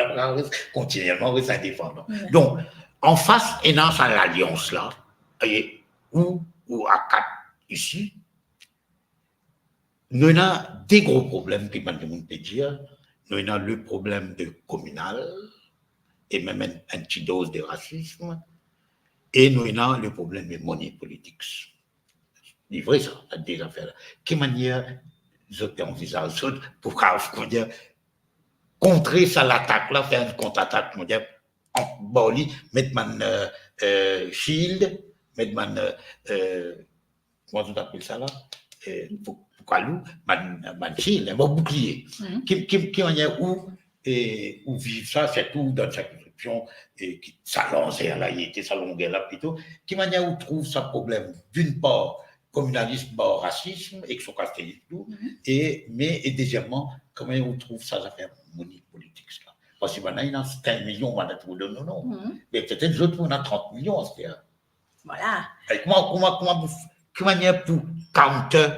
continuellement, vous êtes défendant. Donc, en face, il y a l'alliance là, ou à 4 ici. Nous avons des gros problèmes, qui peut dire. Nous avons le problème de communal, et même une petite dose de racisme, et nous avons le problème de money politics. C'est vrai, ça, des affaires. Quelle manière vous envisagez pour contrer ça, l'attaque, là, faire une contre-attaque, en Bali, mettre man shield, mettre man, comment vous appelez ça là? Kalou, man bouclier. Qui manière où vivre ça, c'est tout dans chaque description, et qui s'allonge à la yété, s'allonge là plutôt. Qui manière où trouve ça problème, d'une part, communalisme, par racisme, et que son castellisme, tout, et deuxièmement, comment on trouve ça, ça fait money politique, là. Parce que maintenant, il y a 15 millions, on a trouvé non. Mais peut-être les autres, on a 30 millions, c'est-à-dire. Voilà. Comment manière pour counter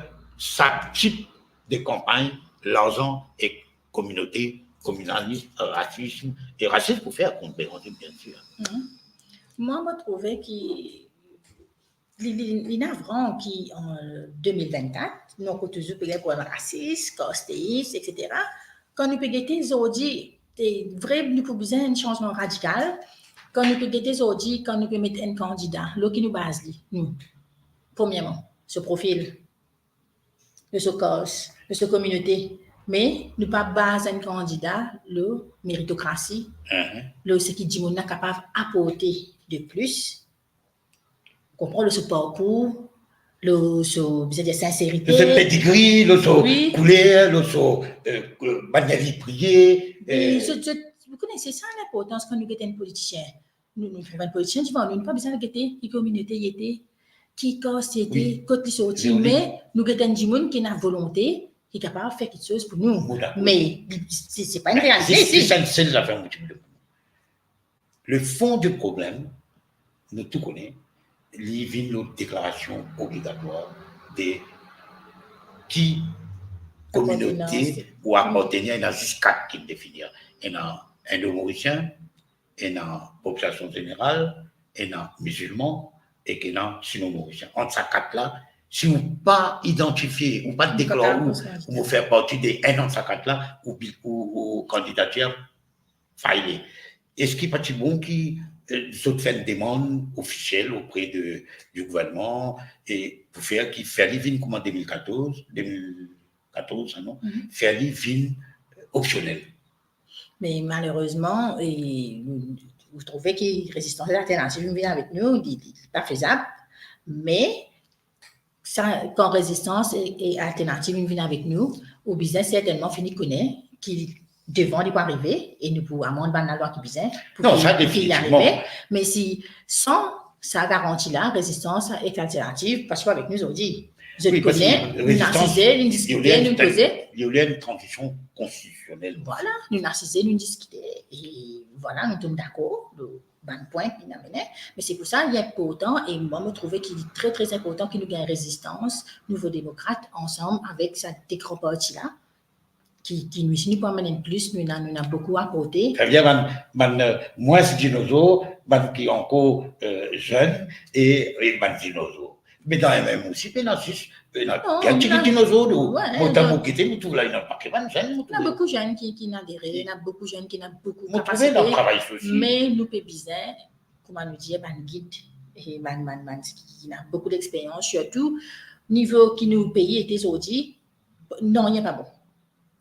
ça type de campagne, l'argent et communauté, communalisme, racisme, et racisme pour faire contre Béranger, bien sûr. Moi, je trouvais qu'il y a vraiment qui, en 2024, nous avons toujours payé pour un raciste, costéiste, etc. Quand nous payons des audits, c'est vrai, nous avons besoin d'un changement radical. Quand nous payons des audits, quand nous pouvons mettre un candidat, l'eau qui nous base, nous, premièrement, ce profil, de ce cause, de ce communauté, mais nous pas base un candidat, le méritocratie, le ce qui dit qu'on est capable d'apporter de plus, comprendre ce parcours, le sincérité, le pedigree, le couleur, le manière de prier. Vous connaissez ça l'importance quand nous sommes politiciens. Nous sommes un politicien, nous n'avons pas besoin de guetter la communauté, qui cause c'était côté les sorties, mais nous avons des gens qui ont la volonté, qui est capable de faire quelque chose pour nous. Mais ce n'est pas une réalité. C'est l'affaire. Le fond du problème, nous tout connaissons, il y a une déclaration obligatoire de qui communauté ou appartenir, il y en a juste 4 qui définissent. Il y en a Indo-Mauricien, il y en a population générale, il y en a musulmans, et qu'il y a sino-mauricien. Entre ces 4-là, si vous n'êtes pas identifié, ou pas déclaré, ou vous faire partie des 1 entre ces 4-là, ou candidature, faillée. Est-ce qu'il y a pas de bon qui fait une demande officielle auprès du gouvernement et pour faire qui fait l'IVIN comme en 2014, non? Faire l'IVIN optionnel. Mais malheureusement, vous trouvez que résistance alternative vient avec nous, il n'est pas faisable, mais quand résistance et alternative vient avec nous, au business certainement fini connaît qui devant il peut arriver et nous pouvons amender la loi qui besoin pour qu'il arrive. Mais si sans ça garantie là, résistance et alternative, parce qu'avec nous aujourd'hui, je connais, nous narciser, nous discuter, nous poser. Il y a une transition constitutionnelle. Voilà, nous narciser, nous discuter et voilà, nous sommes d'accord. Bon point qui nous amène, mais c'est pour ça qu'il est important et moi je trouvais qu'il est très très important que nous ayons une résistance, nouveaux démocrates ensemble avec cette grand parti là qui nous pas mener plus, nous avons beaucoup à côté. Très bien, moi je dis qui est encore jeune, et dinosaures. Mais dans les mêmes aussi, il y a des dinosaures. Autant que tu tout là, il n'y a pas que de jeunes. Il y a beaucoup de jeunes qui ont adhéré, il y a beaucoup de jeunes qui ont beaucoup de capacité. Mais nous pouvons dire, comment nous dire, un guide, et qui a beaucoup d'expérience, surtout, niveau qui nous paye était aujourd'hui, non, il n'y a pas bon.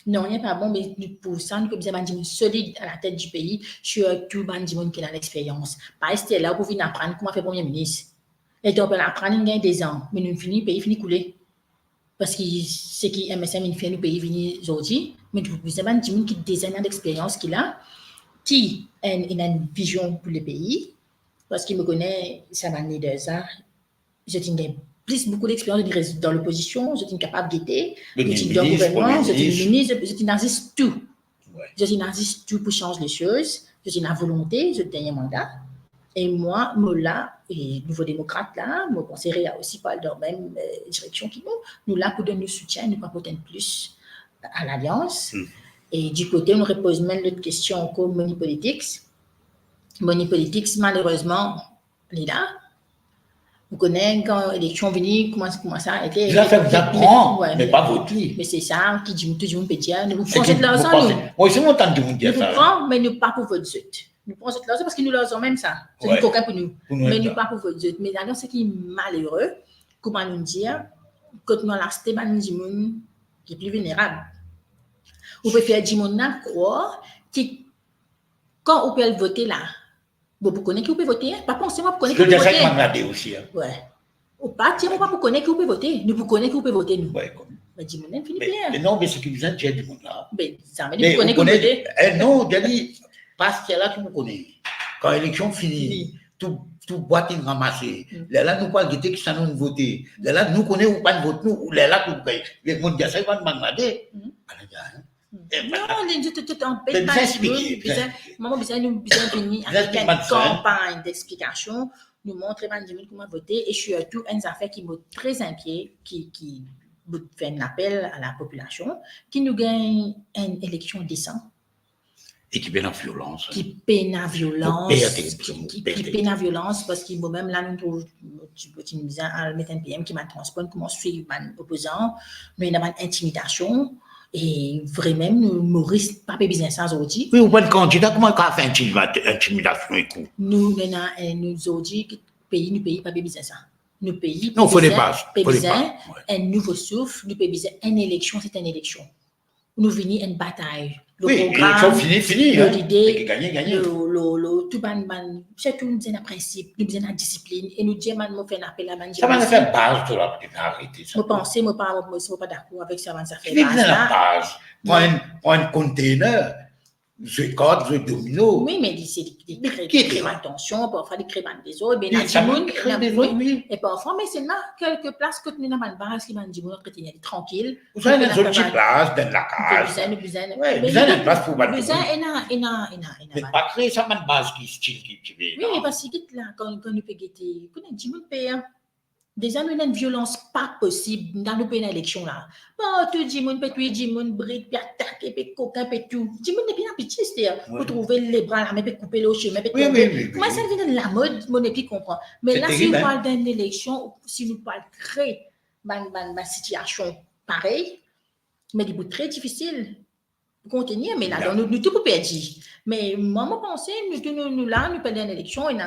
Non, il n'y a pas bon, mais pour ça, nous pouvons dire que solide à la tête du pays, surtout Bandimon qui a l'expérience. Pas rester là pour venir apprendre comment faire Premier ministre. Et donc, on peut apprendre il y a des ans, mais nous finissons, le pays finit couler. Parce que ce qui MSM, il fait, le pays finit aujourd'hui, mais nous pouvons dire Bandimon qui a des années d'expérience qu'il a, qui a une vision pour le pays, parce qu'il me connaît, ça m'a amené 2 ans, je dis beaucoup d'expérience dans l'opposition, je suis capable de guetter, je suis dans le gouvernement, je suis ministre, je suis naziste tout. Je suis naziste tout pour changer les choses, je suis dans la volonté, je suis un mandat. Et moi, là, et Nouveau Démocrate, là, mon conseiller aussi pas dans la même direction que nous là pour donner le soutien, nous pas peut-être plus à l'Alliance. Et du côté, on repose même l'autre question comme Money Politics. Money Politics, malheureusement, il est là. Vous connaissez quand l'élection venue, comment ça a été. Ça fait vous apprendre, mais pas voter. Mais c'est ça qui dit tout le monde peut dire. Nous prenons cette l'argent, nous. Moi, c'est mon temps de vous dire ça. Nous prenons, mais nous pas pour votre zut. Nous prenons cette l'argent parce que nous leur avons même ça. C'est du coquin pour nous. Mais nous pas pour votre zut. Mais alors, ce qui est malheureux, comment nous dire, quand nous avons la Stéban Dimoun, qui est plus vulnérable. Vous pouvez faire Dimoun croire que quand vous pouvez voter là, vous connaissez qui vous pouvez voter, pas pensez-moi pour connaître qui vous pouvez voter. Je regarder aussi. Ouais. Ou pas, tiens-moi pas pour connaître qui vous pouvez voter. Nous pour connaître qui vous pouvez voter, nous. Ouais, mais dis-moi, finit bien. Mais non, mais ce qui vous intéresse du monde là. Mais ça veut dire que vous connaissez qui vous voter. Non, je dis, parce que là, tu me connais. Quand l'élection finit, tout boîte est ramassé. Là, nous pas guetter qui ça nous voter. Là, nous connaissons ou pas de vote, nous, là, tout gagne. Le monde dit ça, il va demander. Non, tout en paix. Maman, nous besoin venir avec une campagne d'explication, nous montrer comment voter et surtout une affaire qui me très inquiet, qui fait un appel à la population, qui nous gagne une élection décente. Et qui peine la violence. Qui peine la violence. Qui peine la violence parce qu'il faut même là, nous trouvons, tu nous disais, à mettre un PM qui m'a transpondé, comment suivre un opposant, nous avons une intimidation. Et vraiment, nous ne risquons pas de business aujourd'hui. Oui, ou pas de candidat, comment on a fait intimidation et coup? Nous aujourd'hui, pays, nous payons pas de business. Nous payons. Non, il faut des bases. Un nouveau souffle, nous payons une élection, c'est une élection. Nous venons une bataille. Oui, l'élection fini. L'idée, gagner. tout c'est tout, nous avons un principe, nous avons une discipline, et nous disons, nous faisons un appel à la ça va faire base de la arrêter ça. Je pense, je ne suis pas d'accord avec ça, ça fait base. Prends un container, je corde, je domino. Oui, mais c'est des crées attention, parfois des crées des autres, mais et parfois, mais c'est là quelques places que nous n'avons pas de base qui m'ont dit, nous sommes tranquilles. Vous avez une autre place dans la case. Oui, vous avez une place pour battre. Mais pas créer ça, une base qui style qui veut. Oui, mais parce que là, quand nous pouvons guetter, nous avons dit, déjà, nous avons une violence pas possible dans le pays d'élection là. Bon, tout le monde peut tuer, tout le monde bride, puis attaquer, puis coquin, puis tout. Tout le monde n'est bien pitié, c'est-à-dire, pour trouver les bras là, mais puis couper le chemin, puis couper. Comment ça vient de la mode, mon épi comprend. Mais là, si on parle d'une élection, si nous parlons de créer ma situation pareille, mais des bouts très difficiles pour contenir, mais là, nous tout pour perdre. Mais moi, je pense, nous là, nous perdons une élection, et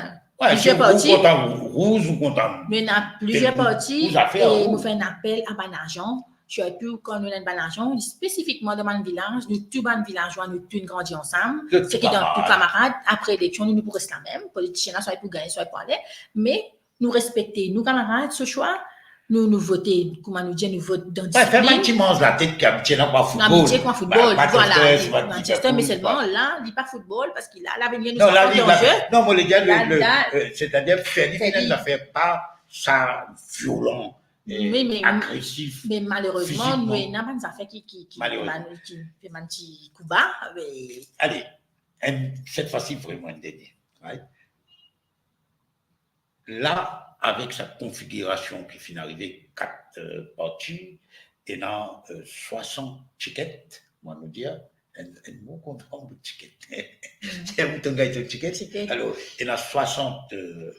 plusieurs partis. Rouge ou content. Mais il y a plusieurs partis et nous faisons un appel à bon argent, surtout quand nous avons un bon argent, spécifiquement dans mon village, nous tous les villageois, nous tous grandis ensemble. Ce qui est dans tous camarades, après l'élection, nous pourrons rester la même. Les politiciens, soit pour gagner, soit pour aller. Mais nous respecter nos camarades, ce choix. Nous voter, comment nous dire, nous votons dans discipline. Fais un petit mange la tête qui habite dans le football. Habitué quoi football, voilà. Manchester, mais seulement là, il n'y a pas football parce qu'il a l'avenir nous en jeu. Non, mon les gars, c'est-à-dire Ferdinand ne fait pas ça violent, agressif. Mais malheureusement, nous n'avons pas affaires qui fait un petit coup bas. Allez, cette fois-ci, vraiment une dernière. Là, avec sa configuration qui finit arriver 4 parties et dans 60 tickets, on va nous dire, un mot content de ticket. C'est un bouton de ticket. Alors, il y a 60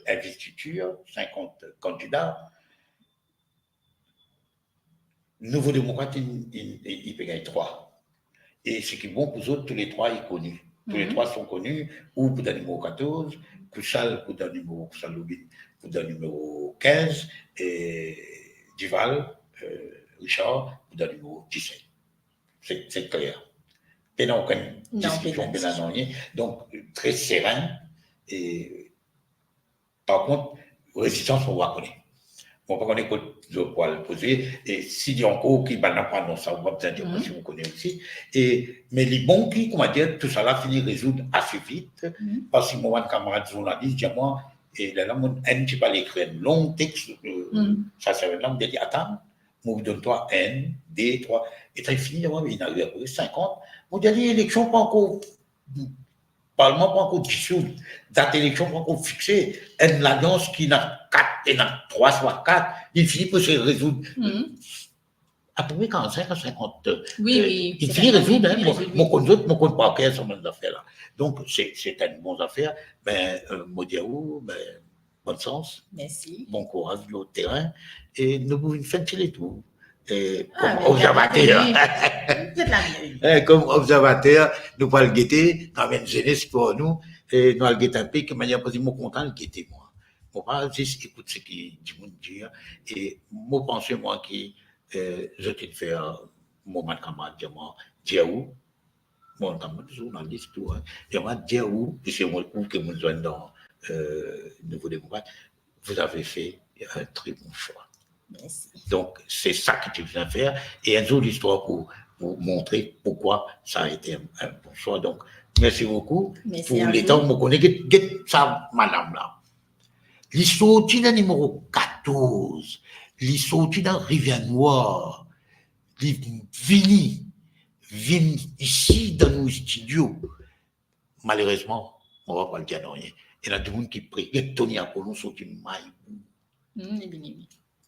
investitures, 50 candidats. Nouveau démocrate, il peut gagner 3. Et ce qui est bon pour eux autres, tous les 3 sont connus. Tous les 3 sont connus, ou pour le numéro 14, Kouchal pour le numéro, pour le numéro 15, et Duval, Richard pour le numéro 17. C'est clair. Et non, aucune discussion, donc très serein. Et par contre, résistance, on va connaître. On va connaître que quoi le poser. Et s'il y a encore qui va pas non ça, on va besoin de dire si vous connaissez aussi. Mais les bons qui, comment dire, tout ça là finit résoudre assez vite. Parce que moi, un camarade journaliste, dit moi, et là, un petit peu écrire un long texte, ça c'est là, on dit attends, moi, donne-toi N, D, 3, et ça finit, il arrive à 50. On dit l'élection pas encore. Parlement pas encore dissous, date d'élection pas encore fixée, une alliance qui n'a 4 et n'a 3 soit 4, il finit par se résoudre. À peu près 45 à 50. Oui. Il finit résoudre, mon compte parquet sur mes affaires là. Donc, c'est une bonne affaire, mais, Modiaou, bon sens. Merci. Bon courage au terrain, et nous pouvons faire les tours. Comme observateur, comme observateur, nous pouvons le guetter, nous avons une jeunesse pour nous, et nous allons guetter un peu, de manière positive, content de guetter moi. Moi, pas juste écoute ce qui dit, et moi, pensez moi qui, je t'ai fait, mon camarade, dire où, mon camarade journaliste, tout, et moi, dire où, et c'est moi que nous sommes dans, Nouveau démocrate, vous avez fait un très bon choix. Merci. Donc, c'est ça que tu viens faire. Et un jour, l'histoire pour montrer pourquoi ça a été un bon choix. Donc, merci beaucoup. Merci pour les temps, je connais ça, madame là. L'histoire du numéro 14, l'histoire du Rivière Noire, vini ici dans nos studios. Malheureusement, on ne va pas le dire non rien. Il y a des gens qui prient. Il y a Tony Apollon sur une maille.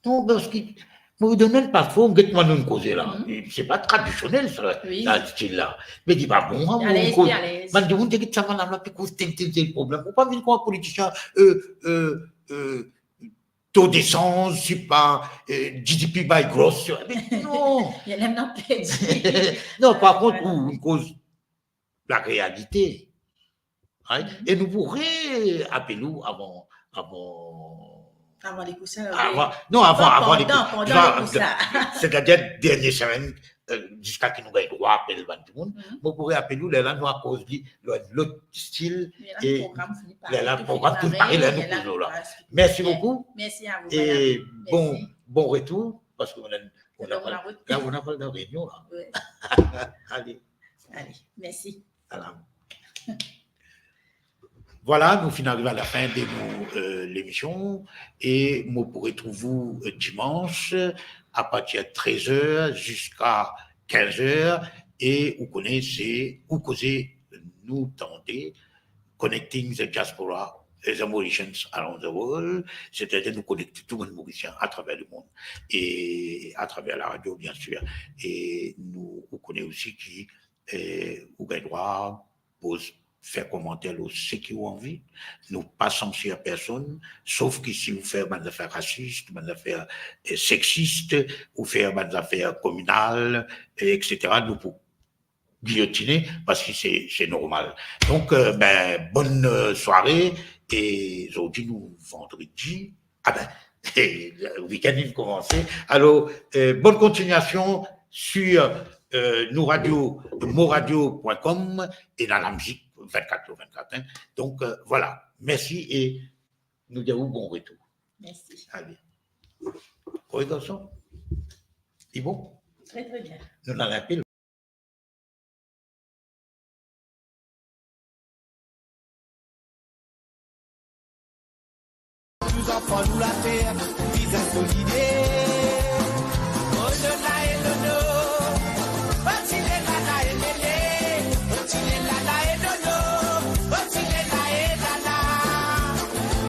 Non, parce que vous donnez parfois, on get moi nous causer là. C'est pas traditionnel, ça, dans ce style-là. Mais dis pas bon, on cause. Man, on dit que ça va là, puis cause tel problème. Faut pas venir comme un politicien, taux d'essence, c'est pas, GDP by gross. Non. Il y a même non, par contre, on cause la réalité. Et nous pourrions appeler nous avant les coussins. Avant les coussins. C'est-à-dire, dernière semaine, jusqu'à ce que nous ayons droit à appeler tout le monde, nous pourrions appeler nous, là, nous, à cause de l'autre style, et le programme tout pareil, là, nous faisons là. Merci beaucoup. Merci à vous. Et bon retour, parce qu'on a pas de réunion, là. Allez, merci. Voilà, nous finissons à la fin de l'émission et nous pourrez trouver vous dimanche à partir de 13h jusqu'à 15h et vous connaissez, vous causez, nous tenter Connecting the Diaspora the Mauritians around the world, c'est-à-dire nous connecter tout le monde mauricien à travers le monde et à travers la radio bien sûr. Et nous connaissons aussi qui vous avez droit pour faire commentaire aux ceux qui ont envie. Nous pas censurer personne, sauf que si vous faites des affaires racistes, des affaires sexistes, ou faire des affaires communales, etc., nous pour guillotiner, parce que c'est normal. Donc, bonne soirée, et aujourd'hui, nous, vendredi, le week-end il commence. Alors, bonne continuation sur moradio.com et dans la musique 24/24. Hein. Donc, voilà. Merci et nous disons bon retour. Merci. Allez. Oui, garçon. C'est bon? Très, très bien. Nous en appelons. Nous enfants, nous la terre, visage solidaire.